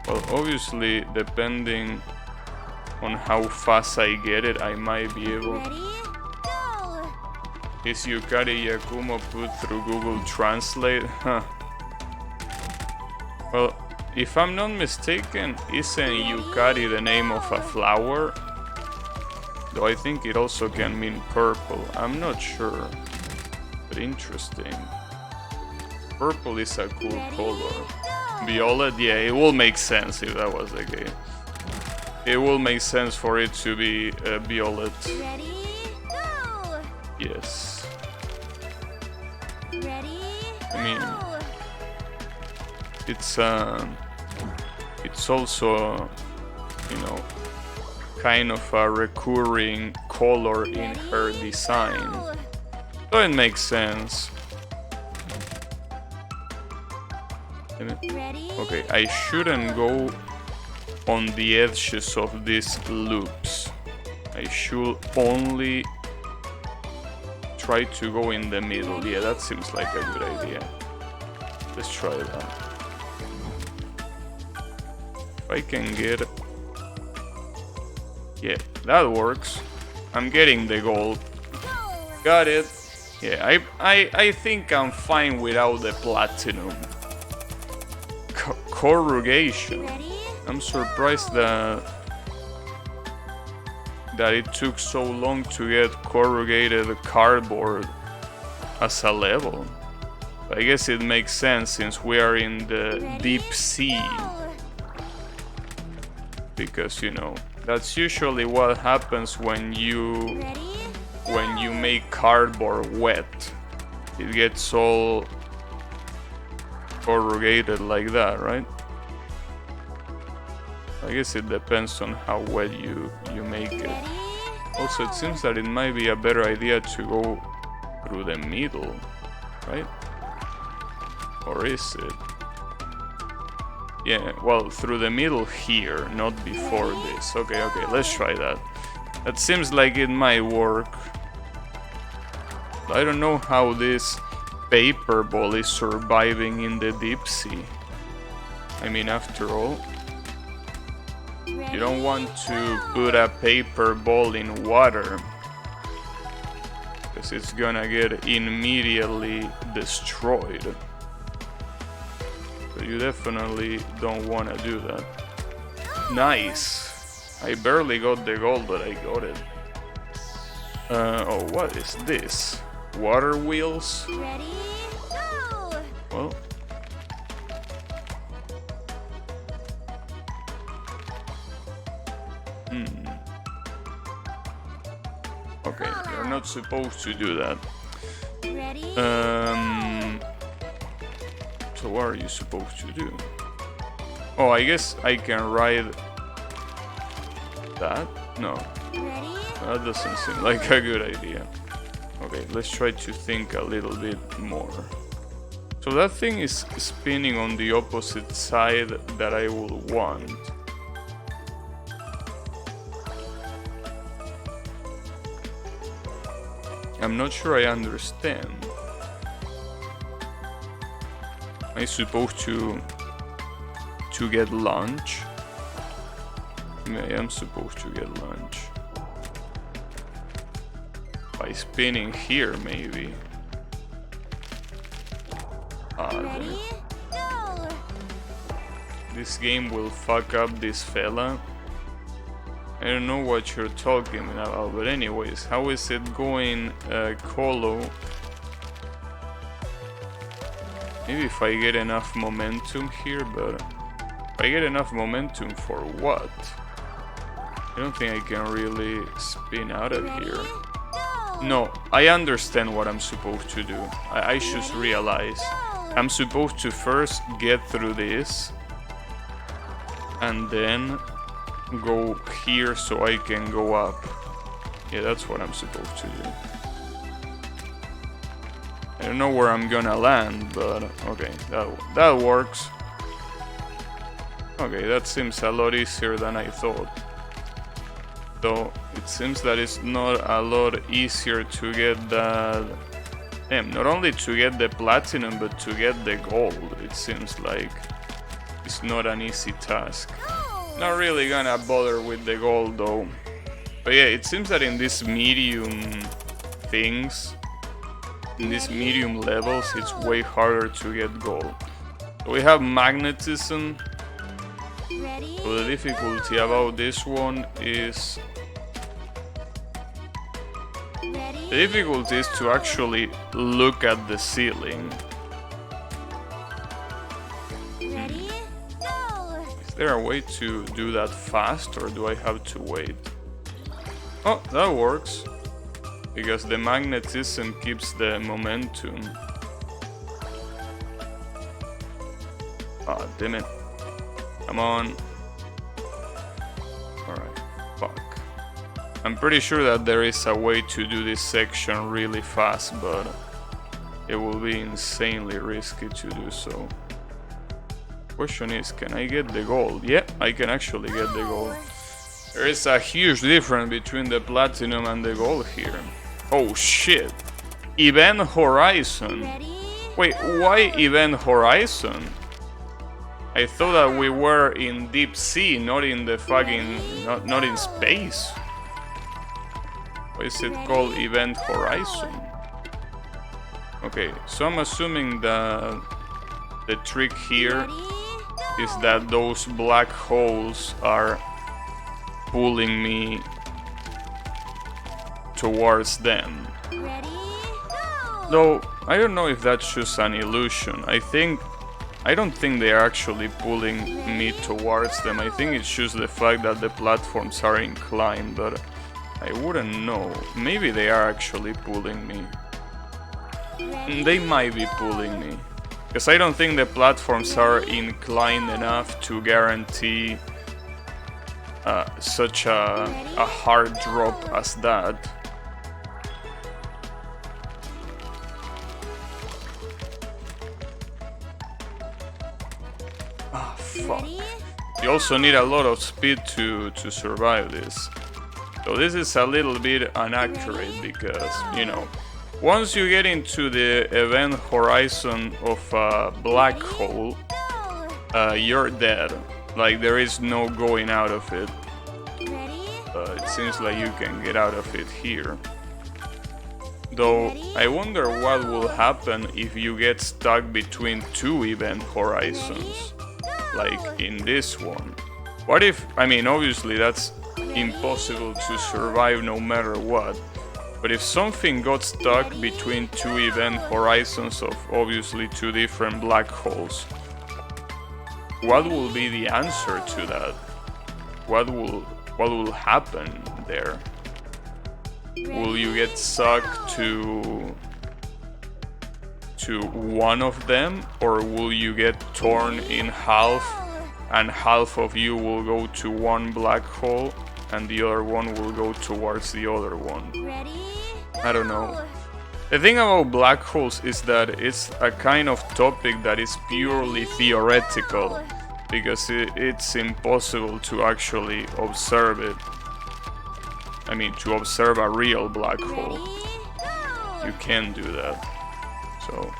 Well, obviously, depending on how fast I get it, I might be able. Is Yukari Yakumo put through Google Translate? Huh. Well, if I'm not mistaken, isn't Yukari the name of a flower? Though I think it also can mean purple. I'm not sure. But interesting. Purple is a cool color. Violet, yeah, it will make sense if that was the case. It will make sense for it to be violet. Yes. I mean, it's also, you know, kind of a recurring color in her design. So it makes sense. Okay, I shouldn't go on the edges of these loops. I should only try to go in the middle. Yeah, that seems like a good idea. Let's try that. If I can get... Yeah, that works. I'm getting the gold. Got it. Yeah, I think I'm fine without the platinum. Corrugation. I'm surprised that it took so long to get corrugated cardboard as a level. But I guess it makes sense since we are in the deep sea. Because, you know, that's usually what happens when you make cardboard wet. It gets all corrugated like that, right? I guess it depends on how wet you make it. Also, it seems that it might be a better idea to go through the middle, right? Or is it? Yeah, well, through the middle here, not before this. Okay, let's try that. That seems like it might work. I don't know how this Paperball is surviving in the deep sea. I mean, after all, you don't want to put a paper ball in water because it's gonna get immediately destroyed. So you definitely don't want to do that. Nice! I barely got the gold, but I got it. Oh, what is this? Water wheels? Well, okay, you're not supposed to do that. So what are you supposed to do? Oh, I guess I can ride that? No. That doesn't seem like a good idea. Okay, let's try to think a little bit more. So that thing is spinning on the opposite side that I would want. I'm not sure I understand. Am I supposed to get lunch? I am supposed to get lunch. By spinning here, maybe. Ready? Go! This game will fuck up this fella. I don't know what you're talking about, but anyways, how is it going, Colo? Maybe if I get enough momentum here, but if I get enough momentum for what? I don't think I can really spin out of here. No, I understand what I'm supposed to do. I should realize. I'm supposed to first get through this and then go here so I can go up. Yeah, that's what I'm supposed to do. I don't know where I'm gonna land, but okay, that works. Okay, that seems a lot easier than I thought. Though it seems that it's not a lot easier to get that. Not only to get the platinum, but to get the gold. It seems like it's not an easy task. Not really gonna bother with the gold though. But yeah, it seems that in these medium things, in these medium levels, it's way harder to get gold. So we have magnetism. So the difficulty about this one is... The difficulty is to actually look at the ceiling. Is there a way to do that fast, or do I have to wait? Oh, that works. Because the magnetism keeps the momentum. Ah, damn it. Come on. Alright, fuck. I'm pretty sure that there is a way to do this section really fast, but it will be insanely risky to do so. Question is, can I get the gold? Yeah, I can actually get the gold. There is a huge difference between the platinum and the gold here. Oh shit. Event Horizon. Wait, why Event Horizon? I thought that we were in deep sea, not in the fucking... not in space. Why is it called Event Horizon? Okay, so I'm assuming that the trick here is that those black holes are pulling me towards them. Though, I don't know if that's just an illusion. I don't think they are actually pulling me towards them. I think it's just the fact that the platforms are inclined, but I wouldn't know. Maybe they are actually pulling me. They might be pulling me. Because I don't think the platforms are inclined enough to guarantee such a hard drop as that. Ah, fuck. You also need a lot of speed to survive this. So this is a little bit inaccurate because, you know, once you get into the event horizon of a black hole, you're dead. Like, there is no going out of it. It seems like you can get out of it here. Though, I wonder what will happen if you get stuck between two event horizons. Like in this one. What if, I mean, obviously that's impossible to survive no matter what. But if something got stuck between two event horizons of obviously two different black holes, what will be the answer to that? What will happen there? Will you get sucked to one of them, or will you get torn in half and half of you will go to one black hole and the other one will go towards the other one? I don't know. The thing about black holes is that it's a kind of topic that is purely theoretical, because it's impossible to actually observe it. I mean, to observe a real black hole. You can't do that. So,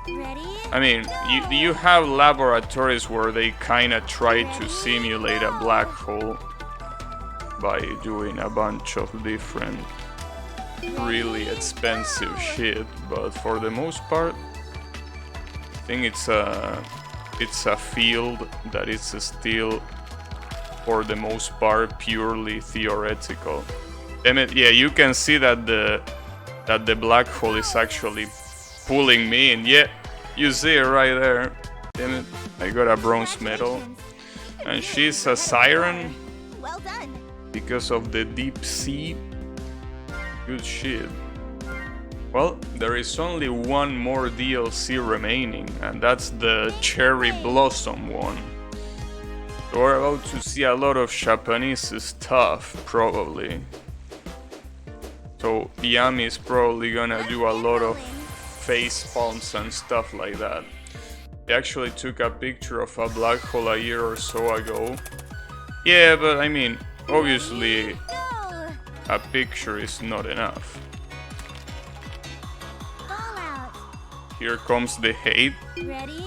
Ready? I mean, you have laboratories where they kinda try to simulate a black hole by doing a bunch of different really expensive shit, but for the most part, I think it's a field that is still, for the most part, purely theoretical. Damn it, yeah, you can see that the black hole is actually pulling me in. Yeah, you see it right there. Damn it, I got a bronze medal. And she's a siren Well done. because of the deep sea. Good shit. Well, there is only one more DLC remaining, and that's the Cherry Blossom one. So we're about to see a lot of Japanese stuff, probably. So Yami is probably gonna do a lot of face palms and stuff like that. I actually took a picture of a black hole a year or so ago. Yeah, but I mean, obviously Go. a picture is not enough. Fallout. Here comes the hate. Ready?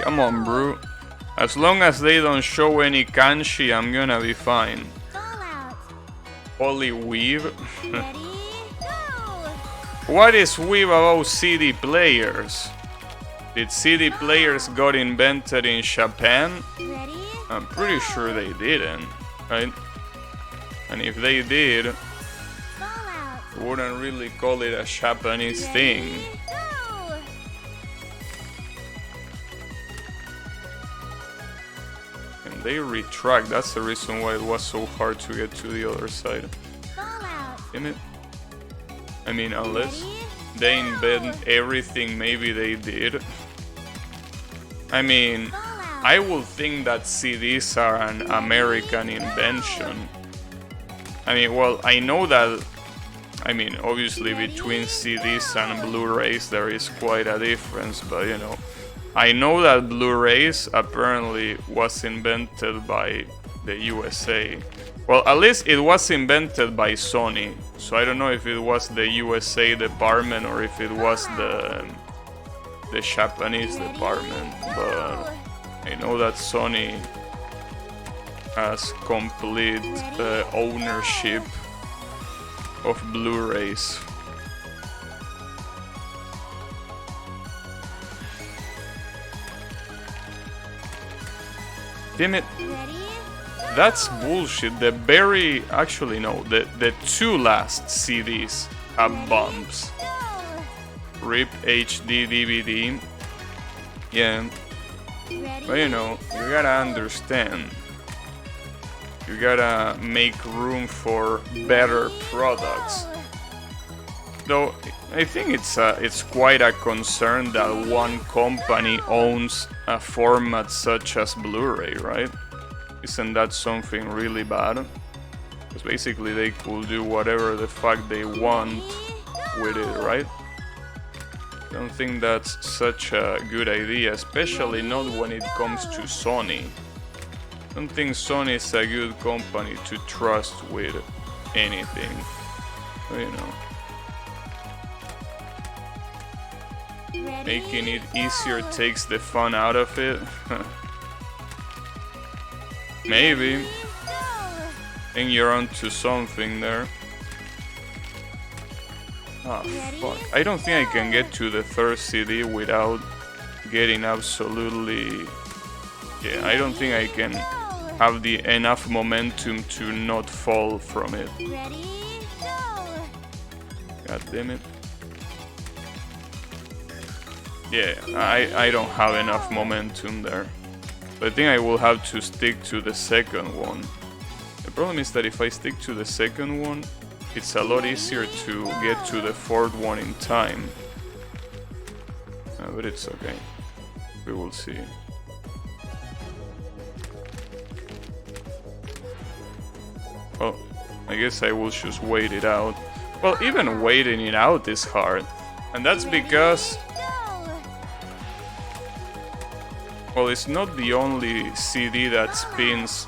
Come on, bro. As long as they don't show any kanji, I'm gonna be fine. Fallout. Holy weave. Ready? Go. What is weave about CD players? Did CD players got invented in Japan? Ready? I'm pretty sure they didn't, right? And if they did, Fallout. wouldn't really call it a Japanese thing. Go. And they retract, that's the reason why it was so hard to get to the other side. Fallout. Damn it. I mean, unless Ready? they invent everything, maybe they did. I mean, Fallout. I would think that CDs are an American invention. I mean, well, I know that, I mean, obviously between CDs and Blu-rays there is quite a difference, but you know, I know that Blu-rays apparently was invented by the USA. Well, at least it was invented by Sony, so I don't know if it was the USA department or if it was the Japanese department, but I know that Sony has complete ownership of Blu-rays. Damn it, Ready? that's bullshit. The very, actually no, the two last CDs have bumps. Go. RIP HD DVD. Yeah, Ready? but you know, you gotta understand. You gotta make room for better products. Go. Though I think it's quite a concern that one company owns a format such as Blu-ray, right? Isn't that something really bad? Because basically they could do whatever the fuck they want with it, right? Don't think that's such a good idea, especially not when it comes to Sony. Don't think Sony is a good company to trust with anything. But, you know, Ready? making it easier takes the fun out of it. Maybe. Go. Think you're onto something there. Ah, Ready? fuck. I don't think I can get to the third CD without getting absolutely... Yeah, I don't think I can Go. have the enough momentum to not fall from it. Ready? Go. God damn it. Yeah, I don't have enough momentum there. So I think I will have to stick to the second one. The problem is that if I stick to the second one, it's a lot easier to get to the fourth one in time. But it's okay. We will see. Well, I guess I will just wait it out. Well, even waiting it out is hard. And that's because... Go. Well, it's not the only CD that spins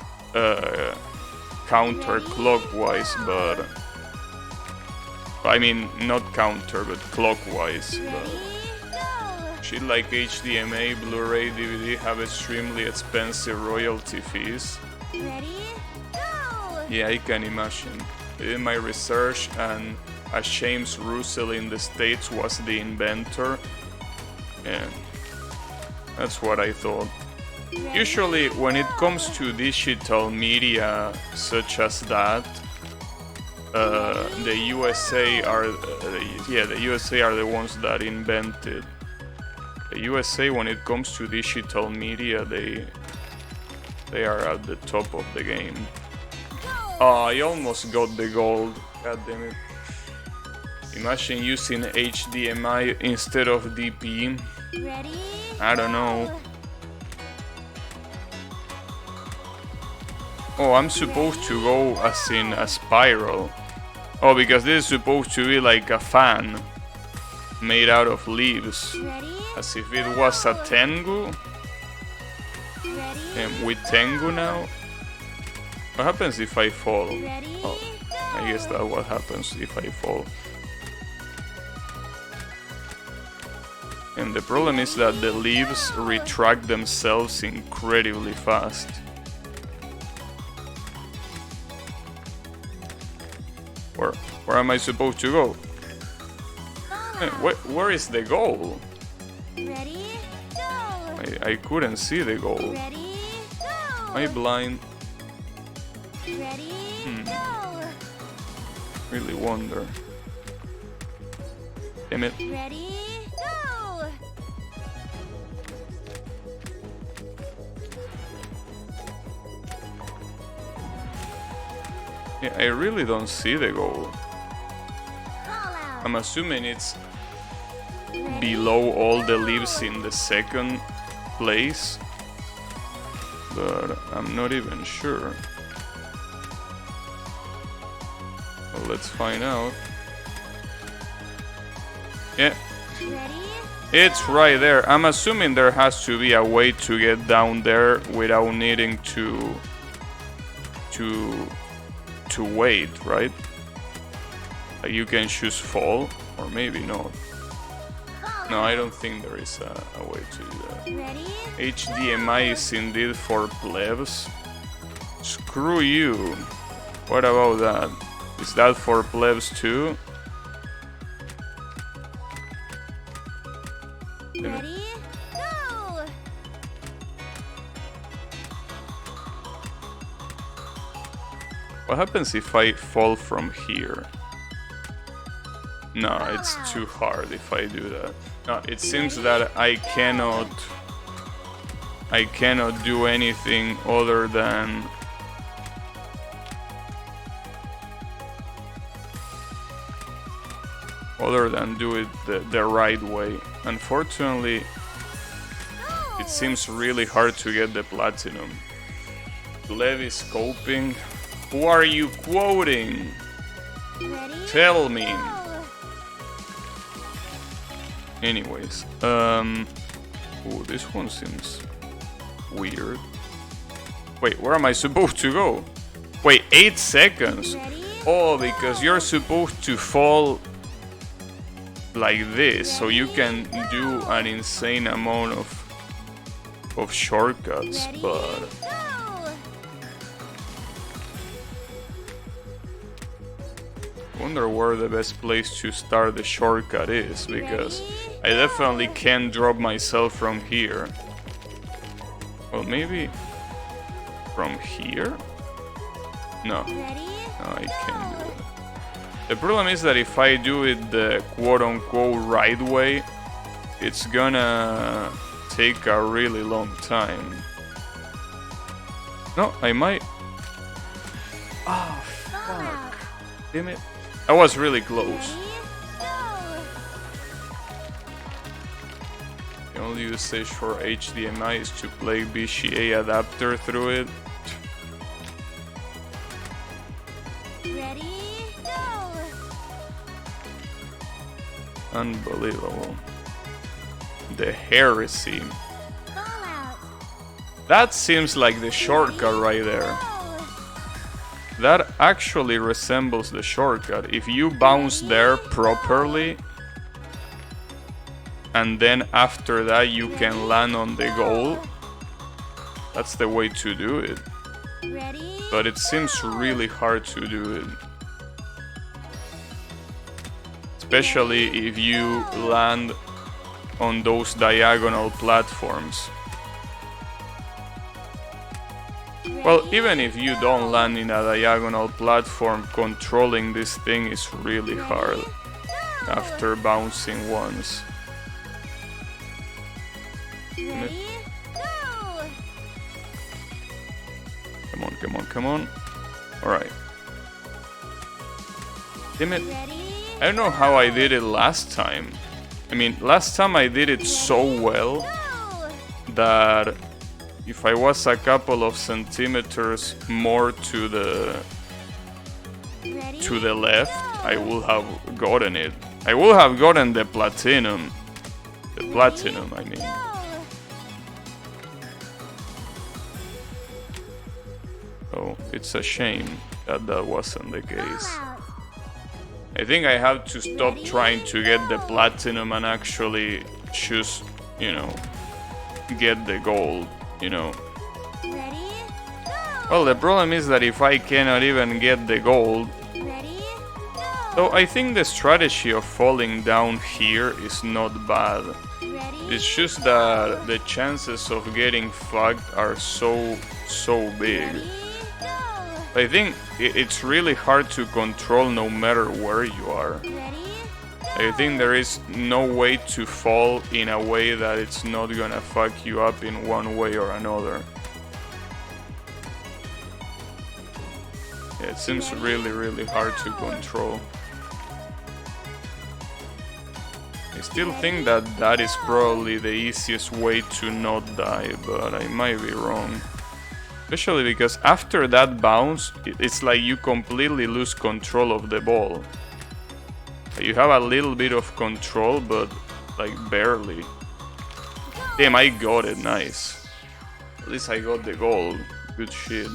counterclockwise, but... I mean, not counter, but clockwise. But Ready? Go. Shit like HDMI, Blu-ray, DVD have extremely expensive royalty fees. Ready? Go! Yeah, I can imagine. I did my research, and James Russell in the States was the inventor. And that's what I thought. Ready? Usually, when it Go! comes to digital media such as that, the USA are the USA are the ones that invented. The USA, when it comes to digital media, they are at the top of the game. Oh, I almost got the gold. God damn it. Imagine using HDMI instead of DP. Ready? I don't know. Go! Oh, I'm supposed to go as in a spiral. Oh, because this is supposed to be like a fan made out of leaves. Ready? As if it was a Tengu. Ready? And with Tengu now? What happens if I fall? Ready? Oh, I guess that's what happens if I fall. And the problem is that the leaves retract themselves incredibly fast. Where am I supposed to go? Where is the goal? Ready? Go! I couldn't see the goal. Ready? Am Go! I blind? Ready? Go! Really wonder. Damn it. Ready? Go! Yeah, I really don't see the goal. Call out! I'm assuming it's Ready? below all the leaves in the second place, but I'm not even sure. Well, let's find out. Yeah, Ready? it's right there. I'm assuming there has to be a way to get down there without needing to wait, right? Like you can choose fall, or maybe not. Call No, I out! don't think there is a way to do that. Ready? HDMI is indeed for plebs. Screw you. What about that? Is that for plebs too? Ready? Go! What happens if I fall from here? No, it's too hard if I do that. No, it seems that I cannot do anything other than do it the right way. Unfortunately, it seems really hard to get the platinum. Levi scoping. Who are you quoting? Ready? Tell me. Go! Anyways, oh, this one seems weird. Wait, where am I supposed to go? Wait, 8 seconds. Ready? Oh, because you're supposed to fall like this, so you can do an insane amount of shortcuts, Ready? but Go! I wonder where the best place to start the shortcut is, because Ready? I definitely can't drop myself from here. Well, maybe from here? No, Ready? no, I can't do that. The problem is that if I do it the quote-unquote right way, it's gonna take a really long time. No, I might. Oh, Call out! damn it. I was really close. Ready? Go! The only usage for HDMI is to play VGA adapter through it. Ready? Go! Unbelievable. The heresy. Call out! That seems like the shortcut right there. Go! That actually resembles the shortcut. If you bounce there properly, and then after that you can land on the goal. That's the way to do it. Ready? But it seems really hard to do it. Especially if you land on those diagonal platforms. Well, even if you don't land in a diagonal platform, controlling this thing is really hard after bouncing once. Ready? Go! Come on, come on, come on. Alright. Damn it. Ready? I don't know how I did it last time. I mean, last time I did it so well Go! that if I was a couple of centimeters more to the Ready? left, I would have gotten it. I would have gotten the platinum. The platinum, I mean. Go! So it's a shame that that wasn't the case. Out. I think I have to stop trying to get the platinum and actually choose, you know, get the gold, you know. Ready? Go! Well, the problem is that if I cannot even get the gold, Ready? Go! so I think the strategy of falling down here is not bad. Ready? It's just that the chances of getting fucked are so big. Ready? Go! I think it's really hard to control no matter where you are. Ready? I think there is no way to fall in a way that it's not gonna fuck you up in one way or another. Yeah, it seems really hard to control. I still think that that is probably the easiest way to not die, but I might be wrong. Especially because after that bounce, it's like you completely lose control of the ball. You have a little bit of control, but like barely. Damn, I got it, nice. At least I got the gold. Good shit.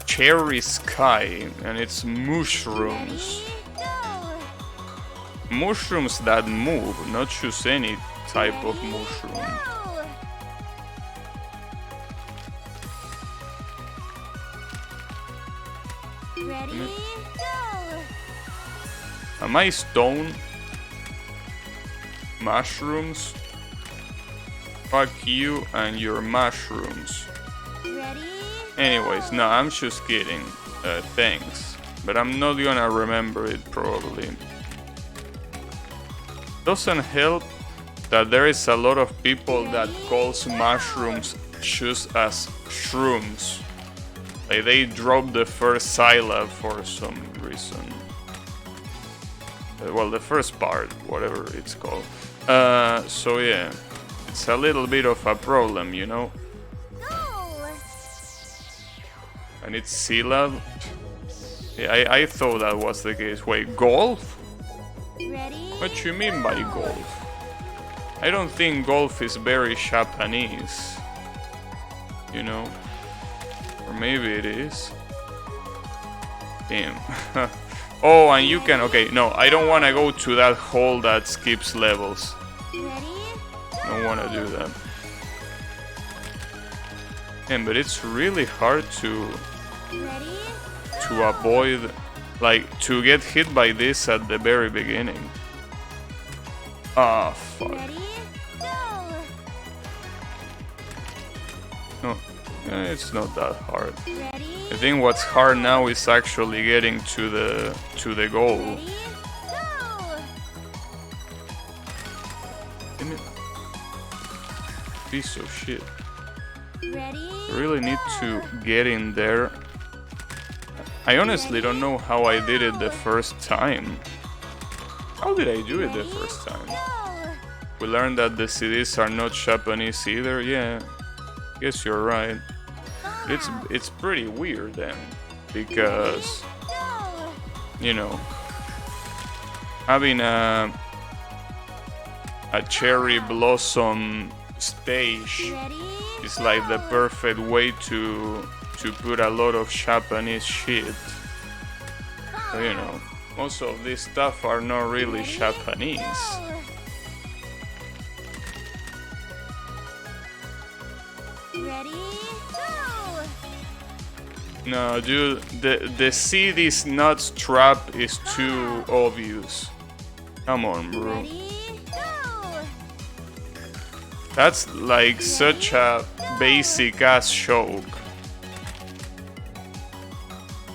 Cherry Sky, and it's mushrooms. Go! Mushrooms that move, not just any type of mushroom. Go! Ready? Go! Am I stone? Mushrooms? Fuck you and your mushrooms. Ready? Anyways, no, I'm just kidding. Thanks. But I'm not gonna remember it probably. Doesn't help that there is a lot of people that calls mushrooms just as shrooms. Like they drop the first syllable for some reason. Well, the first part, whatever it's called. So yeah, it's a little bit of a problem, you know? Go! And it's syllable. Yeah, I thought that was the case. Wait, golf? Ready? What you mean by golf? I don't think golf is very Japanese. You know? Or maybe it is. Damn. Oh, and you can... Okay, no, I don't want to go to that hole that skips levels. Ready? I don't want to do that. Damn, but it's really hard to Ready? avoid... Like, to get hit by this at the very beginning. Ah, fuck. Ready? Go! No, it's not that hard. Ready? I think what's hard now is actually getting to the goal. Ready? Go! Damn it. Piece of shit. Ready? I really need to get in there. I honestly don't know how I did it the first time. How did I do it the first time? Go! We learned that the CDs are not Japanese either. Yeah, guess you're right. It's pretty weird then, because Go! you know, having a cherry blossom stage Ready? is like the perfect way to put a lot of Japanese shit. So, you know, most of this stuff are not really Japanese. Go! No, dude, the see these nuts trap is too obvious. Come on, bro. Ready, go! That's like such a basic ass choke.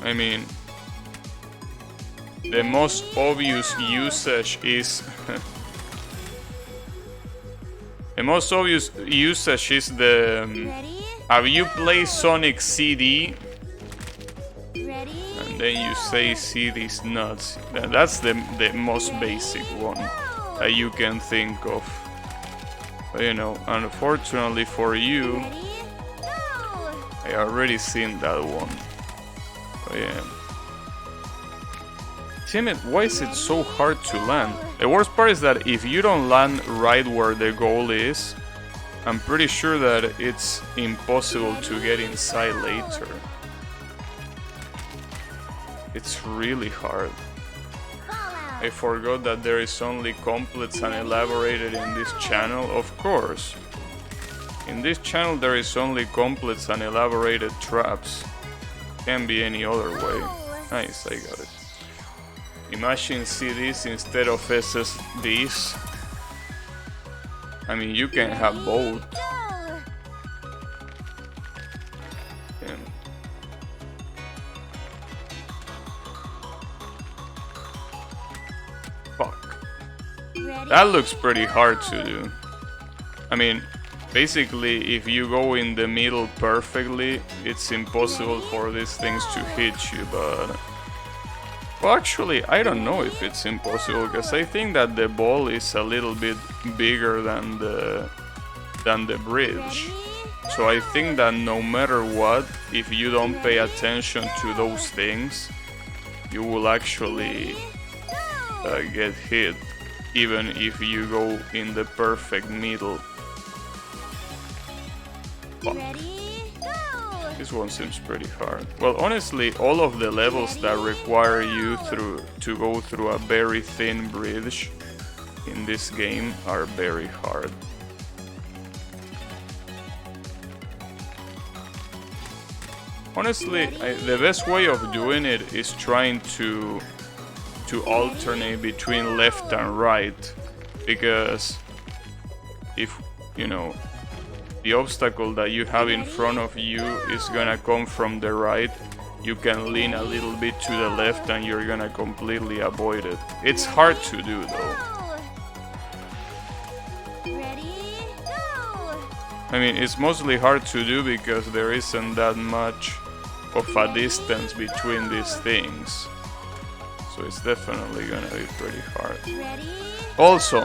I mean, the most obvious usage is the most obvious usage is the Ready, have you played Sonic CD ready, and then you say see these nuts. That's the most basic one that you can think of. But, you know, unfortunately for you, ready, go! I already seen that one. But yeah. Damn it, why is it so hard to land? The worst part is that if you don't land right where the goal is, I'm pretty sure that it's impossible to get inside later. It's really hard. I forgot that there is only completes and elaborated in this channel, of course. In this channel there is only completes and elaborated traps. Can't be any other way. Nice, I got it. Imagine CDs instead of SSDs. I mean, you can have both. Go! Damn. Fuck. Ready, That looks pretty hard to do. I mean, basically, if you go in the middle perfectly, it's impossible for these things to hit you, but... Well, actually, I don't know if it's impossible, because I think that the ball is a little bit bigger than the bridge. So I think that no matter what, if you don't pay attention to those things, you will actually get hit, even if you go in the perfect middle. Fuck. ready, go! This one seems pretty hard. Well, honestly, all of the levels that require you to go through a very thin bridge in this game are very hard. Honestly, the best way of doing it is trying to alternate between left and right, because if, you know, the obstacle that you have in front of you is gonna come from the right, you can lean a little bit to the left and you're gonna completely avoid it. It's hard to do though. Ready, go! I mean, it's mostly hard to do because there isn't that much of a distance between these things. So it's definitely gonna be pretty hard. Ready, Also,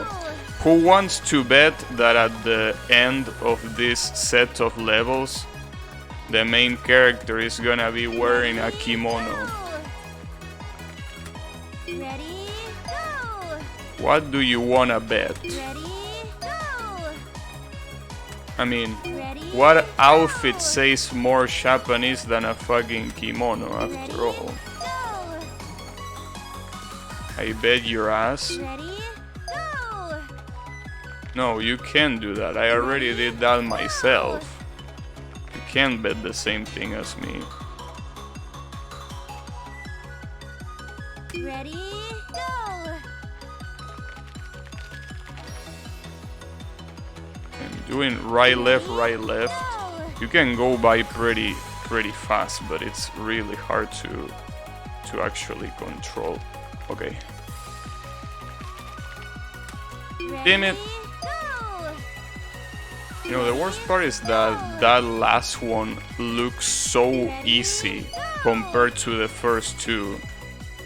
who wants to bet that at the end of this set of levels, the main character is gonna be wearing a kimono? ready, go! What do you wanna bet? Ready, go! I mean, Ready, what outfit says more Japanese than a fucking kimono after all? go! I bet your ass. Ready, go! No, you can't do that. I already did that myself. You can't bet the same thing as me. Ready, go! And doing right, left, Go! you can go by pretty fast, but it's really hard to actually control. Okay. Damn it. Go! You know, the worst part is that that last one looks so easy compared to the first two.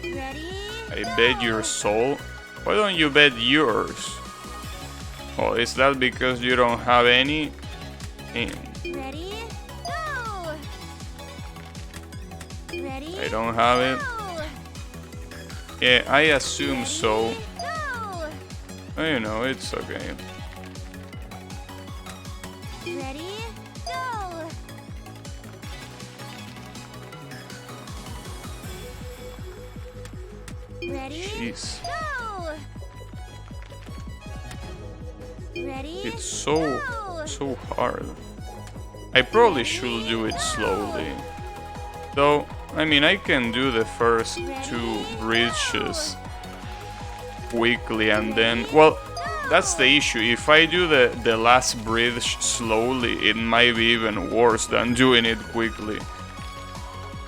Ready, I bet your soul. Why don't you bet yours? Oh, is that because you don't have any? Damn. ready, go! Ready, I don't have it. go! Yeah, I assume so. Go! You know, it's okay. Ready, go! Ready, Jeez. go! Ready, It's so go! hard. I probably should do it slowly. So, I mean, I can do the first 2 bridges quickly and then... Well, that's the issue. If I do the last bridge slowly, it might be even worse than doing it quickly.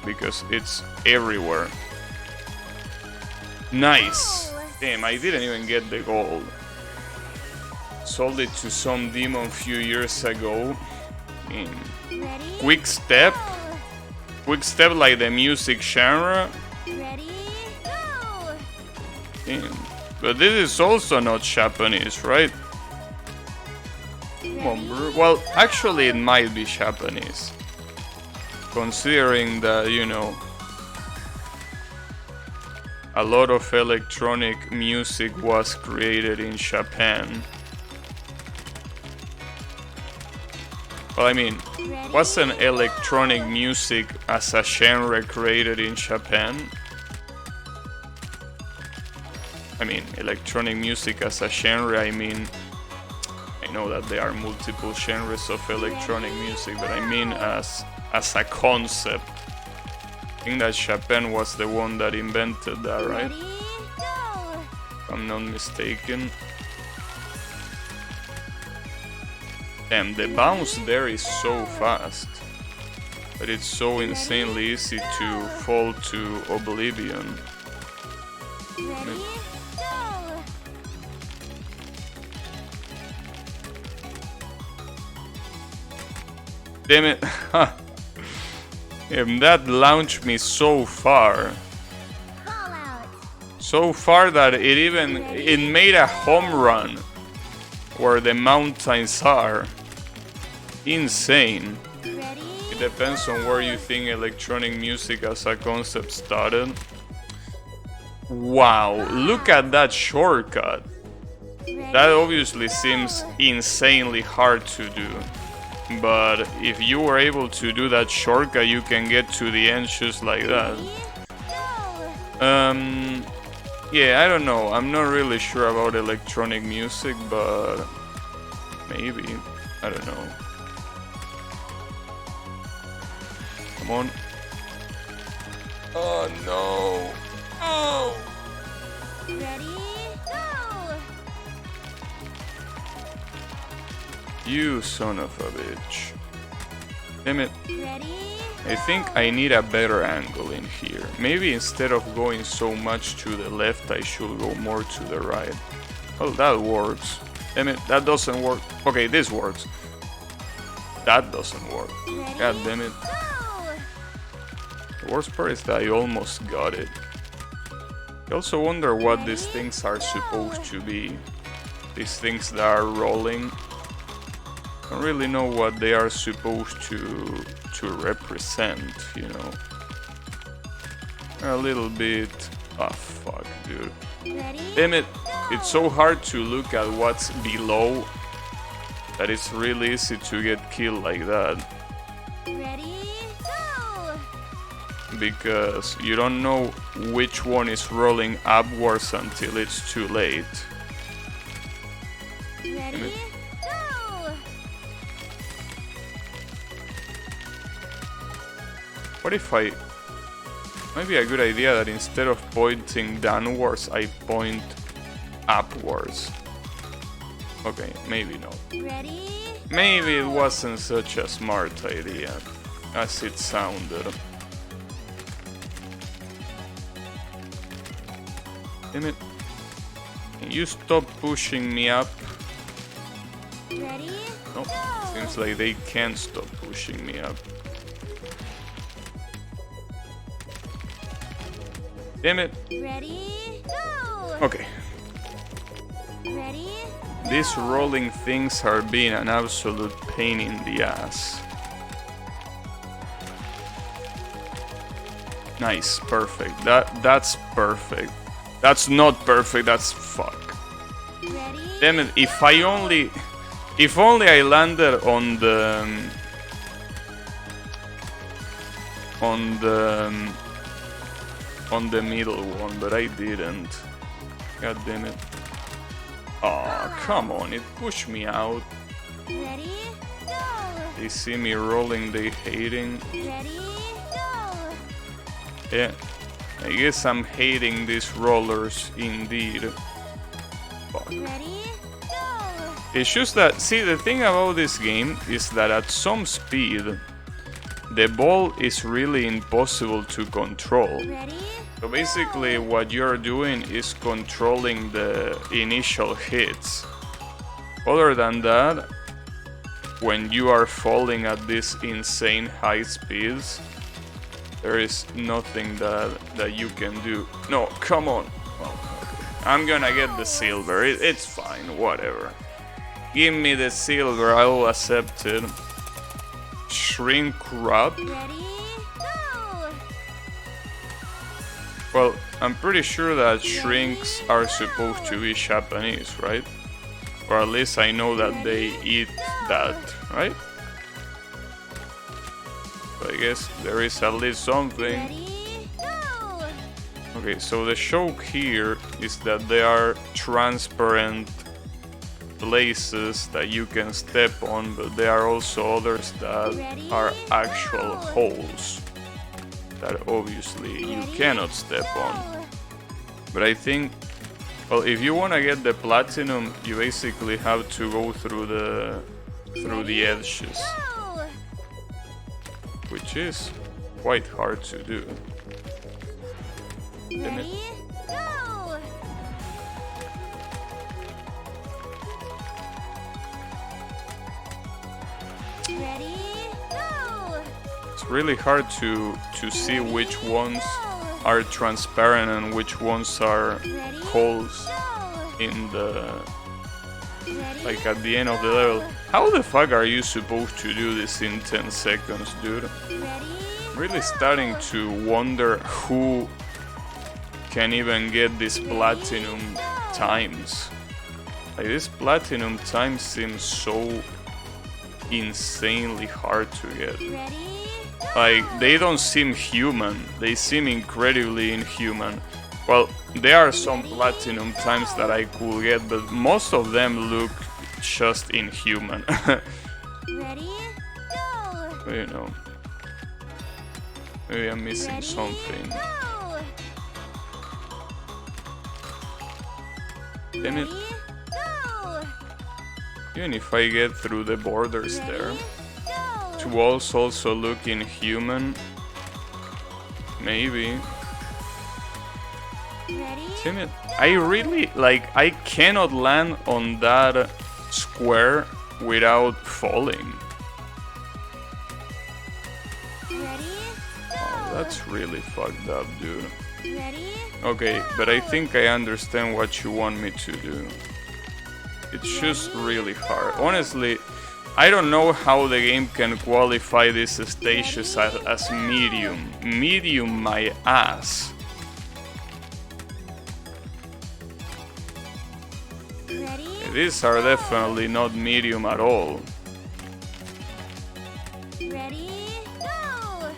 Because it's everywhere. Nice! Damn, I didn't even get the gold. Sold it to some demon a few years ago. Quick step? Quick step like the music genre? Damn. But this is also not Japanese, right? Come on, bro. Well, actually it might be Japanese. Considering that, you know, a lot of electronic music was created in Japan. Well, I mean, wasn't electronic music as a genre created in Japan? I mean, electronic music as a genre, I mean, I know that there are multiple genres of electronic music, but I mean as a concept. I think that Japan was the one that invented that, right? If I'm not mistaken. Damn, the bounce there is so fast. But it's so insanely easy to fall to oblivion. Damn it. And that launched me so far. So far that it made a home run where the mountains are. Insane. It depends on where you think electronic music as a concept started. Wow, look at that shortcut. That obviously seems insanely hard to do. But if you were able to do that shortcut, you can get to the end just like that. Yeah, I don't know. I'm not really sure about electronic music, but maybe. I don't know. Come on. Oh no. Oh. Ready? Go! You son of a bitch. Damn it. Ready? I think I need a better angle in here. Maybe instead of going so much to the left, I should go more to the right. Oh, that works. Damn it, that doesn't work. Okay, this works. That doesn't work. Ready? God damn it. Go! The worst part is that I almost got it. I also wonder what these things are supposed to be. These things that are rolling. I don't really know what they are supposed to represent, you know. A little bit... Ah, fuck, dude. Ready? Damn it! It's so hard to look at what's below that it's really easy to get killed like that. Ready? Go! Because you don't know which one is rolling upwards until it's too late. Ready? Go! What if I... Might be a good idea that instead of pointing downwards, I point upwards. Okay, maybe not. Ready? Maybe it wasn't such a smart idea as it sounded. Damn it. Can you stop pushing me up? Ready? Nope. Go! Seems like they can't stop pushing me up. Damn it. Ready? Go! Okay. Ready? These rolling things are being an absolute pain in the ass. Nice, perfect. That's perfect. That's not perfect, that's fuck. Ready? Damn it, if only I landed on the middle one, but I didn't. God damn it. Aw, come on, it pushed me out. Ready? Go! They see me rolling, they hating. Ready? Go! Yeah, I guess I'm hating these rollers indeed. Fuck. Ready? Go! It's just that, see, the thing about this game is that at some speed, the ball is really impossible to control. Ready? So basically what you're doing is controlling the initial hits. Other than that, when you are falling at these insane high speeds, there is nothing that you can do. No, come on. Oh, okay. I'm gonna get the silver. It's fine, whatever. Give me the silver, I will accept it. Shrink wrap. Ready? Go! Well, I'm pretty sure that shrinks are supposed to be Japanese, right? Or at least I know that they eat that, right? So I guess there is at least something. Ready? Go! Okay, so the joke here is that there are transparent places that you can step on, but there are also others that are actual holes that obviously you cannot step on. But I think, well, if you want to get the platinum, you basically have to go through the edges, Go! which is quite hard to do. Damn it. Ready? Go! Ready? Go! It's really hard to see which ones are transparent and which ones are Ready? holes Go! in the, Ready? like at the end of the level. How the fuck are you supposed to do this in 10 seconds, dude? Ready? I'm really starting to wonder who can even get these platinum times. Like, this platinum time seems so insanely hard to get. Ready? Like, they don't seem human, they seem incredibly inhuman. Well, there are some platinum times that I could get, but most of them look just inhuman. Ready? Go! You know, maybe I'm missing Ready? something. Go! Damn it. Ready? Go! Even if I get through the borders there. Ready? Go! Two walls also look inhuman. Maybe. Ready? Damn it. I really, like, I cannot land on that square without falling. Ready? Oh, Go! that's really fucked up, dude. Ready? Okay, but I think I understand what you want me to do. It's just really hard. Honestly, I don't know how the game can qualify these stages as medium. Medium my ass. Ready? These are definitely not medium at all. Ready? Go!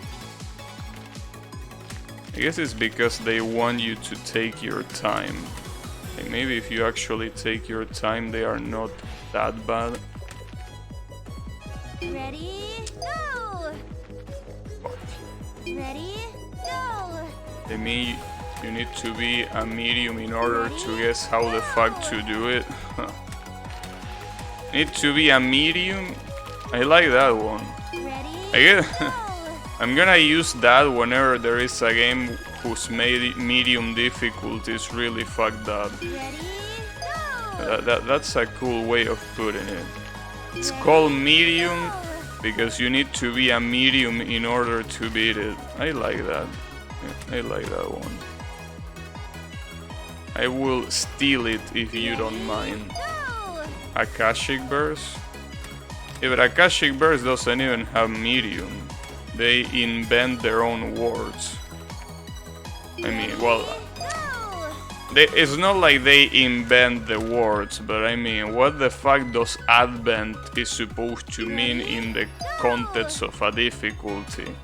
I guess it's because they want you to take your time. Like, maybe if you actually take your time, they are not that bad. Ready? Go! Ready? Go! I mean, you need to be a medium in order to guess how the fuck to do it. Need to be a medium? I like that one. Ready? I guess I'm gonna use that whenever there is a game whose medium difficulty is really fucked up. Ready? Go! That's a cool way of putting it. It's called medium because you need to be a medium in order to beat it. I like that. Yeah, I like that one. I will steal it if you don't mind. Go! Akashic Burst? Yeah, but Akashic Burst doesn't even have medium. They invent their own words. I mean, well, Go! it's not like they invent the words, but I mean, what the fuck does Advent is supposed to mean in the context of a difficulty?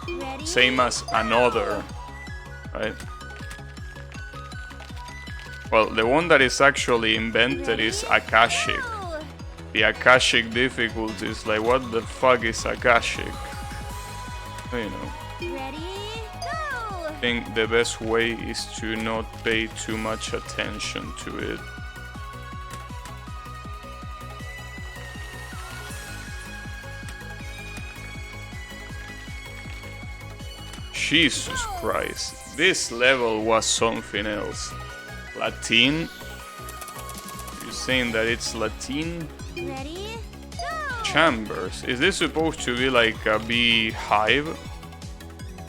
Ready? Same as another, right? Well, the one that is actually invented is Akashic. Go! The Akashic difficulty is like, what the fuck is Akashic? You know. Ready, go! I think the best way is to not pay too much attention to it. Jesus Christ, this level was something else. Latin? You're saying that it's Latin? Ready, go! Chambers. Is this supposed to be like a beehive?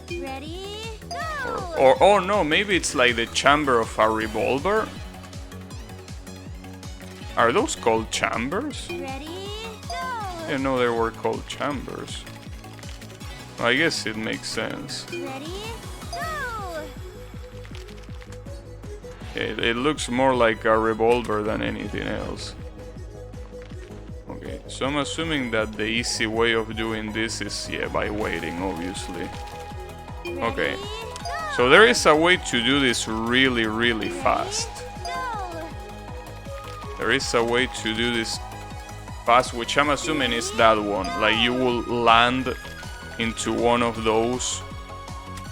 Ready, go! Or oh no, maybe it's like the chamber of a revolver? Are those called chambers? Ready, go! I didn't know they were called chambers. I guess it makes sense. Ready, go! It looks more like a revolver than anything else. Okay, so I'm assuming that the easy way of doing this is, yeah, by waiting, obviously. Okay, so there is a way to do this really, really fast. Go! There is a way to do this fast, which I'm assuming is that one. Like, you will land into one of those,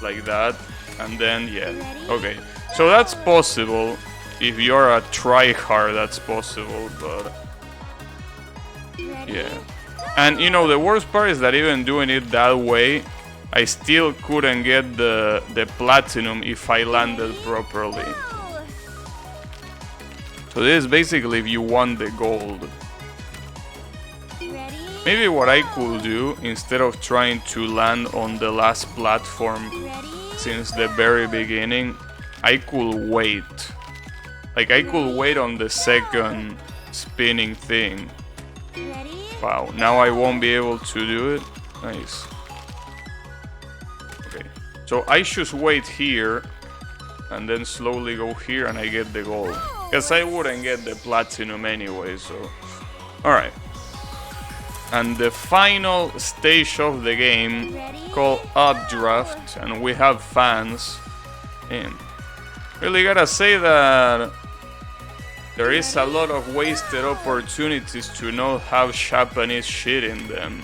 like that, and then, yeah. Okay, so that's possible. If you're a tryhard, that's possible, but... yeah. And, you know, the worst part is that even doing it that way, I still couldn't get the platinum if I landed properly. So this is basically if you want the gold. Maybe what I could do, instead of trying to land on the last platform since the very beginning, I could wait. Like, I could wait on the second spinning thing. Wow, now I won't be able to do it. Nice. Okay, so I should wait here and then slowly go here and I get the gold. Because I wouldn't get the platinum anyway, so... Alright. And the final stage of the game, called Updraft, and we have fans. And really gotta say that there is a lot of wasted opportunities to not have Japanese shit in them.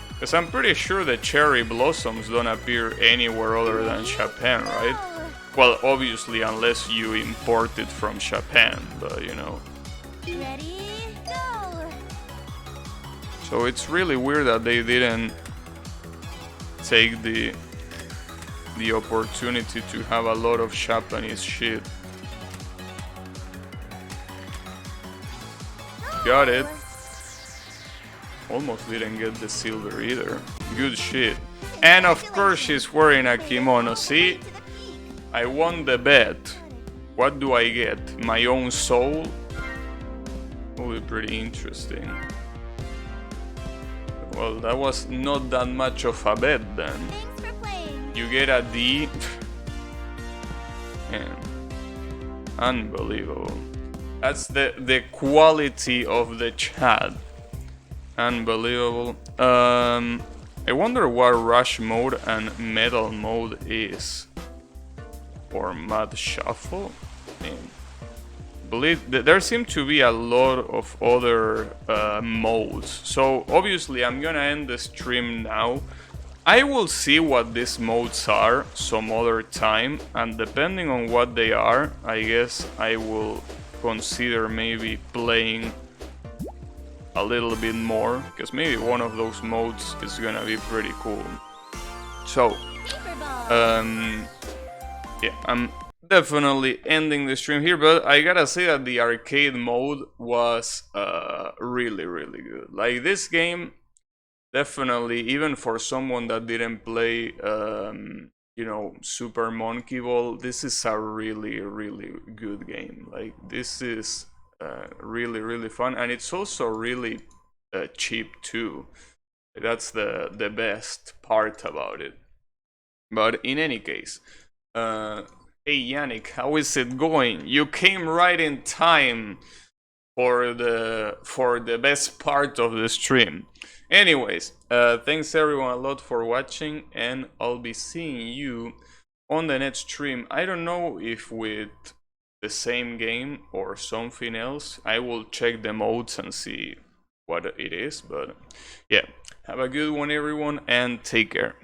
Because I'm pretty sure the cherry blossoms don't appear anywhere other than Japan, right? Well, obviously, unless you import it from Japan, but you know. Ready, go! So it's really weird that they didn't take the opportunity to have a lot of Japanese shit. Got it. Almost didn't get the silver either. Good shit. And of course she's wearing a kimono. See? I won the bet. What do I get? My own soul? Will be pretty interesting. Well, that was not that much of a bet then. You get a D. Man. Unbelievable. That's the quality of the chat. Unbelievable. I wonder what rush mode and metal mode is. Or mud shuffle? Believe there seem to be a lot of other modes. So obviously I'm gonna end the stream now. I will see what these modes are some other time, and depending on what they are, I guess I will consider maybe playing a little bit more, because maybe one of those modes is gonna be pretty cool. So yeah, I'm definitely ending the stream here, but I gotta say that the arcade mode was really, really good. Like, this game, definitely, even for someone that didn't play you know, Super Monkey Ball, this is a really, really good game. Like, this is really, really fun, and it's also really cheap too. That's the best part about it. But in any case, hey Yannick, how is it going? You came right in time for the best part of the stream. Anyways, thanks everyone a lot for watching, and I'll be seeing you on the next stream. I don't know if with the same game or something else. I will check the modes and see what it is, but yeah. Have a good one everyone, and take care.